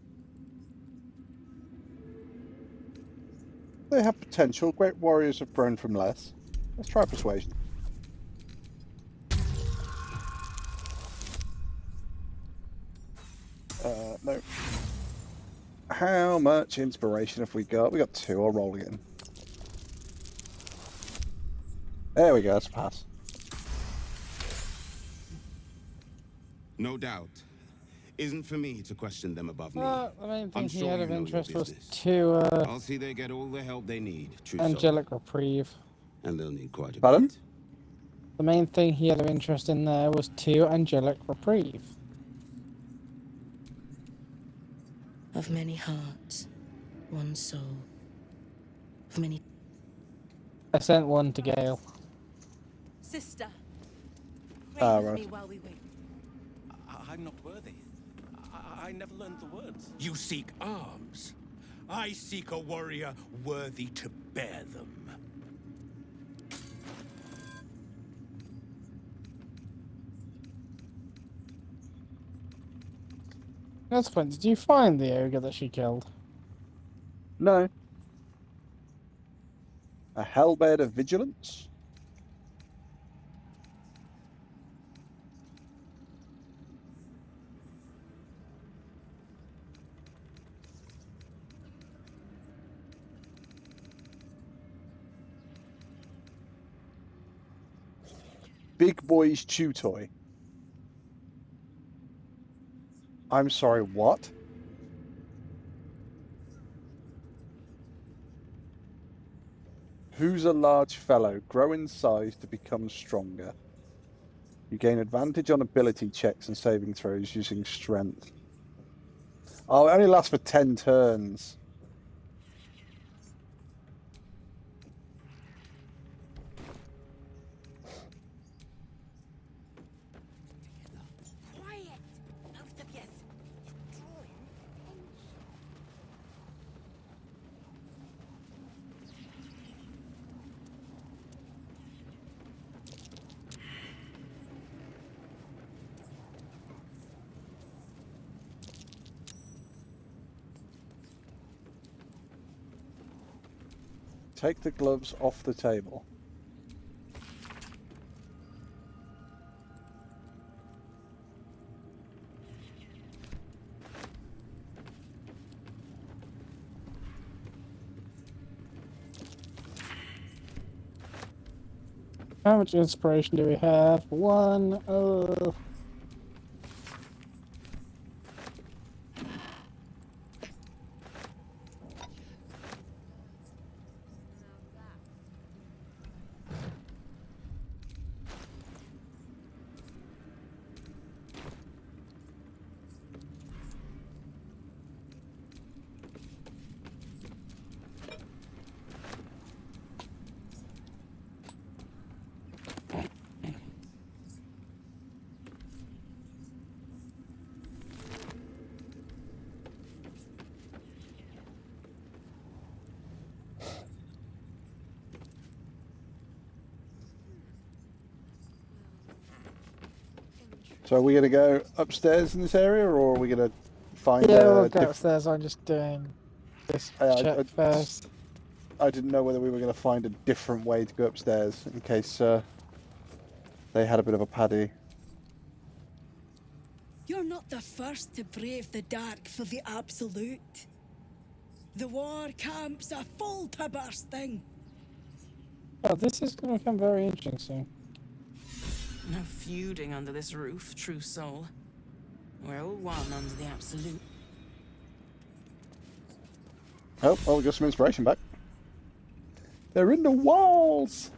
They have potential. Great warriors have grown from less. Let's try persuasion. No. How much inspiration have we got? We got 2. I'll roll again. There we go. That's a pass. No doubt. Isn't for me to question them above me. The main thing I'm he sure had you of know your interest was business. to I'll see they get all the help they need. True Angelic Reprieve. And they'll need quite a Pardon? bit. The main thing he had of interest in there was to Angelic Reprieve. Of many hearts, one soul. Of many. I sent one to Gale. Sister, Ah, pray with right. me while we wait. I'm not worthy. I never learned the words. You seek arms. I seek a warrior worthy to bear them. That's fun. Did you find the ogre that she killed? No. A hellbed of vigilance? Big Boy's Chew Toy. I'm sorry, what? Who's a large fellow? Grow in size to become stronger. You gain advantage on ability checks and saving throws using strength. Oh, it only lasts for 10 turns. Take the gloves off the table. How much inspiration do we have? 1. Oh. So are we going to go upstairs in this area, or are we going to find... Yeah, we'll go upstairs. I'm just doing this check first. I didn't know whether we were going to find a different way to go upstairs, in case they had a bit of a paddy. You're not the first to brave the dark for the Absolute. The war camp's are full to bursting. Oh, this is going to become very interesting soon. No feuding under this roof, true soul. We're all one under the Absolute. Oh, well, we got some inspiration back. They're in the walls!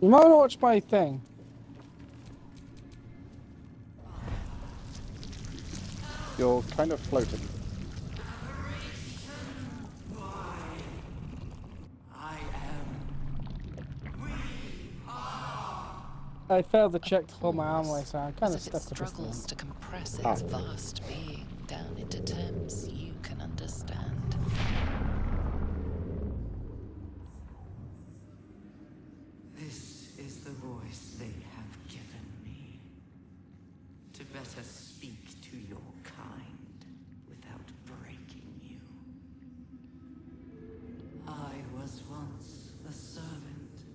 You might watch my thing. You're kind of floating. I failed the check to pull my arm away, so I'm kind of As if it stuck with this struggles thing. to compress its vast being down into terms you can understand. This is the voice they have given me. To better speak to your kind without breaking you. I was once a servant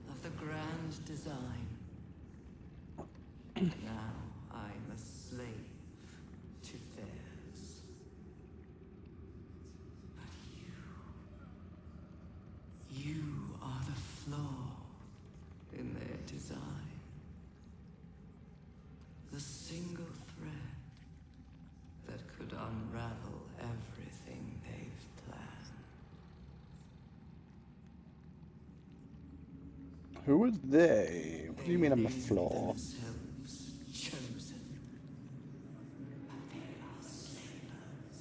of the Grand Design. Now I'm a slave to theirs. But you are the flaw in their design. The single thread that could unravel everything they've planned. Who are they? What do you mean I'm a flaw? Chosen. But they are slavers.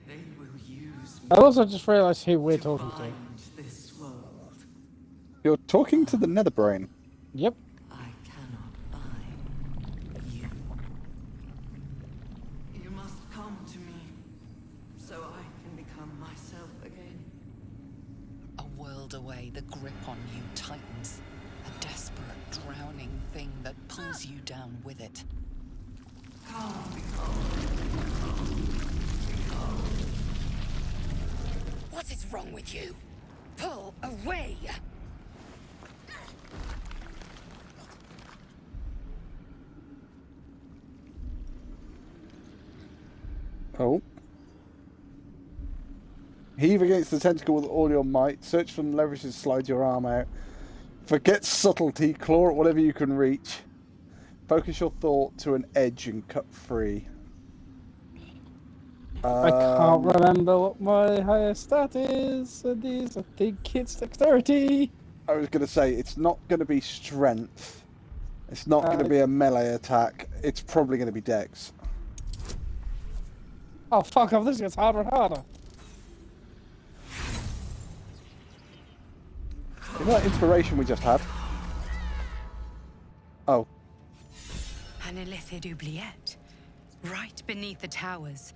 They will use I also just realised who we're talking to. this world. You're talking to the Netherbrain. Yep. I cannot bind you. You must come to me, so I can become myself again. A world away, the grip on you tightens, a desperate, drowning thing that pulls you down with it. What is wrong with you? Pull away! Oh. Heave against the tentacle with all your might. Search for and leverage and slide your arm out. Forget subtlety. Claw at whatever you can reach. Focus your thought to an edge and cut free. I can't remember what my highest stat is. And these, I think it's dexterity. I was going to say, it's not going to be strength. It's not going to be a melee attack. It's probably going to be dex. Oh, fuck off. This gets harder and harder. You know that inspiration we just had? Oh. An illithid oubliette. Right beneath the towers.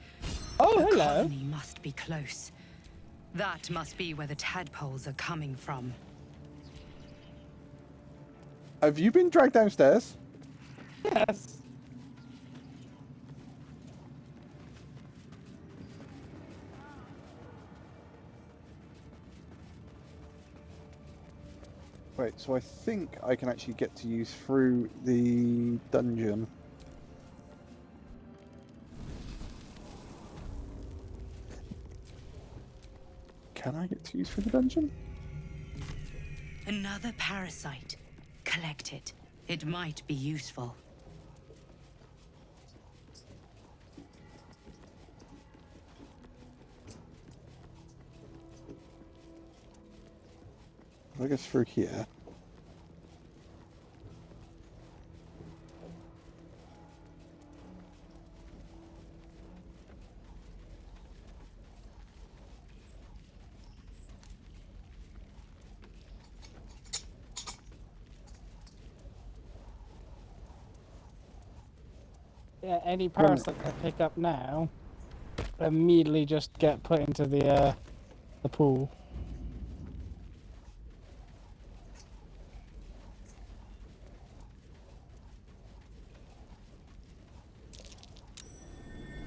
Oh, the hello. colony must be close. That must be where the tadpoles are coming from. Have you been dragged downstairs? Yes. Wait, so I think I can actually get to you through the dungeon. Can I get to you through the dungeon? Another parasite. Collect it. It might be useful. I guess through here. Yeah, any parasite I pick up now, immediately just get put into the pool.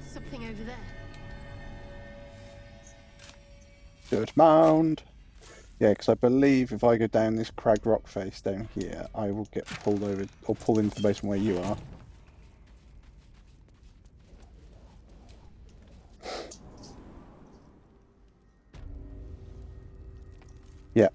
Something over there. Good mound. Yeah, because I believe if I go down this crag rock face down here, I will get pulled over or pulled into the basement where you are. Yeah.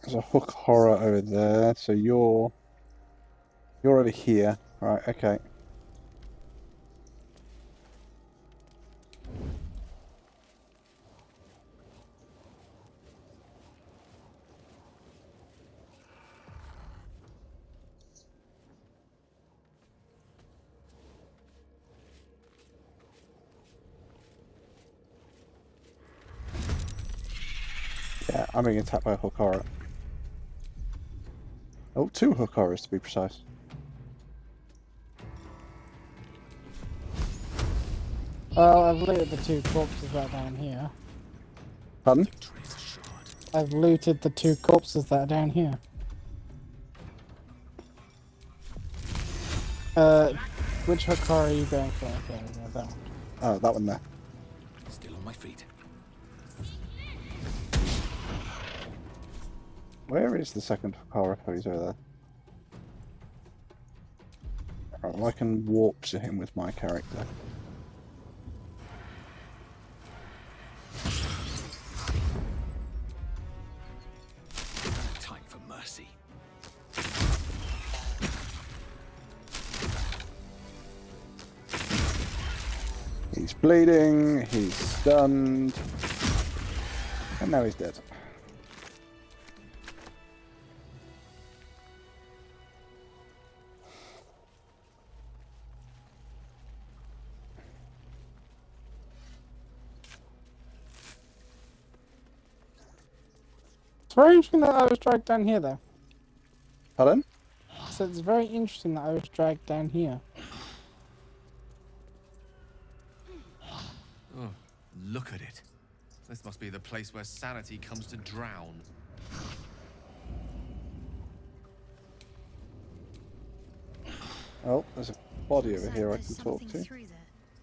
There's a hook horror over there, so you're over here. Right, okay. Yeah, I'm being attacked by a hook horror. Oh, 2 hook horrors to be precise. Well, I've looted the 2 corpses that are down here. Pardon? I've looted the 2 corpses that are down here. Which hook horror are you going for? Okay, yeah, that one. Oh, that one there. Still on my feet. Where is the second hook horror? Oh, he's over there. Right, well, I can warp to him with my character. Time for mercy. He's bleeding, he's stunned, and now he's dead. Strange thing that I was dragged down here though. Pardon? So it's very interesting that I was dragged down here. Oh, look at it. This must be the place where sanity comes to drown. Oh, there's a body over here I can talk to.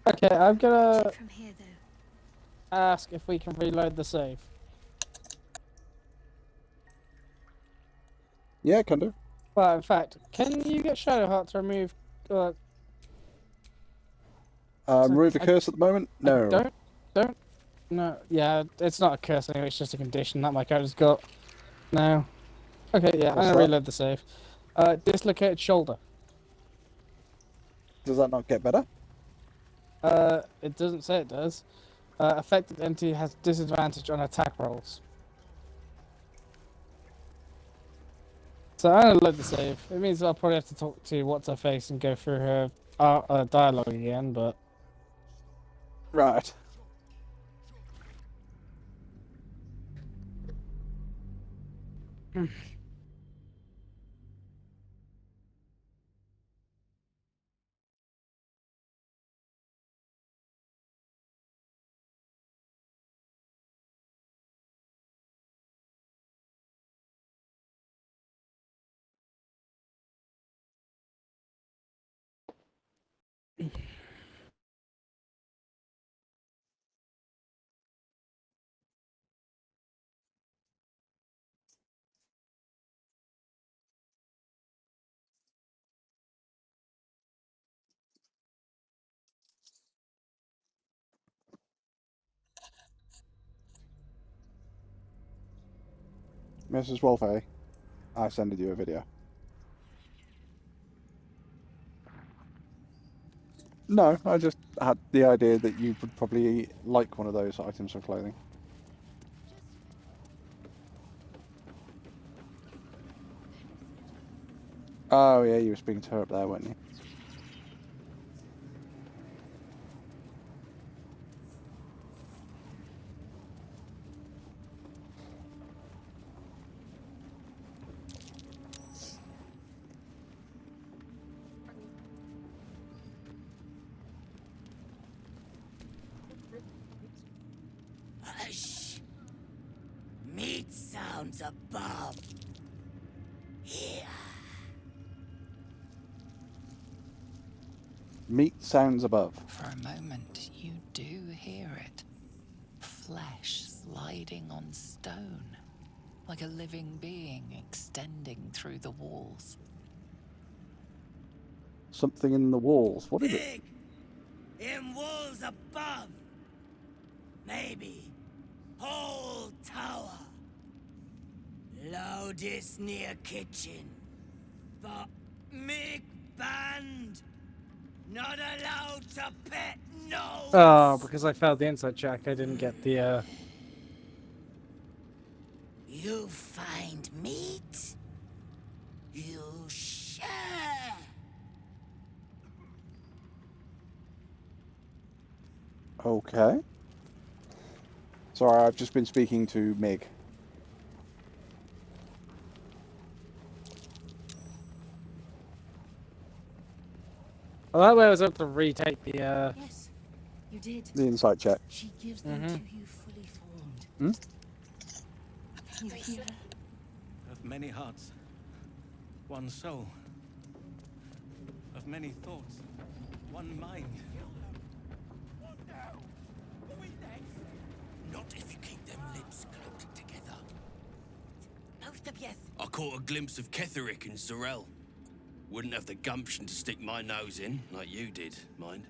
Okay, I'm gonna ask if we can reload the save. Yeah, can do. Well, in fact, can you get Shadowheart to remove... Remove the curse at the moment? No. No, yeah, it's not a curse anyway, it's just a condition that my character's got. No. Okay, yeah, I'm What's gonna that? reload the save. Dislocated shoulder. Does that not get better? It doesn't say it does. Affected entity has disadvantage on attack rolls. So I'm gonna load the save. It means I'll probably have to talk to What's-Her-Face and go through her dialogue again, but... Right. Mrs. Wolfe, I sended you a video. No, I just had the idea that you would probably like one of those items of clothing. Oh yeah, you were speaking to her up there, weren't you? Hush! Meat sounds above. Here. Meat sounds above. For a moment, you do hear it. Flesh sliding on stone, like a living being extending through the walls. Something in the walls. What is it? Big! In walls above. Maybe. Whole tower. Loudest near kitchen. But big band. Not allowed to pet no. Oh, because I failed the insight check, I didn't get the, You find meat. You share. Okay. Sorry, I've just been speaking to Meg. Well, that way I was able to retake the, Yes, you did. The insight check. She gives them to you fully formed. Hmm? You hear her? Of many hearts, one soul. Of many thoughts, one mind. Not if you keep them lips clamped together. Both of yes. I caught a glimpse of Ketherick and Zarel. Wouldn't have the gumption to stick my nose in, like you did, mind.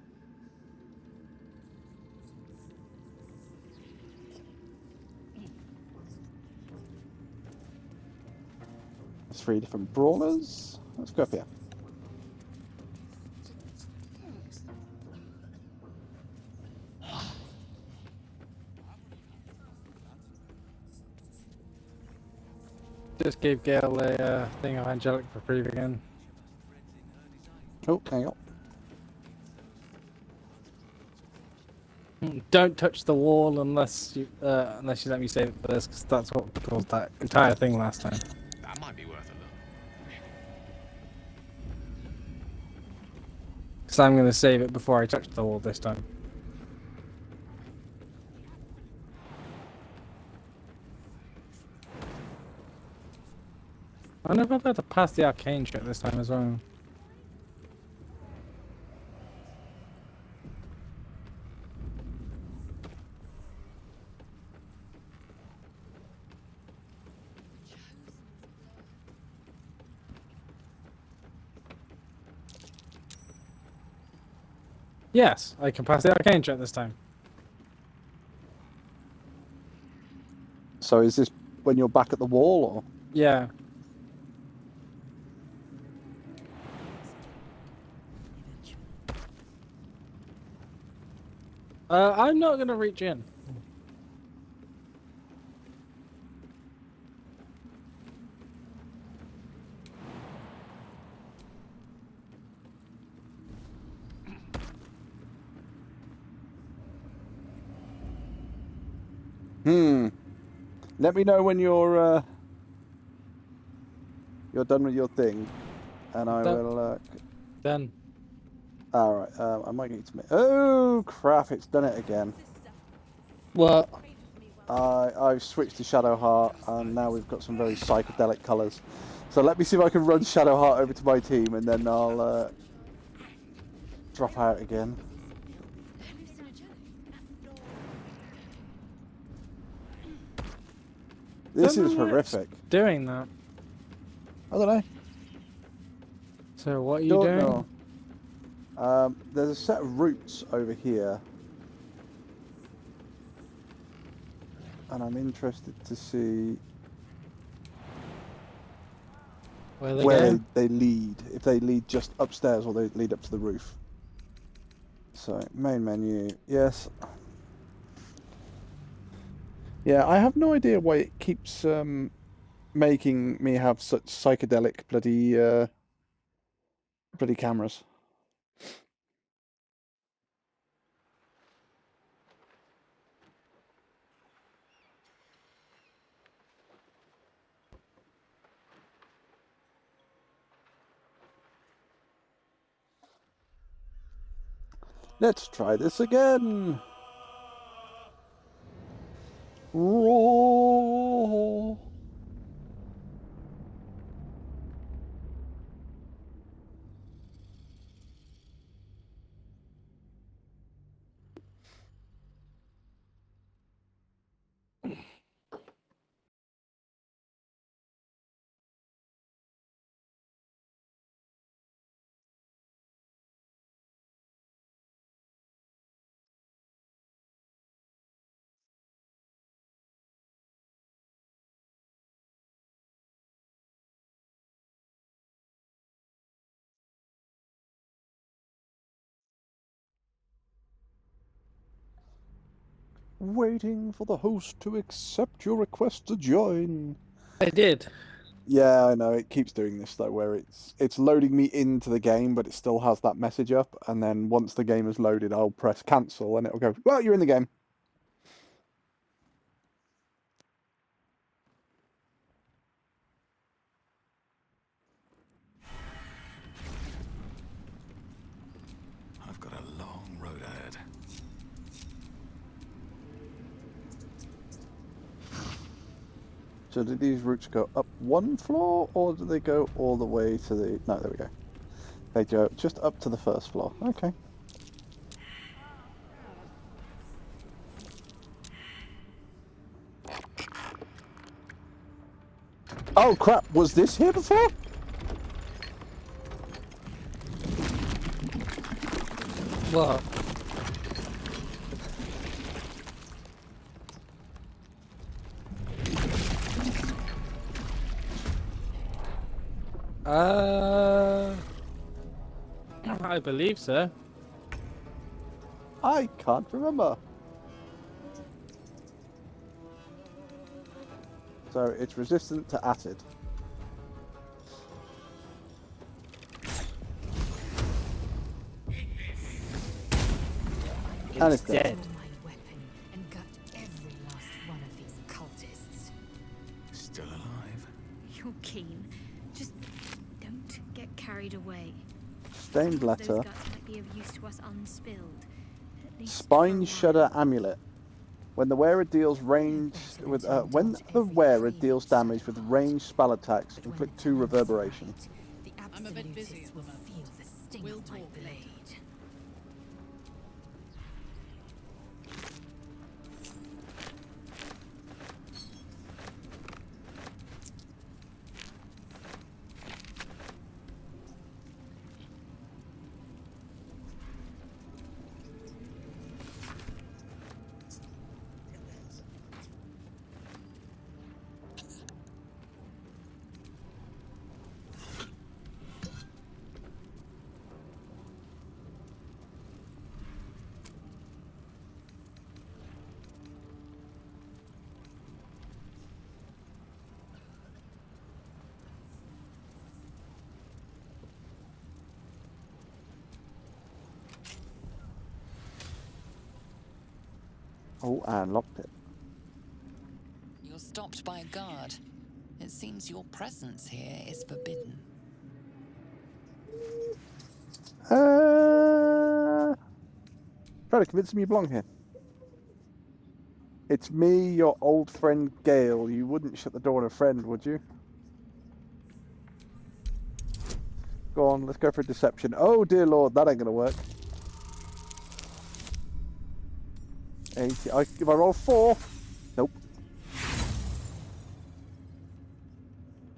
There's 3 different brawlers. Let's go up here. just gave Gale a thing of Angelic Reprieve again. Oh, hang on. Don't touch the wall unless you let me save it for this, because that's what caused that entire thing last time. That might be worth a look. So I'm going to save it before I touch the wall this time. I wonder if I'll be able to pass the arcane shit this time as well. Yes, I can pass the arcane check this time. So is this when you're back at the wall, or? Yeah. I'm not gonna reach in. Let me know when you're done with your thing, and I will. Done. All right. I might get you to. Oh crap! It's done it again. What? I've switched to Shadowheart, and now we've got some very psychedelic colours. So let me see if I can run Shadowheart over to my team, and then I'll drop out again. This is horrific. Doing that. I don't know. So what are you doing? Know. There's a set of routes over here, and I'm interested to see where they lead. If they lead just upstairs or they lead up to the roof. So main menu, yes. Yeah, I have no idea why it keeps making me have such psychedelic bloody cameras. Let's try this again. Roll. Waiting for the host to accept your request to join. I did. Yeah, I know. It keeps doing this though, where it's loading me into the game, but it still has that message up. And then once the game is loaded, I'll press cancel, and it'll go, "Well, you're in the game." I've got a long road ahead. So do these routes go up one floor, or do they go all the way to the... No, there we go. They go just up to the first floor. Okay. Oh crap, was this here before? What? I believe so. I can't remember. So it's resistant to acid. And it's dead. My weapon and gut every last one of these cultists. Still alive. You're keen. Just don't get carried away. Stained letter. Those guts might be of use to us unspilled. At least Spine Shudder Amulet. When the wearer deals damage with ranged spell attacks, inflict 2 reverberation. I'm a bit busy at the moment. We'll talk later. Oh, and locked it. You're stopped by a guard. It seems your presence here is forbidden. Try to convince me you belong here. It's me, your old friend Gale. You wouldn't shut the door on a friend, would you? Go on, let's go for deception. Oh dear lord, that ain't gonna work. 80. If I roll 4, nope.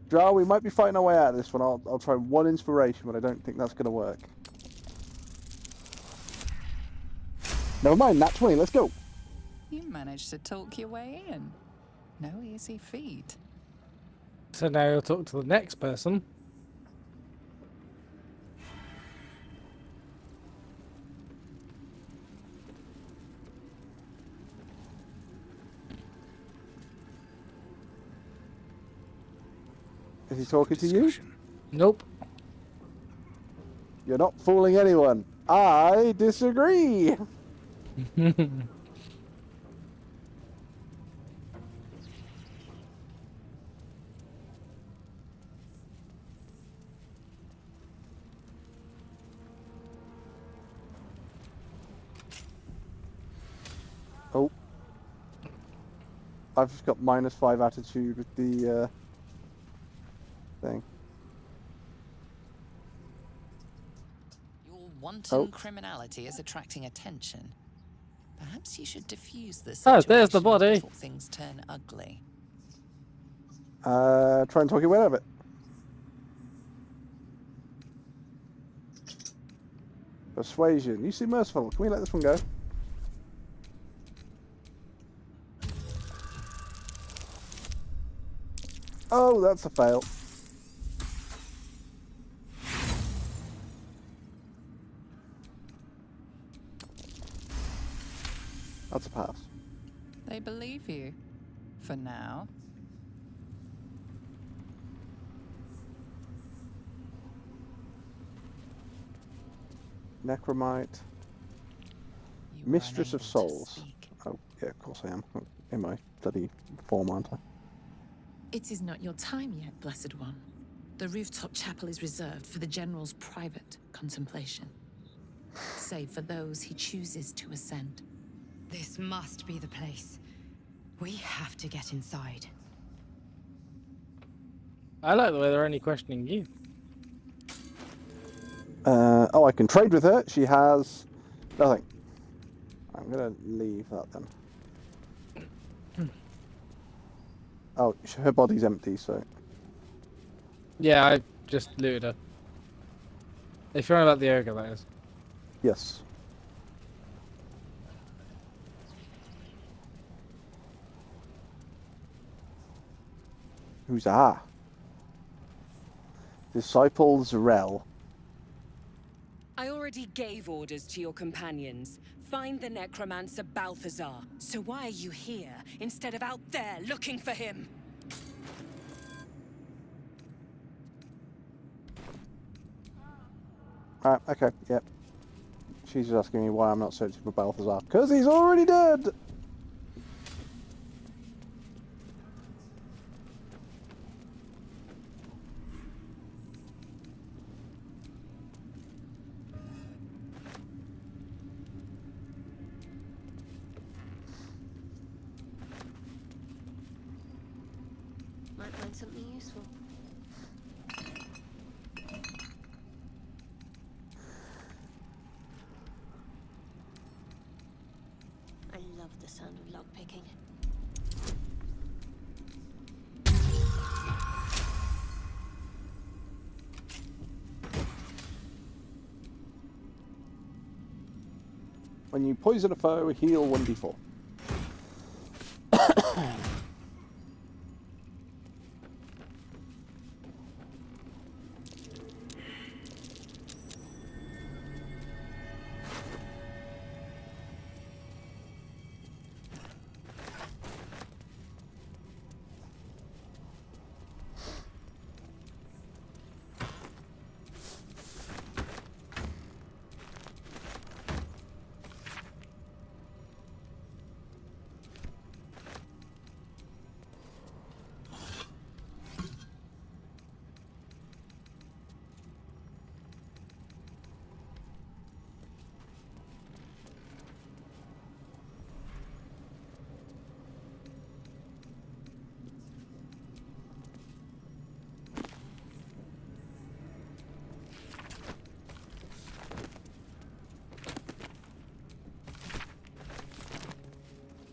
Jar, we might be fighting our way out of this one. I'll try 1 inspiration, but I don't think that's gonna work. Never mind, nat 20, let's go. You managed to talk your way in. No easy feat. So now you'll talk to the next person. Is he talking to you? Nope. You're not fooling anyone. I disagree. Oh. I've just got -5 attitude with the thing. Your wanton criminality is attracting attention. Perhaps you should diffuse this Oh, situation there's the body. before things turn ugly. Try and talk your way out of it. Persuasion. You seem merciful. Can we let this one go? Oh, that's a fail. That's a pass. They believe you. For now. Necromite. Mistress of Souls. Oh, yeah, of course I am. In my bloody form, aren't I? It is not your time yet, Blessed One. The rooftop chapel is reserved for the General's private contemplation, save for those he chooses to ascend. This must be the place. We have to get inside. I like the way they're only questioning you. Oh, I can trade with her. She has nothing. I'm gonna leave that then. Oh, her body's empty, so... Yeah, I just looted her. If you're on about the ogre, that is. Yes. Who's ah? Disciple Zerel. I already gave orders to your companions. Find the necromancer Balthazar. So why are you here instead of out there looking for him? Alright, okay, yep. She's just asking me why I'm not searching for Balthazar. Because he's already dead! something useful. I love the sound of lockpicking. When you poison a foe, heal 1d4.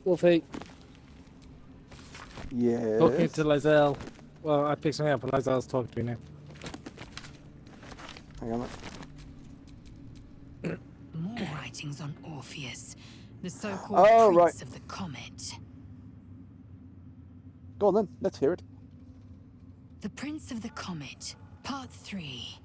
Wolfie, Yes. talking to Lizelle. Well, I picked something up and Lizelle's talking to me now. Hang on. More writings on Orpheus, the so-called Oh, Prince right. of the Comet. Go on then, let's hear it. The Prince of the Comet, Part 3.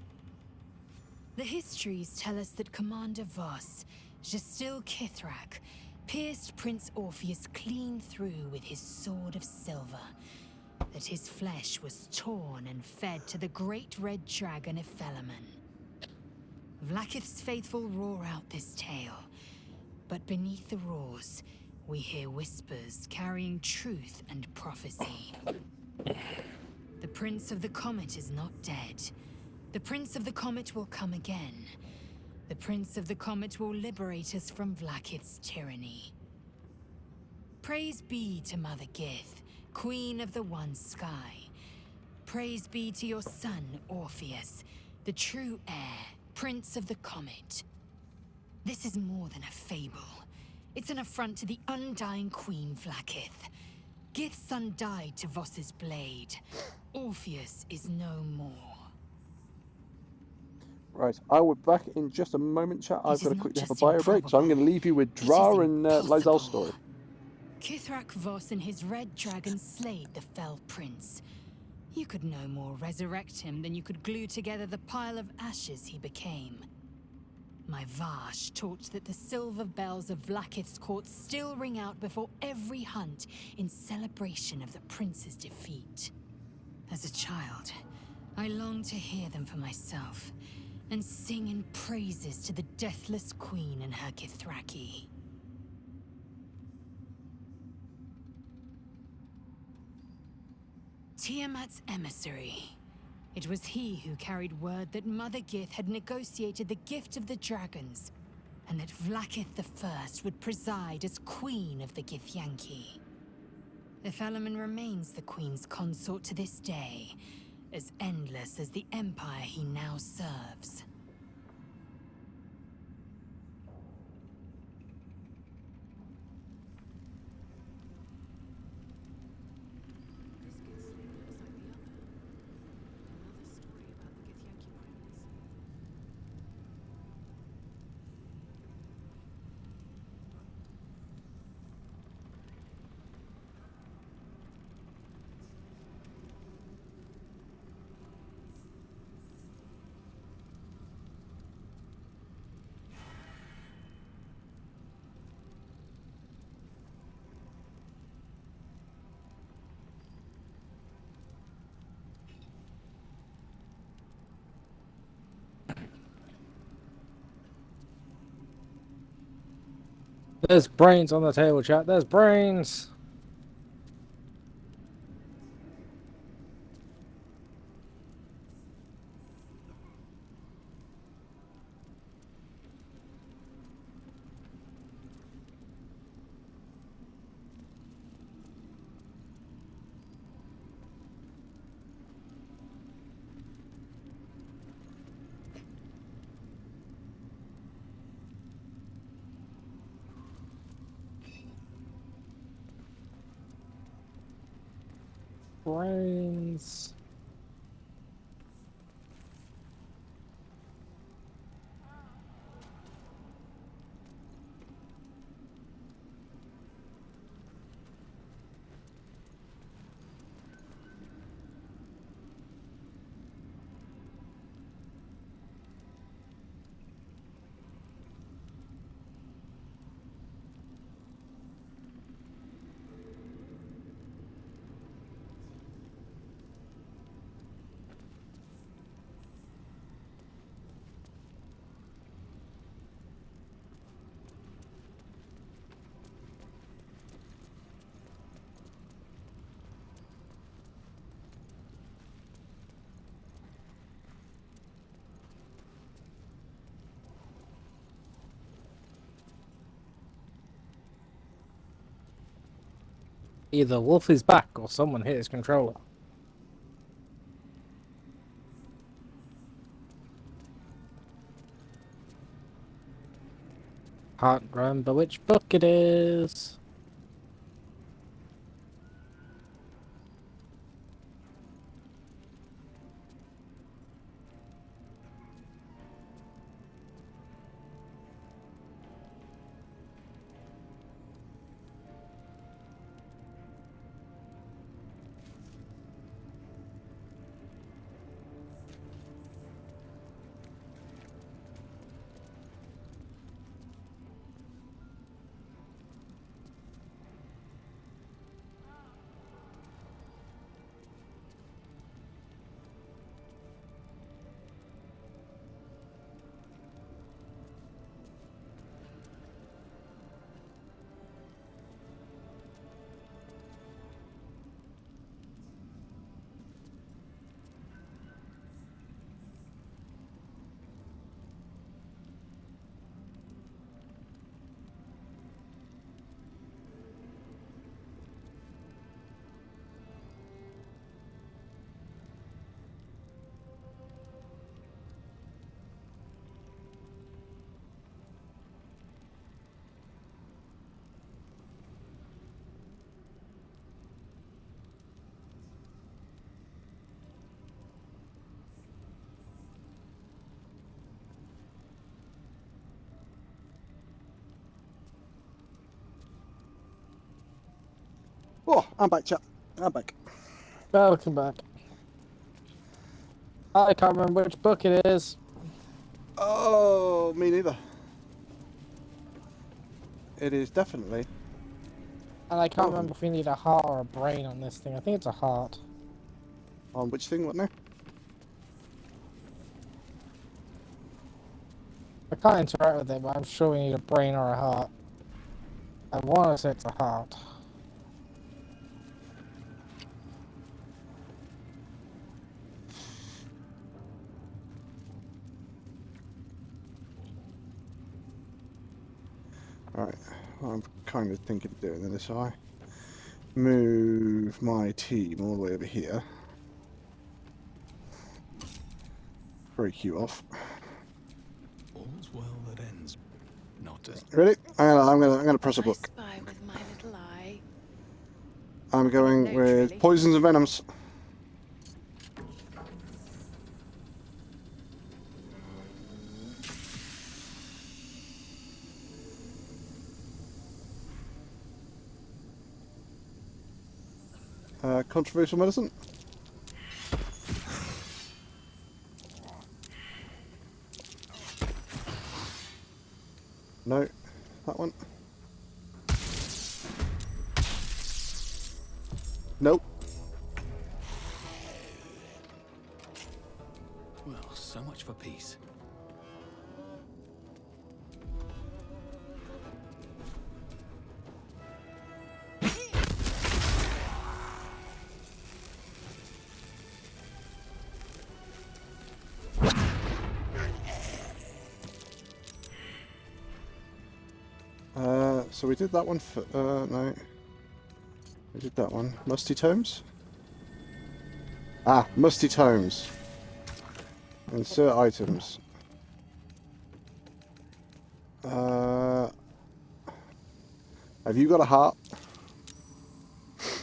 The histories tell us that Commander Voss, Gestil Kithrak, pierced Prince Orpheus clean through with his sword of silver, that his flesh was torn and fed to the great red dragon Ephelemon. Vlaakith's faithful roar out this tale, but beneath the roars, we hear whispers carrying truth and prophecy. The Prince of the Comet is not dead. The Prince of the Comet will come again. The Prince of the Comet will liberate us from Vlaakith's tyranny. Praise be to Mother Gith, Queen of the One Sky. Praise be to your son, Orpheus, the true heir, Prince of the Comet. This is more than a fable. It's an affront to the undying Queen Vlaakith. Gith's son died to Voss's blade. Orpheus is no more. Right, I will be back in just a moment, chat. I've It got to is quickly not have a just bio break, so I'm going to leave you with Dra and Lizelle's story. Kithrak Voss and his red dragon slayed the fell prince. You could no more resurrect him than you could glue together the pile of ashes he became. My Vash taught that the silver bells of Vlaakith's court still ring out before every hunt in celebration of the prince's defeat. As a child, I longed to hear them for myself, and sing in praises to the deathless queen and her Kithraki. Tiamat's emissary. It was he who carried word that Mother Gith had negotiated the gift of the dragons, and that Vlaakith the First would preside as queen of the Githyanki. Ephelemon remains the queen's consort to this day, as endless as the empire he now serves. There's brains on the table, chat. There's brains. brains. Either Wolf is back or someone hit his controller. Can't remember which book it is. Oh, I'm back, chat. I'm back. Welcome back. I can't remember which book it is. Oh, me neither. It is definitely. And I can't remember if we need a heart or a brain on this thing. I think it's a heart. On which thing? What now? I can't interact with it, but I'm sure we need a brain or a heart. I want to say it's a heart. Alright, what I'm kind of thinking of doing then is I move my team all the way over here. Break you off. All's well that ends. Not as Ready? I'm gonna press a book. Spy with my little eye. I'm going with poisons and venoms. Controversial medicine. No, that one. Nope. well, so much for peace. So we did that one for, no. We did that one. Musty Tomes? Ah, Musty Tomes. Insert items. Have you got a heart? That's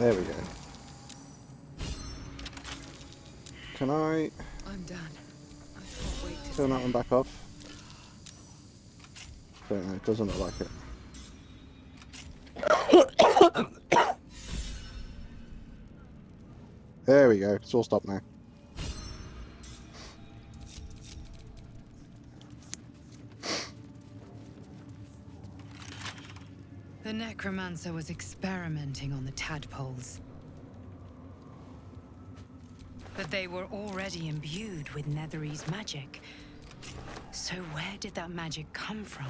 There we go. Can I I'm done. I can't wait to turn that one back off? Don't know, it doesn't look like it. There we go, it's all stopped now. The necromancer was experimenting on the tadpoles. But they were already imbued with Netherese magic. So where did that magic come from?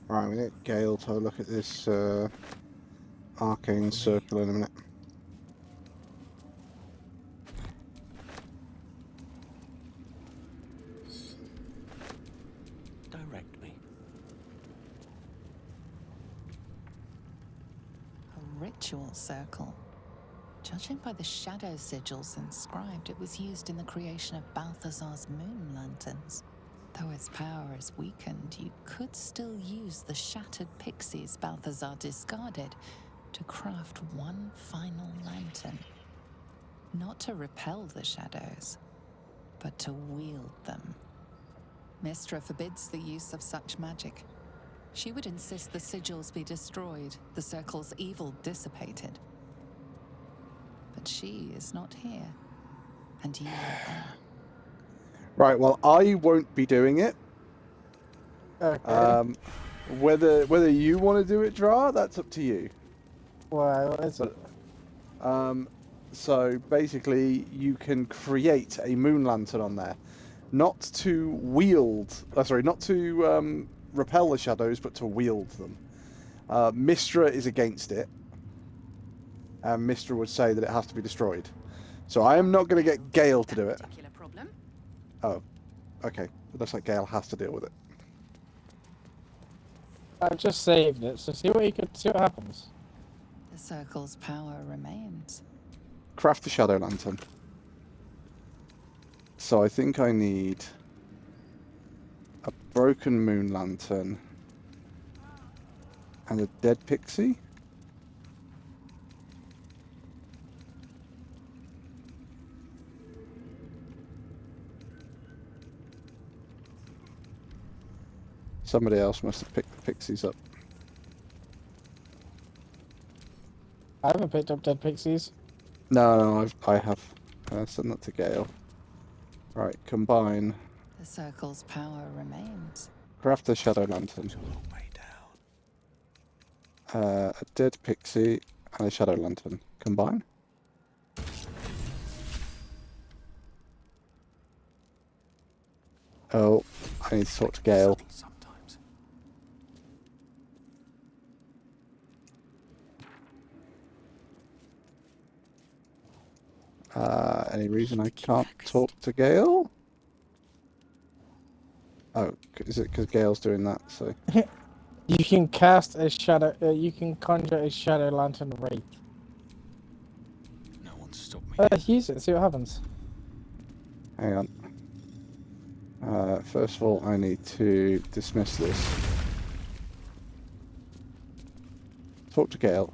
Right, we get Gale to have a look at this arcane circle in a minute. Direct me. A ritual circle. Judging by the shadow sigils inscribed, it was used in the creation of Balthazar's moon lanterns. Though its power is weakened, you could still use the shattered pixies Balthazar discarded to craft one final lantern. Not to repel the shadows, but to wield them. Mystra forbids the use of such magic. She would insist the sigils be destroyed, the circle's evil dissipated. But she is not here, and you are there. Right, well, I won't be doing it. Okay. Whether you want to do it, Dra, that's up to you. Well, is it? So basically, you can create a moon lantern on there, not to wield. Not to repel the shadows, but to wield them. Mystra is against it, and Mystra would say that it has to be destroyed. So I am not going to get Gale to do it. Oh, okay. It looks like Gale has to deal with it. I've just saved it, so see what happens. The circle's power remains. Craft the shadow lantern. So I think I need a broken moon lantern and a dead pixie. Somebody else must have picked the pixies up. I haven't picked up dead pixies. No, I have. Send that to Gale. Right, combine. The circle's power remains. Craft the shadow lantern. A dead pixie and a shadow lantern. Combine. Oh, I need to talk to Gale. Any reason I can't talk to Gale? Oh, is it because Gale's doing that? So You can cast a shadow. You can conjure a shadow lantern wraith. No one stop me. Use it. See what happens. hang on. First of all, I need to dismiss this. Talk to Gale.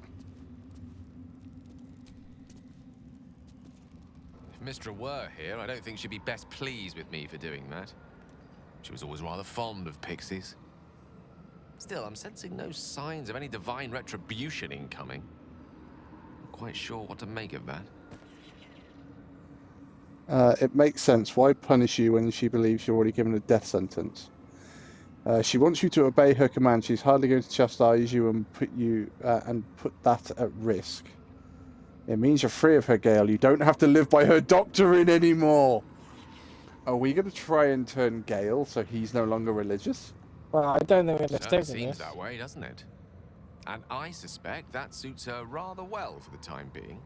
If Mystra were here, I don't think she'd be best pleased with me for doing that. She was always rather fond of pixies. Still, I'm sensing no signs of any divine retribution incoming. Not quite sure what to make of that. It makes sense. Why punish you when she believes you're already given a death sentence? She wants you to obey her command. She's hardly going to chastise you and put that at risk. It means you're free of her, Gale. You don't have to live by her doctrine anymore. Are we going to try and turn Gale so he's no longer religious? Well, I don't think we're going to Certainly stick with seems this. that way, doesn't it? And I suspect that suits her rather well for the time being.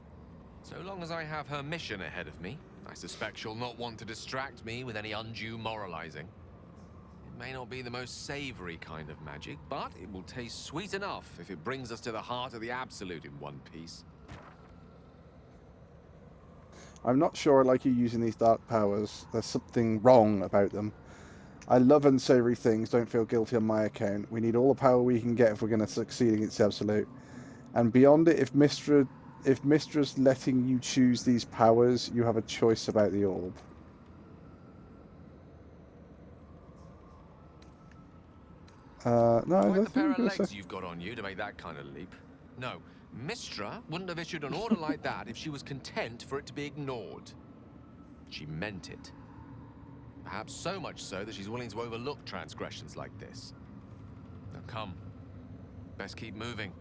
So long as I have her mission ahead of me, I suspect she'll not want to distract me with any undue moralizing. It may not be the most savory kind of magic, but it will taste sweet enough if it brings us to the heart of the Absolute in one piece. I'm not sure I like you using these dark powers. There's something wrong about them. I love unsavory things. Don't feel guilty on my account. We need all the power we can get if we're going to succeed against the Absolute. And beyond it, if Mystra's letting you choose these powers, you have a choice about the orb. No, Quite the pair of legs you've got on you to make that kind of leap. No, Mystra wouldn't have issued an order like that if she was content for it to be ignored. She meant it. Perhaps so much so that she's willing to overlook transgressions like this. Now come. Best keep moving.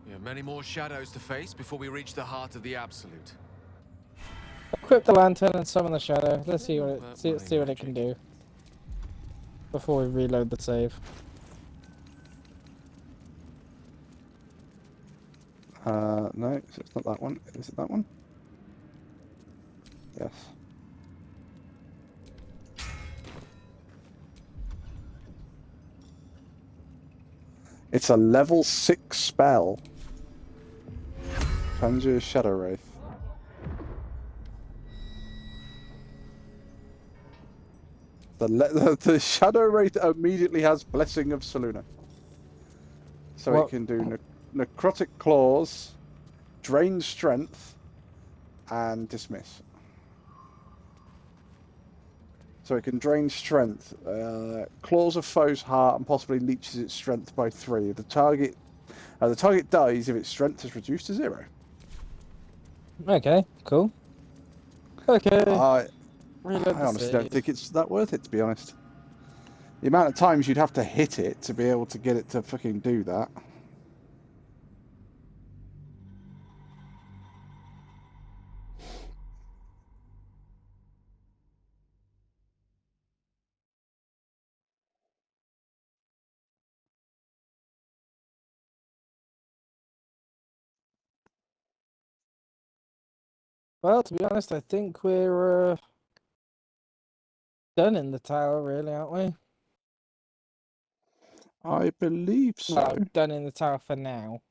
We have many more shadows to face before we reach the heart of the Absolute. Equip the lantern and summon the shadow. Let's see what see what it can do before we reload the save. No, it's not that one. Is it that one? Yes. It's a level 6 spell. Conjure Shadow Wraith. The Shadow Wraith immediately has Blessing of Selûne. So it can do Necrotic Claws, Drain Strength, and Dismiss. So it can drain strength, claws a foe's heart, and possibly leeches its strength by 3. The target dies if its strength is reduced to 0. Okay, cool. Okay. I honestly don't think it's that worth it, to be honest. The amount of times you'd have to hit it to be able to get it to fucking do that. Well, to be honest, I think we're done in the tower, really, aren't we? I believe so. Well, done in the tower for now.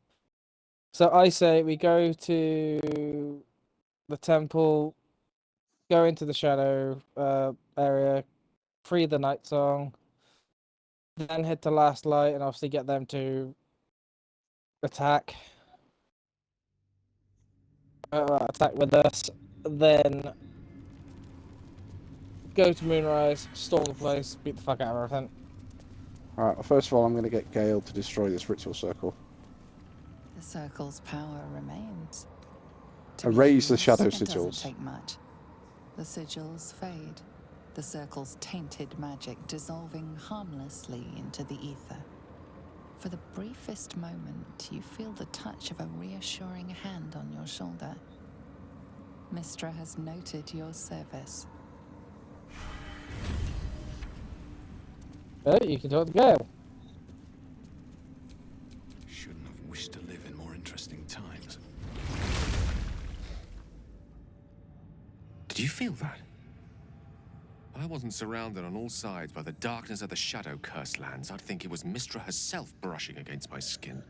So I say we go to the temple, go into the shadow area, free the Night Song, then head to Last Light and obviously get them to attack. Attack with us, then go to Moonrise, storm the place, beat the fuck out of everything. Alright, well, first of all, I'm going to get Gale to destroy this ritual circle. The circle's power remains. Erase the shadow It doesn't sigils. take much. The sigils fade, the circle's tainted magic dissolving harmlessly into the ether. For the briefest moment, you feel the touch of a reassuring hand on your shoulder. Mystra has noted your service. Oh, you can talk to Gale. Shouldn't have wished to live in more interesting times. Did you feel that? If I wasn't surrounded on all sides by the darkness of the Shadow Cursed lands, I'd think it was Mystra herself brushing against my skin.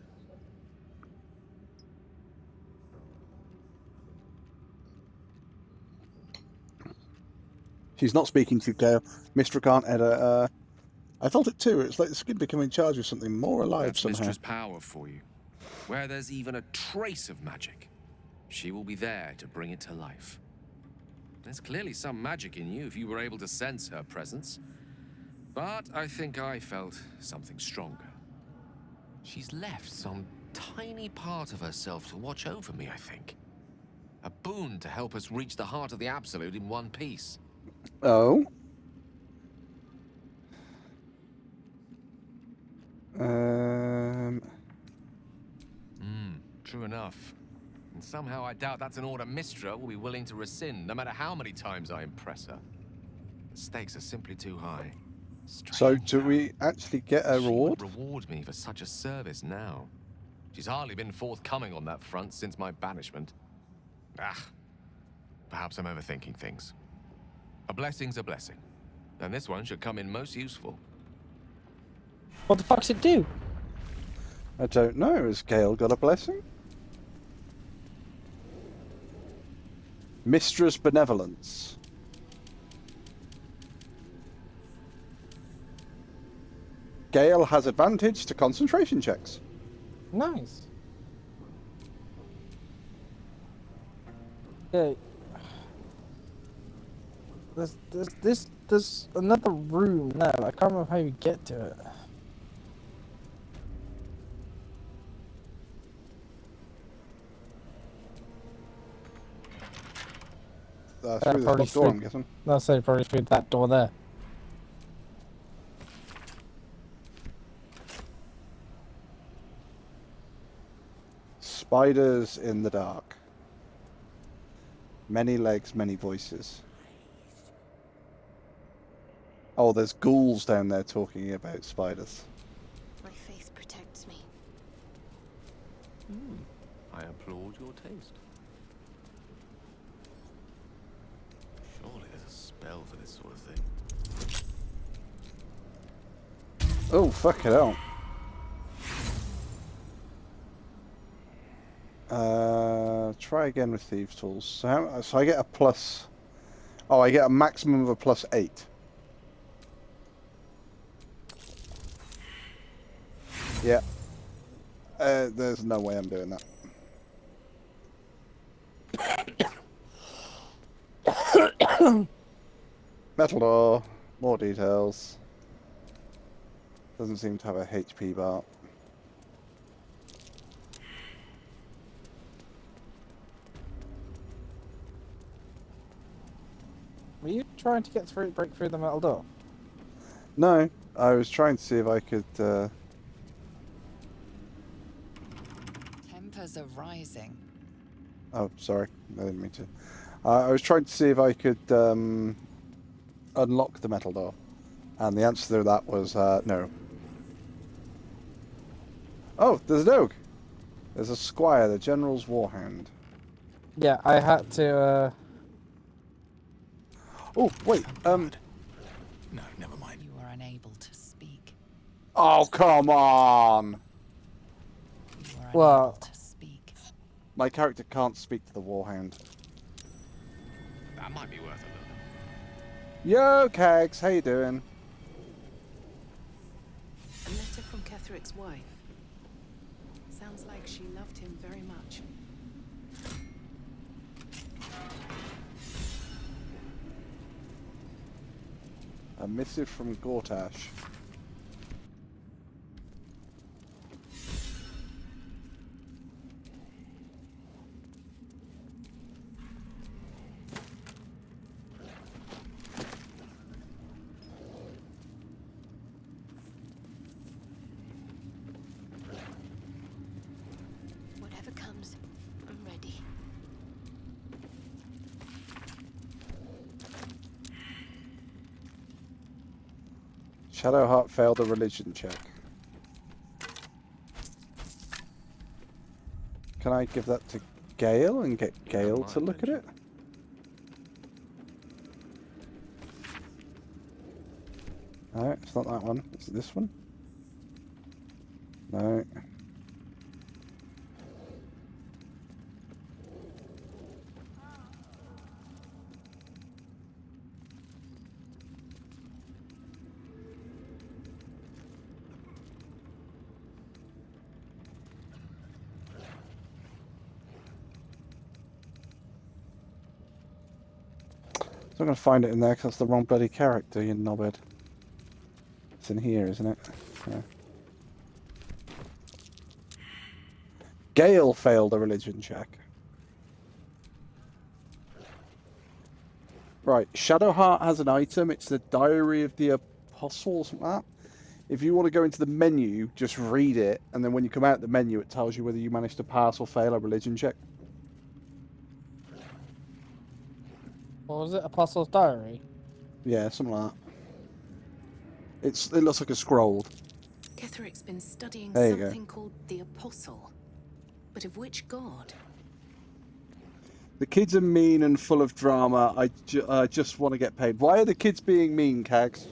She's not speaking to you, Gale. Mystra can't edit. I felt it too. It's like the skin becoming charged with something more alive That's somehow. Mystra's power for you. Where there's even a trace of magic, she will be there to bring it to life. There's clearly some magic in you if you were able to sense her presence. But I think I felt something stronger. She's left some tiny part of herself to watch over me, I think. A boon to help us reach the heart of the Absolute in one piece. Oh? True enough. And somehow I doubt that's an order Mystra will be willing to rescind, no matter how many times I impress her. The stakes are simply too high. So do we actually get a She reward? would reward me for such a service now. She's hardly been forthcoming on that front since my banishment. Perhaps I'm overthinking things. A blessing's a blessing, and this one should come in most useful. What the fuck's it do? I don't know. Has Gale got a blessing? Mistress Benevolence. Gale has advantage to concentration checks. Nice. Yeah. There's another room now. I can't remember how you get to it. Through the top door, I'm guessing. I'll say probably through that door there. Spiders in the dark. Many legs, many voices. Oh, there's ghouls down there talking about spiders. My faith protects me. I applaud your taste. Surely there's a spell for this sort of thing. Oh, fuck it out. Try again with Thieves' Tools. So I get a plus... Oh, I get a maximum of a +8. Yeah. There's no way I'm doing that. Metal door. More details. Doesn't seem to have a HP bar. Were you trying to break through the metal door? No, I was trying to see if I could... Tempers are rising. Oh, sorry. I didn't mean to. I was trying to see if I could unlock the metal door. And the answer to that was no. Oh, there's a dog. There's a squire, the General's Warhound. Yeah, I had to... Oh, wait, No, never mind. You are unable to speak. Oh, come on! You are Well... unable to speak. My character can't speak to the Warhound. That might be worth a look. Yo, Kags, how you doing? A letter from Ketherick's wife. Sounds like she loved him very much. A missive from Gortash. Whatever comes, I'm ready. Shadowheart failed a religion check. Can I give that to Gale and get Gale to look at it? No, it's not that one. Is it this one? No. I'm not going to find it in there because that's the wrong bloody character, you knobhead. It's in here, isn't it? Yeah. Gale failed a religion check. Right, Shadowheart has an item. It's the Diary of the Apostle or something like that. If you want to go into the menu, just read it, and then when you come out the menu, it tells you whether you managed to pass or fail a religion check. What was it? Apostle's Diary? Yeah, something like that. It looks like a scroll. Ketherick's been studying There you go. something called the Apostle. But of which god? The kids are mean and full of drama. I just want to get paid. Why are the kids being mean, Kags?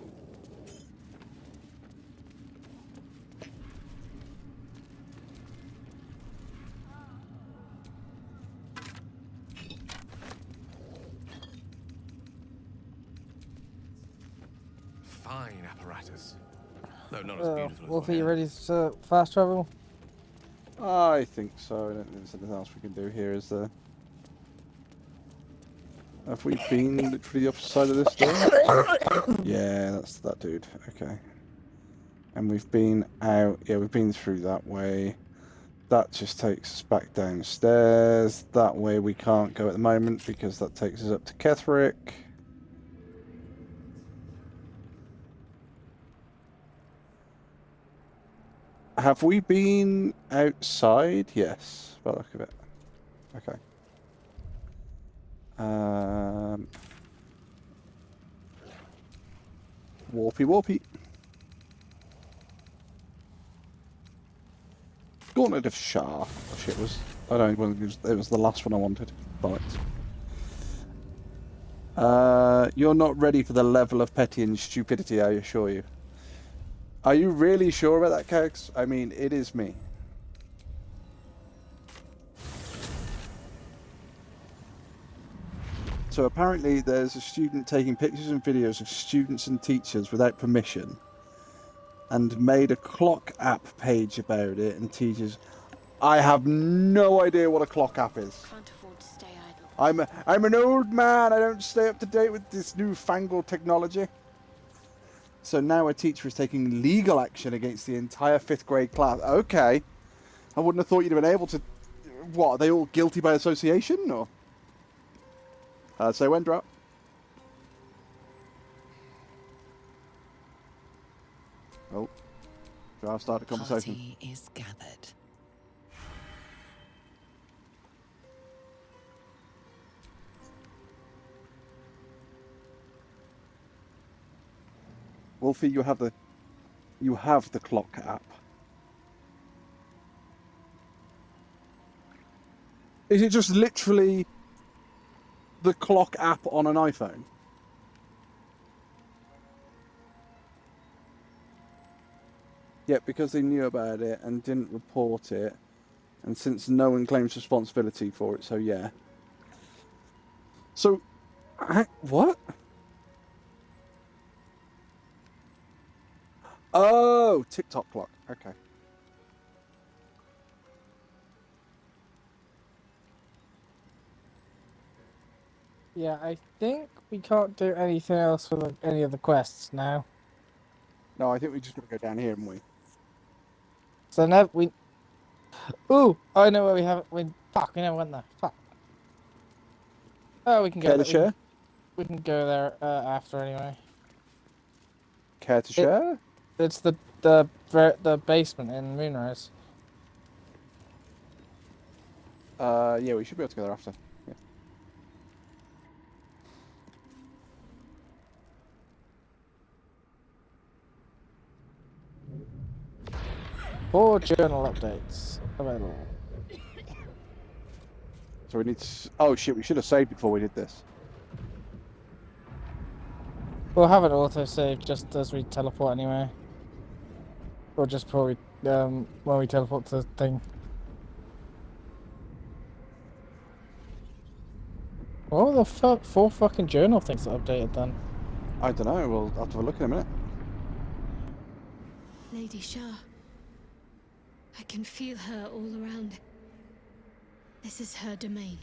fine apparatus. Though not as beautiful as Wolfie, you ready to fast travel? I think so. I don't think there's anything else we can do here, is there? Have we been literally the opposite side of this door? Yeah, that's that dude. Okay. And we've been out. Yeah, we've been through that way. That just takes us back downstairs. That way we can't go at the moment because that takes us up to Ketherick. Have we been outside? Yes, by the look of it. Okay. Warpy. Gauntlet of Shah. Oh, shit, I don't know, it was the last one I wanted. Bollocks. You're not ready for the level of petty and stupidity, I assure you. Are you really sure about that, Kegs? I mean, it is me. So apparently there's a student taking pictures and videos of students and teachers without permission and made a clock app page about it, and teachers... I have no idea what a clock app is. Can't afford to stay idle. I'm an old man, I don't stay up to date with this newfangled technology. So now a teacher is taking legal action against the entire 5th grade class. Okay. I wouldn't have thought you'd have been able to... What, are they all guilty by association, or...? So when drop? Oh. Do I start a conversation? Party is gathered. Wolfie, you have the clock app. Is it just literally the clock app on an iPhone? Yeah, because they knew about it and didn't report it, and since no one claims responsibility for it, so yeah. So, what? Oh, TikTok clock. Okay. Yeah, I think we can't do anything else with any of the quests now. No, I think we just got to go down here, haven't we? So now we... Ooh! I know where we have it. Fuck, we never went there. Fuck. Oh, we can go Care to there. share? We can go there after anyway. Care to share? It's the basement in Moonrise. Yeah, we should be able to go there after. Yeah. Four journal updates available. So we need to... Oh shit, we should have saved before we did this. We'll have it auto-save just as we teleport anyway. Or just before we, when we teleport to the thing. What were the fuck? 4 fucking journal things that updated then? I don't know, we'll have to have a look in a minute. Lady Shah. I can feel her all around. This is her domain.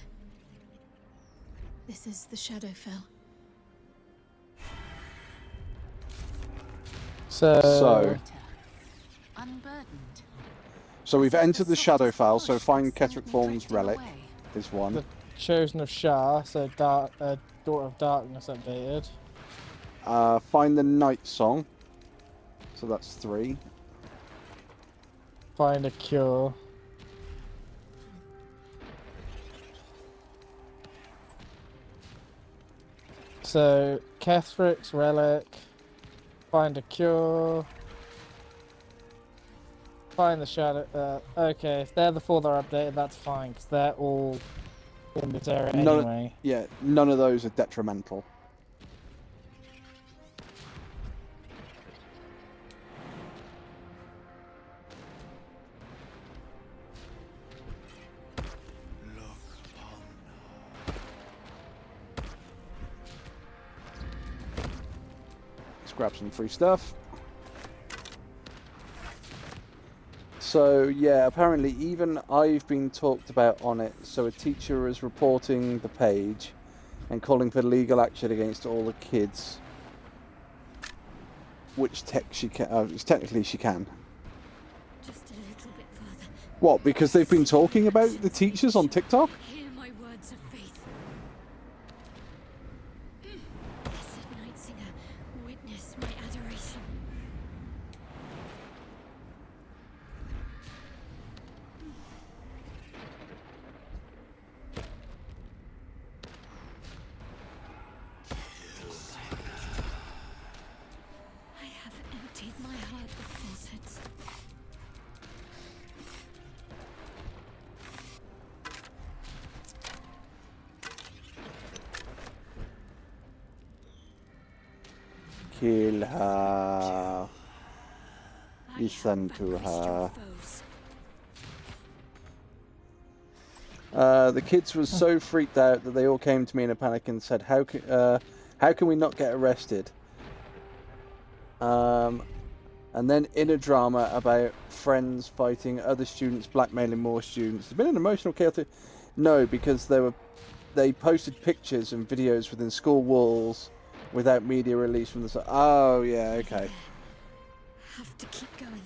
This is the Shadowfell. So we've entered the Shadowfell, so find Ketherick Thorn's relic is one. The Chosen of Shah, so Daughter of Darkness updated. Find the Night Song, so that's 3. Find a cure. So Ketherick's relic. Find a cure. Find the shadow. Okay, if they're the 4 that are updated, that's fine, because they're all in this area anyway. Yeah, none of those are detrimental. let's grab some free stuff. So yeah, apparently even I've been talked about on it. So a teacher is reporting the page and calling for legal action against all the kids. Which technically she can. Just a little bit further. What, because they've been talking about the teachers on TikTok? Hear my words of faith. Blessed Night Singer, witness my adoration. I have emptied my heart of falsehoods. Kill her. Listen to her. The kids were so freaked out that they all came to me in a panic and said, how can we not get arrested? And then in a drama about friends fighting other students, blackmailing more students. It's been an emotional, chaotic... No, because they posted pictures and videos within school walls without media release from the... Oh, yeah, okay. Have to keep going.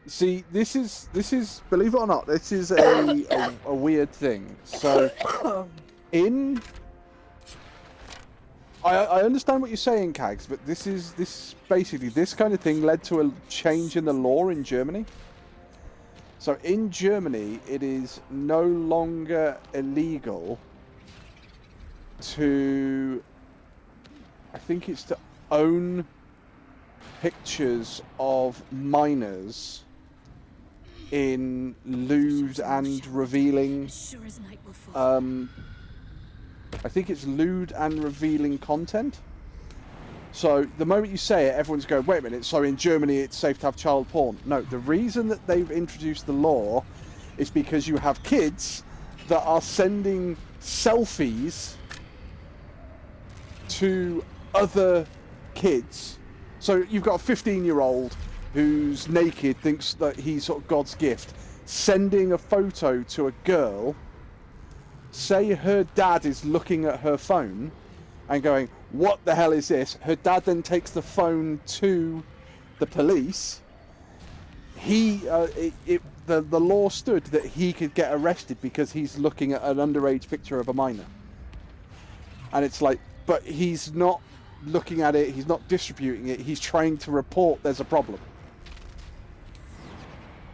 See, this is, believe it or not, this is a weird thing. So, I understand what you're saying, Kags, but this kind of thing led to a change in the law in Germany. So in Germany, it is no longer illegal to, I think it's to own pictures of minors in lewd and revealing, I think it's lewd and revealing content. So the moment you say it, everyone's going, wait a minute, so in Germany it's safe to have child porn. No, the reason that they've introduced the law is because you have kids that are sending selfies to other kids. So you've got a 15-year-old who's naked, thinks that he's sort of God's gift, sending a photo to a girl. Say her dad is looking at her phone and going, what the hell is this? Her dad then takes the phone to the police. The law stood that he could get arrested because he's looking at an underage picture of a minor. And it's like, but he's not looking at it, he's not distributing it, he's trying to report there's a problem.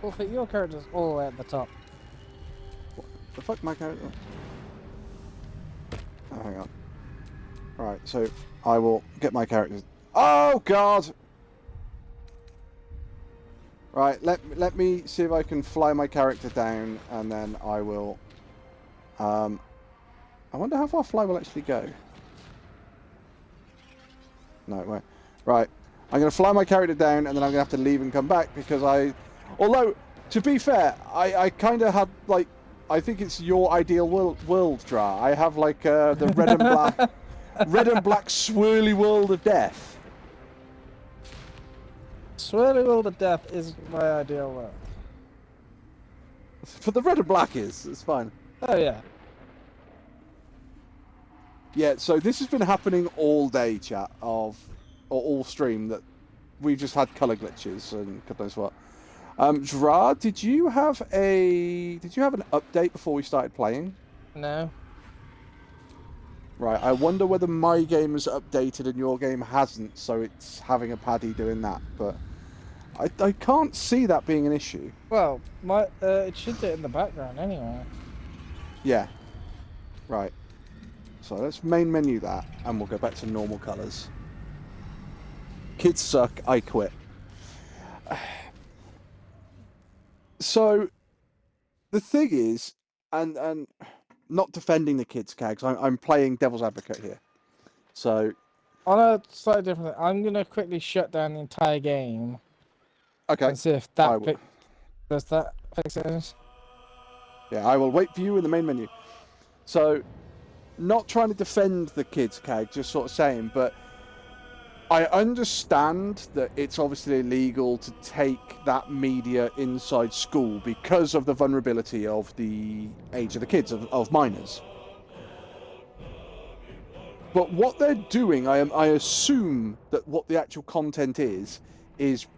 Well, your character's all the way at the top. What the fuck, my character? Oh, hang on. Right, so I will get my characters. Oh God! Right, let me see if I can fly my character down, and then I will. I wonder how far fly will actually go. No, it won't. Right, I'm going to fly my character down, and then I'm going to have to leave and come back because although to be fair, I kind of had like. I think it's your ideal world, Dra. I have like the red and black, red and black swirly world of death. Swirly world of death is my ideal world. But the red and black is. It's fine. Oh yeah. Yeah. So this has been happening all day, chat, or all stream. That we've just had color glitches and God knows what. Dra, did you have an update before we started playing? No. Right, I wonder whether my game has updated and your game hasn't, so it's having a paddy doing that, but I can't see that being an issue. Well, it should do it in the background anyway. Yeah. Right. So let's main menu that, and we'll go back to normal colours. Kids suck, I quit. So, the thing is, and not defending the kids, Kags, I'm playing devil's advocate here. So, on a slightly different thing, I'm going to quickly shut down the entire game. Okay. And see if that does that fix it. Yeah, I will wait for you in the main menu. So, not trying to defend the kids, Kag, just sort of saying, but I understand that it's obviously illegal to take that media inside school because of the vulnerability of the age of the kids, of minors. But what they're doing, I assume that what the actual content is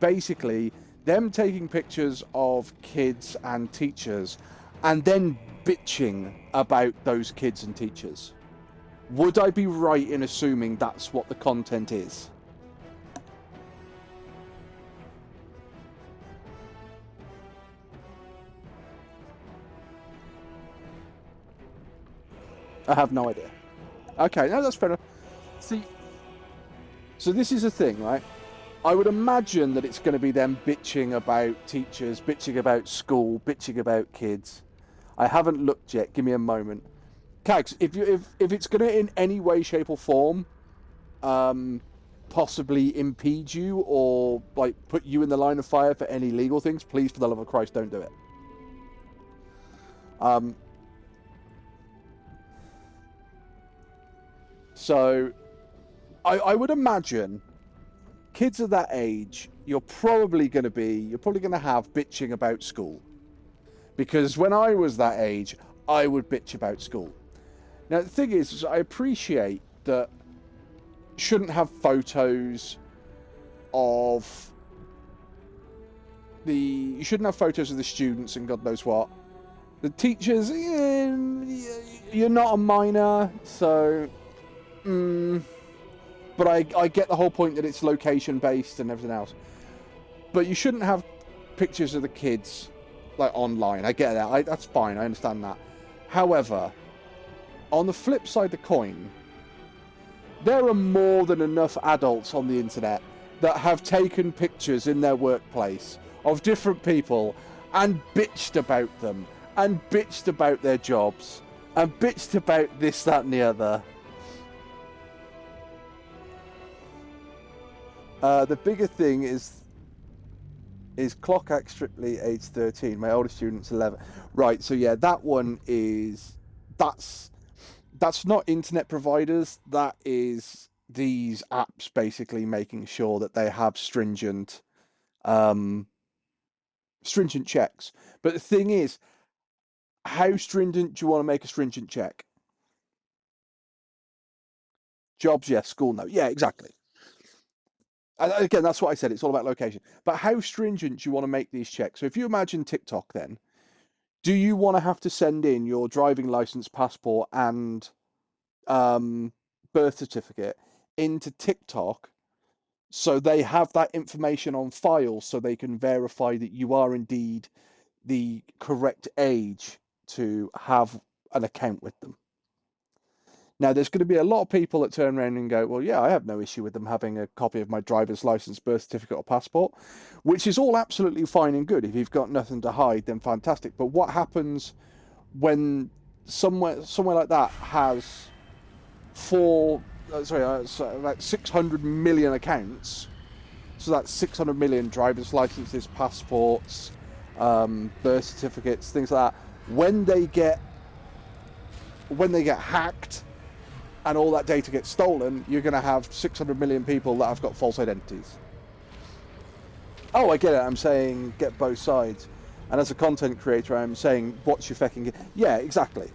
basically them taking pictures of kids and teachers and then bitching about those kids and teachers. Would I be right in assuming that's what the content is? I have no idea. Okay, no, that's fair enough. See, so this is the thing, right? I would imagine that it's going to be them bitching about teachers, bitching about school, bitching about kids. I haven't looked yet. Give me a moment. Cags, if it's going to in any way, shape, or form, possibly impede you or like put you in the line of fire for any legal things, please, for the love of Christ, don't do it. So, I would imagine kids of that age, you're probably going to have bitching about school. Because when I was that age, I would bitch about school. Now, the thing is I appreciate that you shouldn't have photos of the students and God knows what. The teachers, you're not a minor, so... But I get the whole point that it's location based and everything else. But you shouldn't have pictures of the kids like online. I get that. That's fine. I understand that. However, on the flip side of the coin, there are more than enough adults on the internet that have taken pictures in their workplace of different people and bitched about them and bitched about their jobs and bitched about this, that, and the other. The bigger thing is Clock Act strictly age 13. My oldest student's 11. Right, so yeah, that one is... That's not internet providers. That is these apps basically making sure that they have stringent checks. But the thing is, how stringent do you want to make a stringent check? Jobs, yes. School, no. Yeah, exactly. And again, that's what I said. It's all about location. But how stringent do you want to make these checks? So if you imagine TikTok then, do you want to have to send in your driving license, passport, and birth certificate into TikTok so they have that information on file so they can verify that you are indeed the correct age to have an account with them? Now, there's going to be a lot of people that turn around and go, well, yeah, I have no issue with them having a copy of my driver's license, birth certificate, or passport, which is all absolutely fine and good. If you've got nothing to hide, then fantastic. But what happens when somewhere like that has about 600 million accounts? So that's 600 million driver's licenses, passports, birth certificates, things like that. When they get hacked and all that data gets stolen, you're going to have 600 million people that have got false identities. Oh, I get it. I'm saying get both sides. And as a content creator, I'm saying, what's your fucking... Yeah, exactly.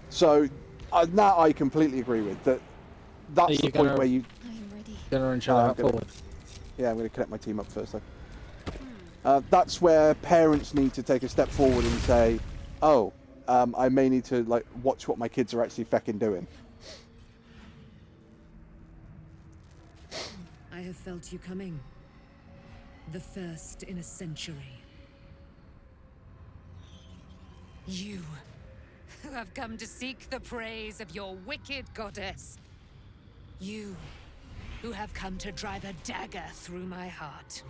So, that I completely agree with. That's the point where you... I'm ready. Gonna run out forward. Yeah, I'm going to connect my team up first, though. That's where parents need to take a step forward and say, oh... I may need to watch what my kids are actually feckin' doing. I have felt you coming. The first in a century. You, who have come to seek the praise of your wicked goddess. You, who have come to drive a dagger through my heart.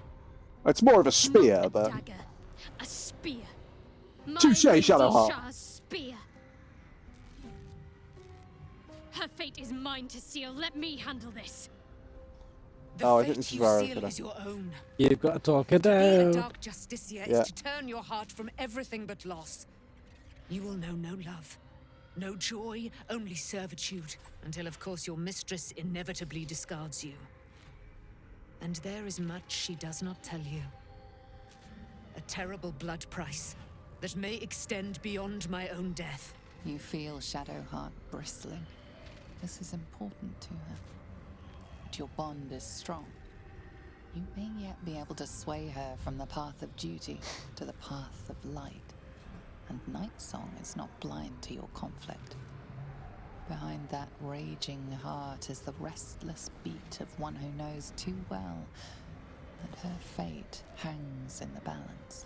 It's more of a spear, but... Dagger. A spear. Touché, Shadowheart. Shah's spear. Her fate is mine to seal. Let me handle this. I think this is where I was is your own. You've got to talk it To be a out. dark Justicia is to turn your heart from everything but loss. You will know no love, No joy, only servitude, until of course your mistress inevitably discards you. And there is much she does not tell you. A terrible blood price that may extend beyond my own death. You feel Shadowheart bristling. This is important to her. But your bond is strong. You may yet be able to sway her from the path of duty to the path of light. And Nightsong is not blind to your conflict. Behind that raging heart is the restless beat of one who knows too well that her fate hangs in the balance.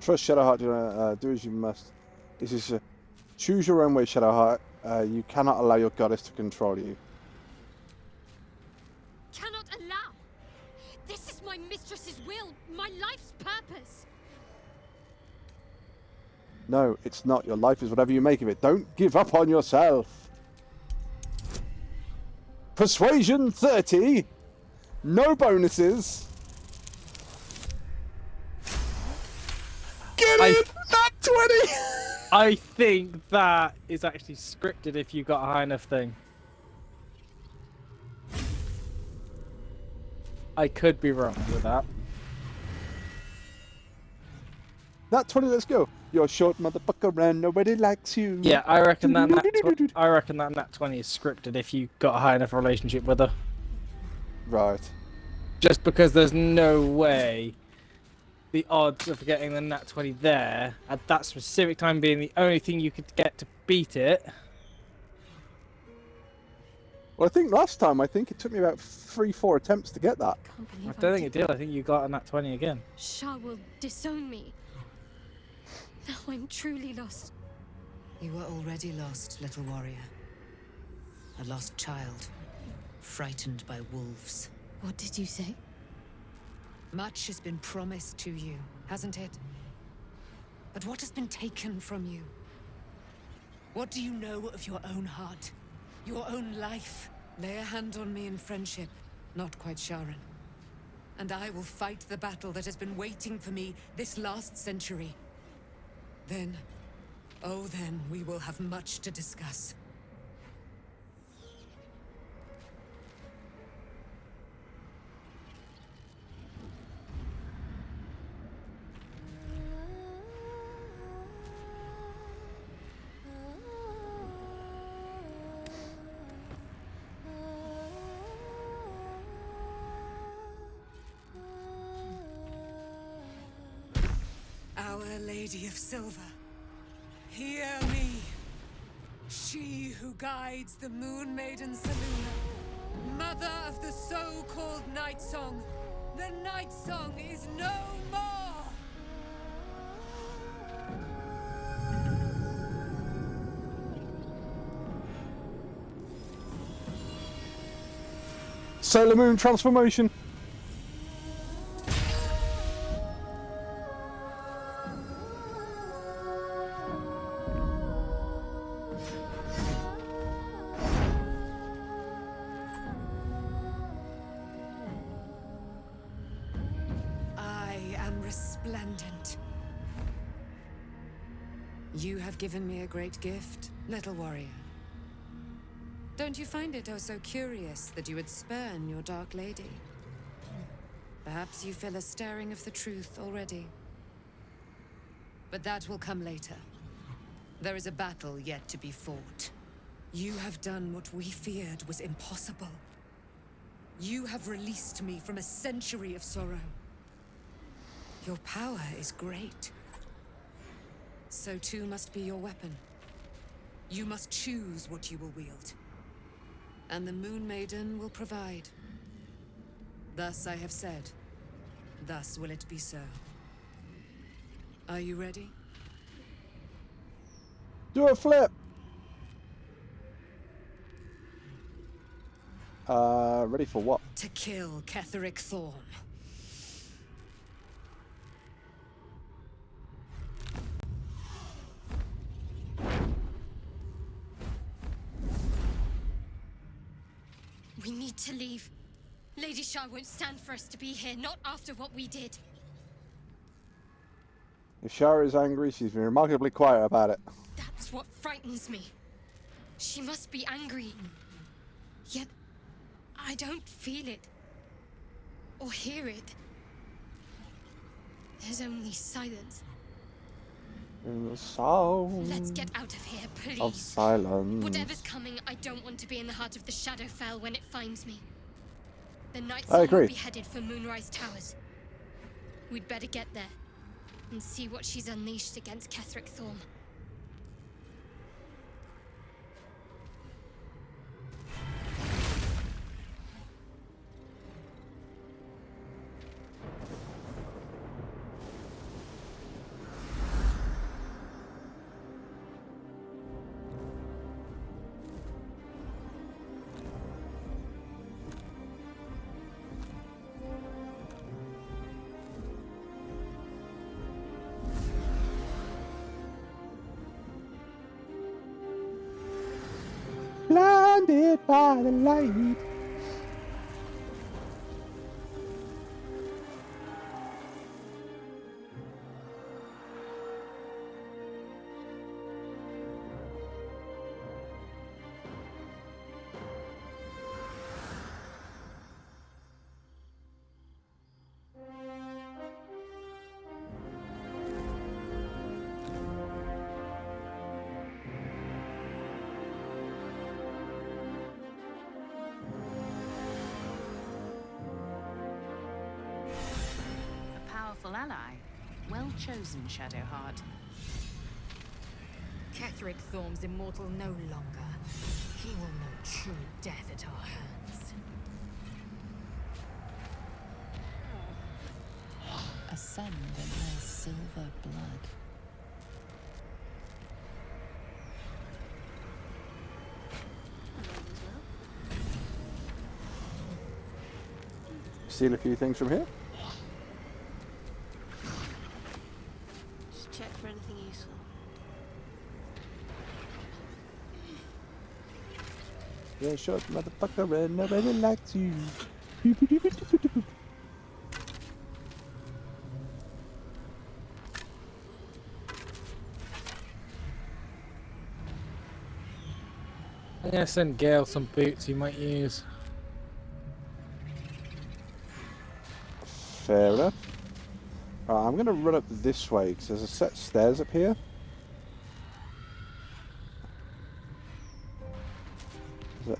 Trust Shadowheart, do as you must. This is choose your own way, Shadowheart. You cannot allow your goddess to control you. Cannot allow! This is my mistress's will, my life's purpose! No, it's not. Your life is whatever you make of it. Don't give up on yourself. Persuasion 30. No bonuses. Get it! Not 20! I think that is actually scripted if you got a high enough thing. I could be wrong with that. Not 20, let's go. You're short motherfucker and nobody likes you. Yeah, I reckon that nat 20 is scripted if you got a high enough relationship with her. Right. Just because there's no way the odds of getting the nat 20 there at that specific time being the only thing you could get to beat it. Well, I think last time, it took me about 3-4 attempts to get that. I don't think it did. I think you got a nat 20 again. Shah will disown me. Now I'm truly lost. You were already lost, little warrior. A lost child, frightened by wolves. What did you say? Much has been promised to you, hasn't it? But what has been taken from you? What do you know of your own heart? Your own life? Lay a hand on me in friendship, not quite Sharon. And I will fight the battle that has been waiting for me this last century. Then, oh then, we will have much to discuss. Our Lady of Silver, hear me. She who guides the Moon Maiden Selûne, mother of the so-called Nightsong. The Nightsong is no more! Sailor Moon transformation. Resplendent. You have given me a great gift, little warrior. Don't you find it oh so curious that you would spurn your Dark Lady? Perhaps you feel a stirring of the truth already. But that will come later. There is a battle yet to be fought. You have done what we feared was impossible. You have released me from a century of sorrow. Your power is great. So too must be your weapon. You must choose what you will wield. And the Moon Maiden will provide. Thus I have said. Thus will it be so. Are you ready? Do a flip! Ready for what? To kill Ketheric Thorm. We need to leave. Lady Shah won't stand for us to be here, not after what we did. If Shara is angry, she's been remarkably quiet about it. The That's what frightens me. She must be angry. Yet, I don't feel it. Or hear it. There's only silence. In the sound Let's get out of here, please. of silence. Whatever's coming, I don't want to be in the heart of the Shadowfell when it finds me. The Night I Sun agree. will be headed for Moonrise Towers. We'd better get there and see what she's unleashed against Ketheric Thorm. Blinded by the light. A powerful ally. Well chosen, Shadowheart. Ketheric Thorm's immortal no longer. He will know true death at our hands. Ascend in her silver blood. Steal a few things from here. Just check for anything useful. Yeah, short motherfucker, and nobody likes you. I'm gonna send Gale some boots he might use. Fair enough. Right, I'm going to run up this way because there's a set of stairs up here. Is there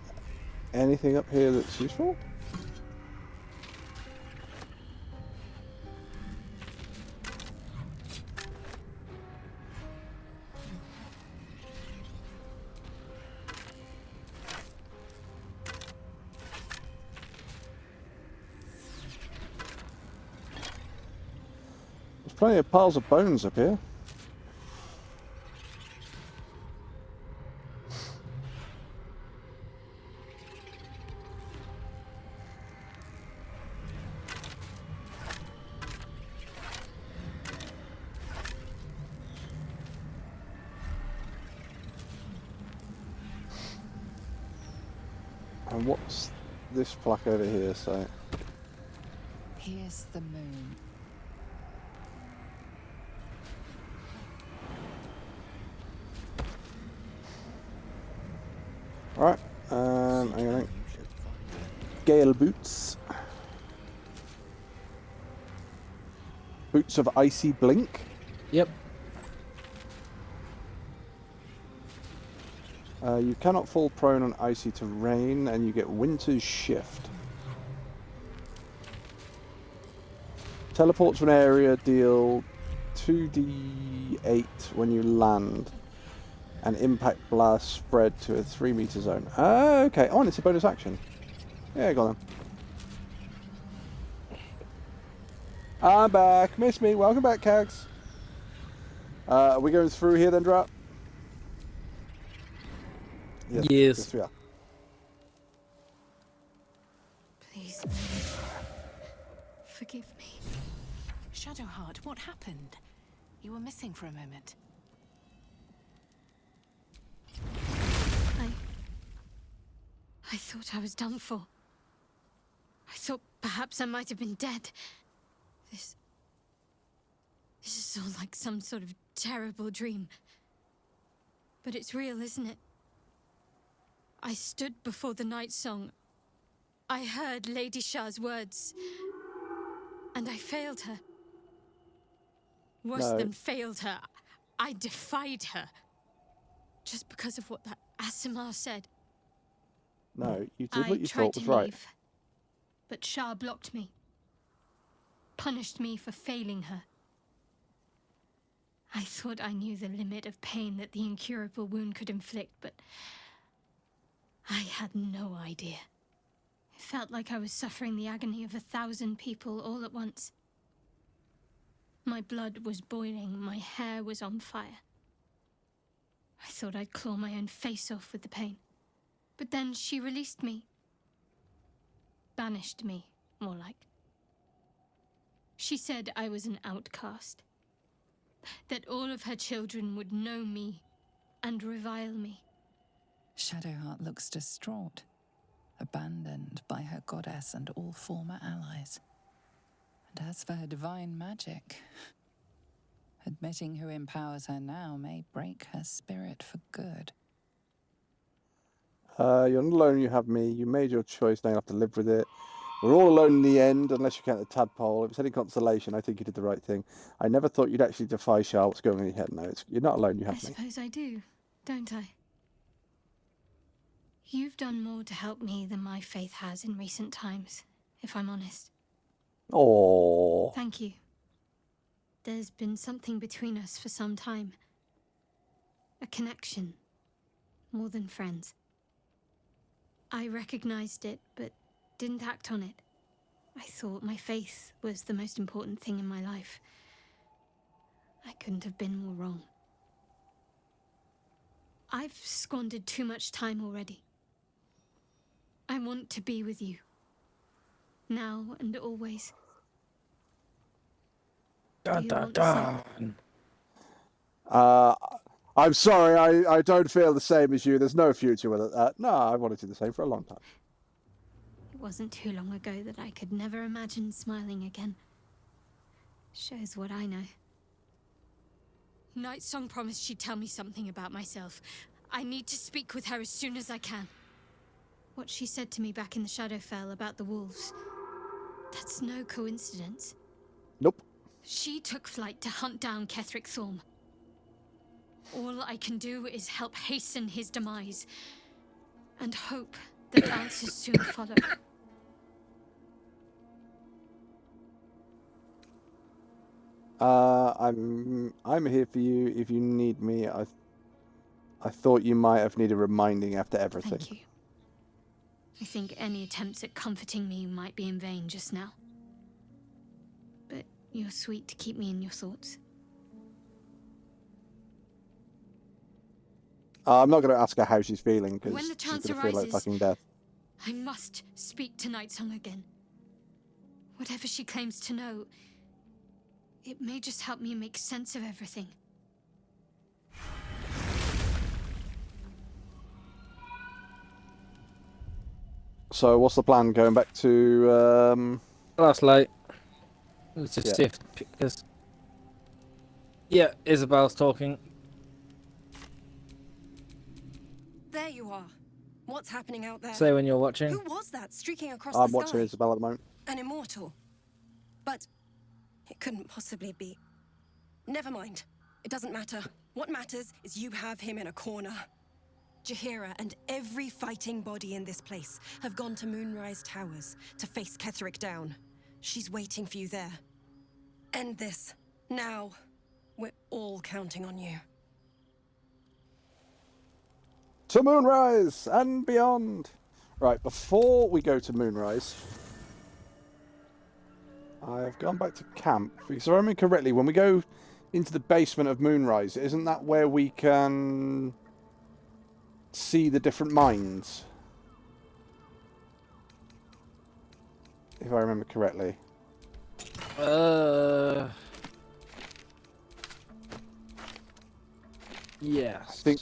anything up here that's useful? Plenty of piles of bones up here. And what's this plaque over here say? Pierce the moon. Right, I'm gonna Gale boots. Boots of icy blink. Yep. You cannot fall prone on icy terrain, and you get Winter's Shift. Teleport to an area, deal 2d8 when you land. And impact blast spread to a 3-meter zone. Okay. Oh, and it's a bonus action. Yeah, go on then. I'm back. Miss me. Welcome back, Cags. Are we going through here then, Drop? Yes. Yes, we are. Please, forgive me. Shadowheart, what happened? You were missing for a moment. I thought I was done for. I thought perhaps I might have been dead. This is all like some sort of terrible dream. But it's real, isn't it? I stood before the night song. I heard Lady Shah's words. And I failed her. Worse No. than failed her, I defied her. Just because of what that Asimar said. No, you did I what you tried thought to was right. leave, but Shah blocked me. Punished me for failing her. I thought I knew the limit of pain that the incurable wound could inflict, but I had no idea. It felt like I was suffering the agony of 1,000 people all at once. My blood was boiling, my hair was on fire. I thought I'd claw my own face off with the pain. But then she released me. Banished me, more like. She said I was an outcast. That all of her children would know me and revile me. Shadowheart looks distraught, abandoned by her goddess and all former allies. And as for her divine magic, admitting who empowers her now may break her spirit for good. You're not alone, you have me. You made your choice, now you have to live with it. We're all alone in the end, unless you count the tadpole. If it's any consolation, I think you did the right thing. I never thought you'd actually defy Shah. What's going on in your head? No, you're not alone, you I have me. suppose I do, don't I? You've done more to help me than my faith has in recent times, if I'm honest. Oh. Thank you. There's been something between us for some time. A connection. More than friends. I recognized it, but didn't act on it. I thought my faith was the most important thing in my life. I couldn't have been more wrong. I've squandered too much time already. I want to be with you. Now and always. Dun, Do you dun, want the same? dun. I'm sorry, I don't feel the same as you. There's no future with it. No, I wanted to do the same for a long time. It wasn't too long ago that I could never imagine smiling again. Shows what I know. Nightsong promised she'd tell me something about myself. I need to speak with her as soon as I can. What she said to me back in the Shadowfell about the wolves. That's no coincidence. Nope. She took flight to hunt down Ketheric Thorm. All I can do is help hasten his demise. And hope that answers soon follow. I'm here for you if you need me. I thought you might have needed reminding after everything. Thank you. I think any attempts at comforting me might be in vain just now. But you're sweet to keep me in your thoughts. I'm not going to ask her how she's feeling because When the she's chance going to feel like arises, fucking death. I must speak to Nightsong again. Whatever she claims to know, it may just help me make sense of everything. So what's the plan? Going back to Last light. Let's just Yeah. see if because yeah, Isabel's talking. There you are. What's happening out there? Say when you're watching. Who was that streaking across I'm the watching sky? Isabel at the moment. An immortal. But it couldn't possibly be. Never mind. It doesn't matter. What matters is you have him in a corner. Jaheira and every fighting body in this place have gone to Moonrise Towers to face Ketheric down. She's waiting for you there. End this. Now. We're all counting on you. To Moonrise and beyond. Right, before we go to Moonrise, I've gone back to camp. Because if I remember correctly, when we go into the basement of Moonrise, isn't that where we can see the different mines? If I remember correctly. Yes. I think...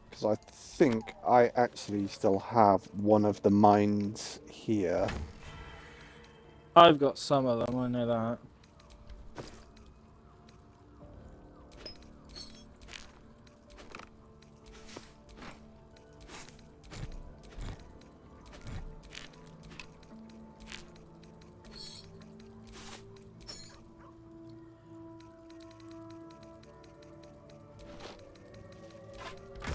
Because I think I actually still have one of the mines here. I've got some of them, I know that.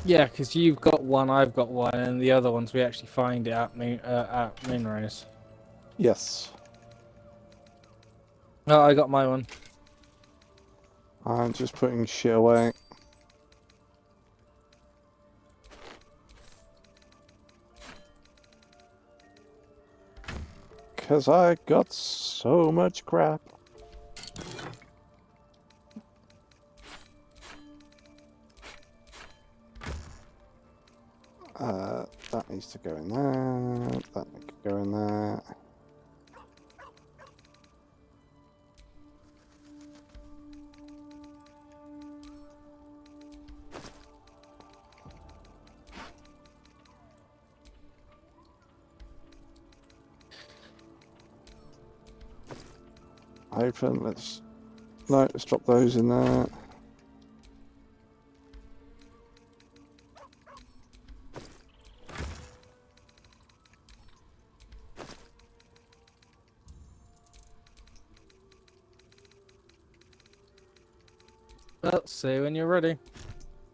Yeah, because you've got one, I've got one, and the other ones we actually find it at Moonrise. Yes. Oh, I got my one. I'm just putting shit away. Because I got so much crap. That needs to go in there. That could go in there. Open. Let's drop those in there. Let's see when you're ready.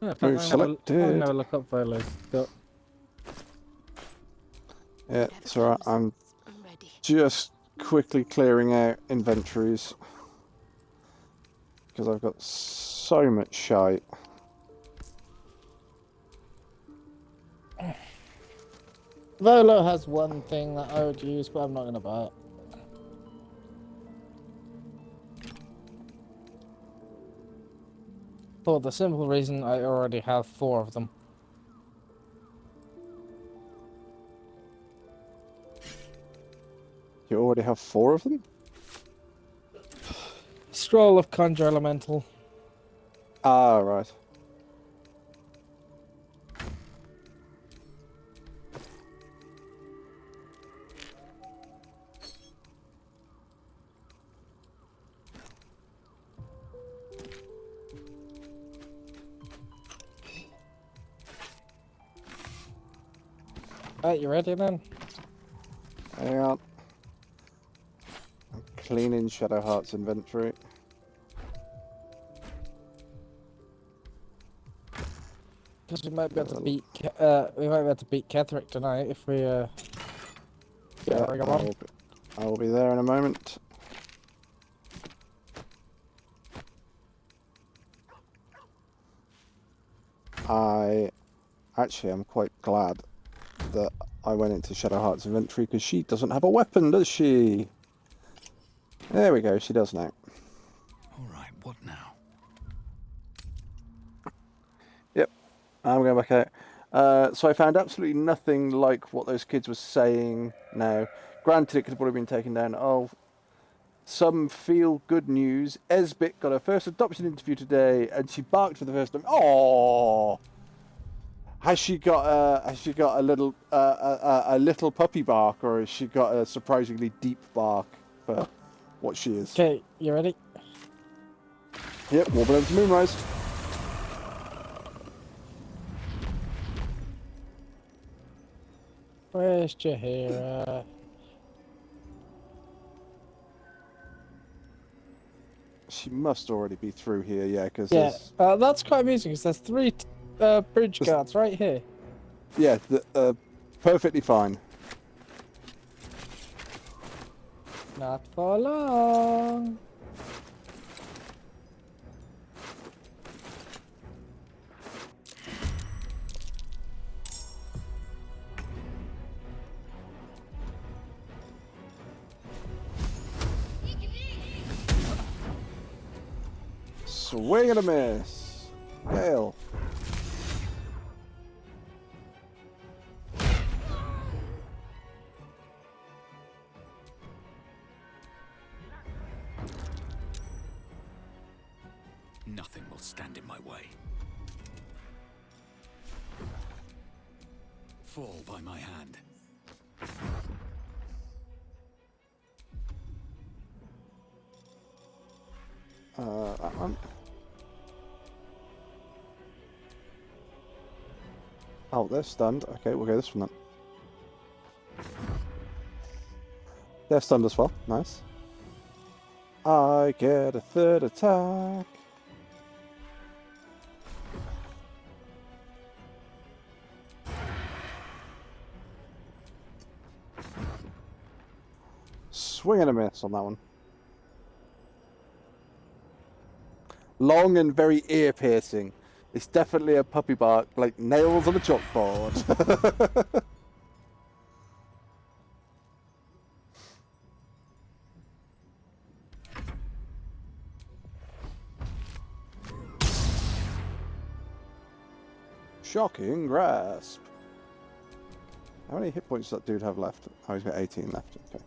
Yeah, Move selected. I'll never look up Volo's. Yeah, it's alright. I'm just quickly clearing out inventories because I've got so much shite. Volo has one thing that I would use, but I'm not going to buy it. For the simple reason I already have 4 of them. You already have 4 of them? Scroll of Conjure Elemental. Ah, right. Right, you ready then? Hang on. I'm cleaning Shadowheart's inventory. Because we might be able to beat Ketheric tonight if we Yeah, Ring of Honor. I will be there in a moment. I'm quite glad that I went into Shadowheart's inventory because she doesn't have a weapon, does she? There we go, she does now. Alright, what now? Yep, I'm going back out. So I found absolutely nothing like what those kids were saying now. Granted, it could have probably been taken down. Oh, some feel-good news. Esbit got her first adoption interview today, and she barked for the first time. Oh, has she got a little puppy bark, or has she got a surprisingly deep bark for what she is? Okay, you ready? Yep, wobble over to Moonrise. Where's Jaheira? She must already be through here, yeah, because Yeah, that's quite amusing because there's 3 bridge guards right here. Yeah, perfectly fine. Not for long. Swing and a miss. Gale. Nothing will stand in my way. Fall by my hand. That one. Oh, they're stunned. Okay, we'll go this one then. They're stunned as well. Nice. I get a 3rd attack. Swing and a miss on that one. Long and very ear-piercing. It's definitely a puppy bark, like nails on a chalkboard. Shocking grasp. How many hit points does that dude have left? Oh, he's got 18 left. Okay.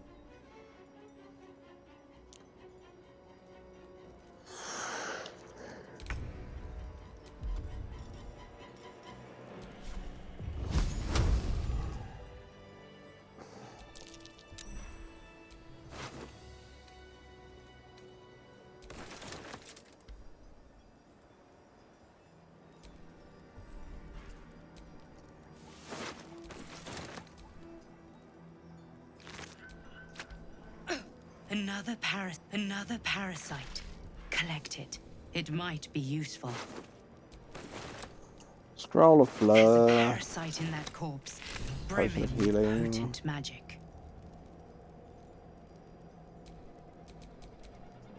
Another parasite. Collect it. It might be useful. Scroll of There's a blood. parasite in that corpse. Potion Brimming of with healing. potent magic.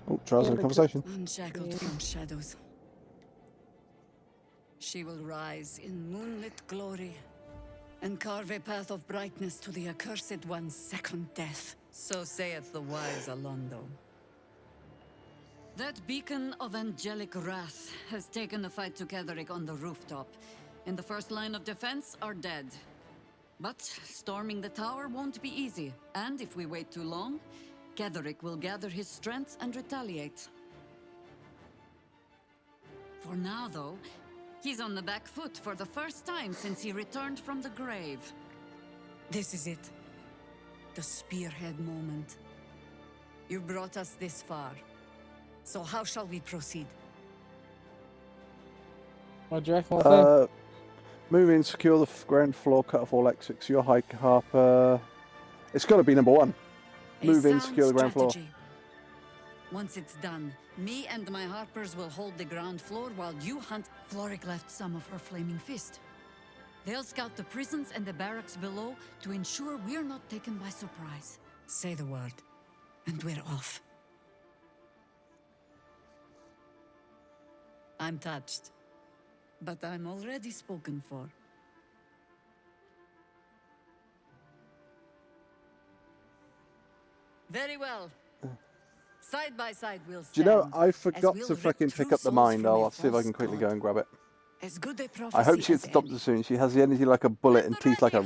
Oh, trials in conversation. Unshackled from shadows. She will rise in moonlit glory and carve a path of brightness to the accursed one's second death. So saith the wise Alondo. That beacon of angelic wrath has taken the fight to Ketheric on the rooftop. In the first line of defense are dead. But storming the tower won't be easy, and if we wait too long, Ketheric will gather his strength and retaliate. For now, though, he's on the back foot for the first time since he returned from the grave. This is it. The spearhead moment. You brought us this far. So how shall we proceed? What do you reckon? We'll do? Move in, secure the ground floor, cut off all exits. Your high Harper. It's got to be number one. Move in, secure the ground floor. Once it's done, me and my Harpers will hold the ground floor while you hunt. Floric left some of her flaming fist. They'll scout the prisons and the barracks below to ensure we're not taken by surprise. Say the word, and we're off. I'm touched, but I'm already spoken for. Very well. Side by side we'll stand. Do you know, I forgot we'll to rip fucking true pick up the souls mind. from a I'll see if I false can quickly god. go and grab it. As good a I hope prophecy she gets as adopted soon. She has the energy like a bullet and teeth like a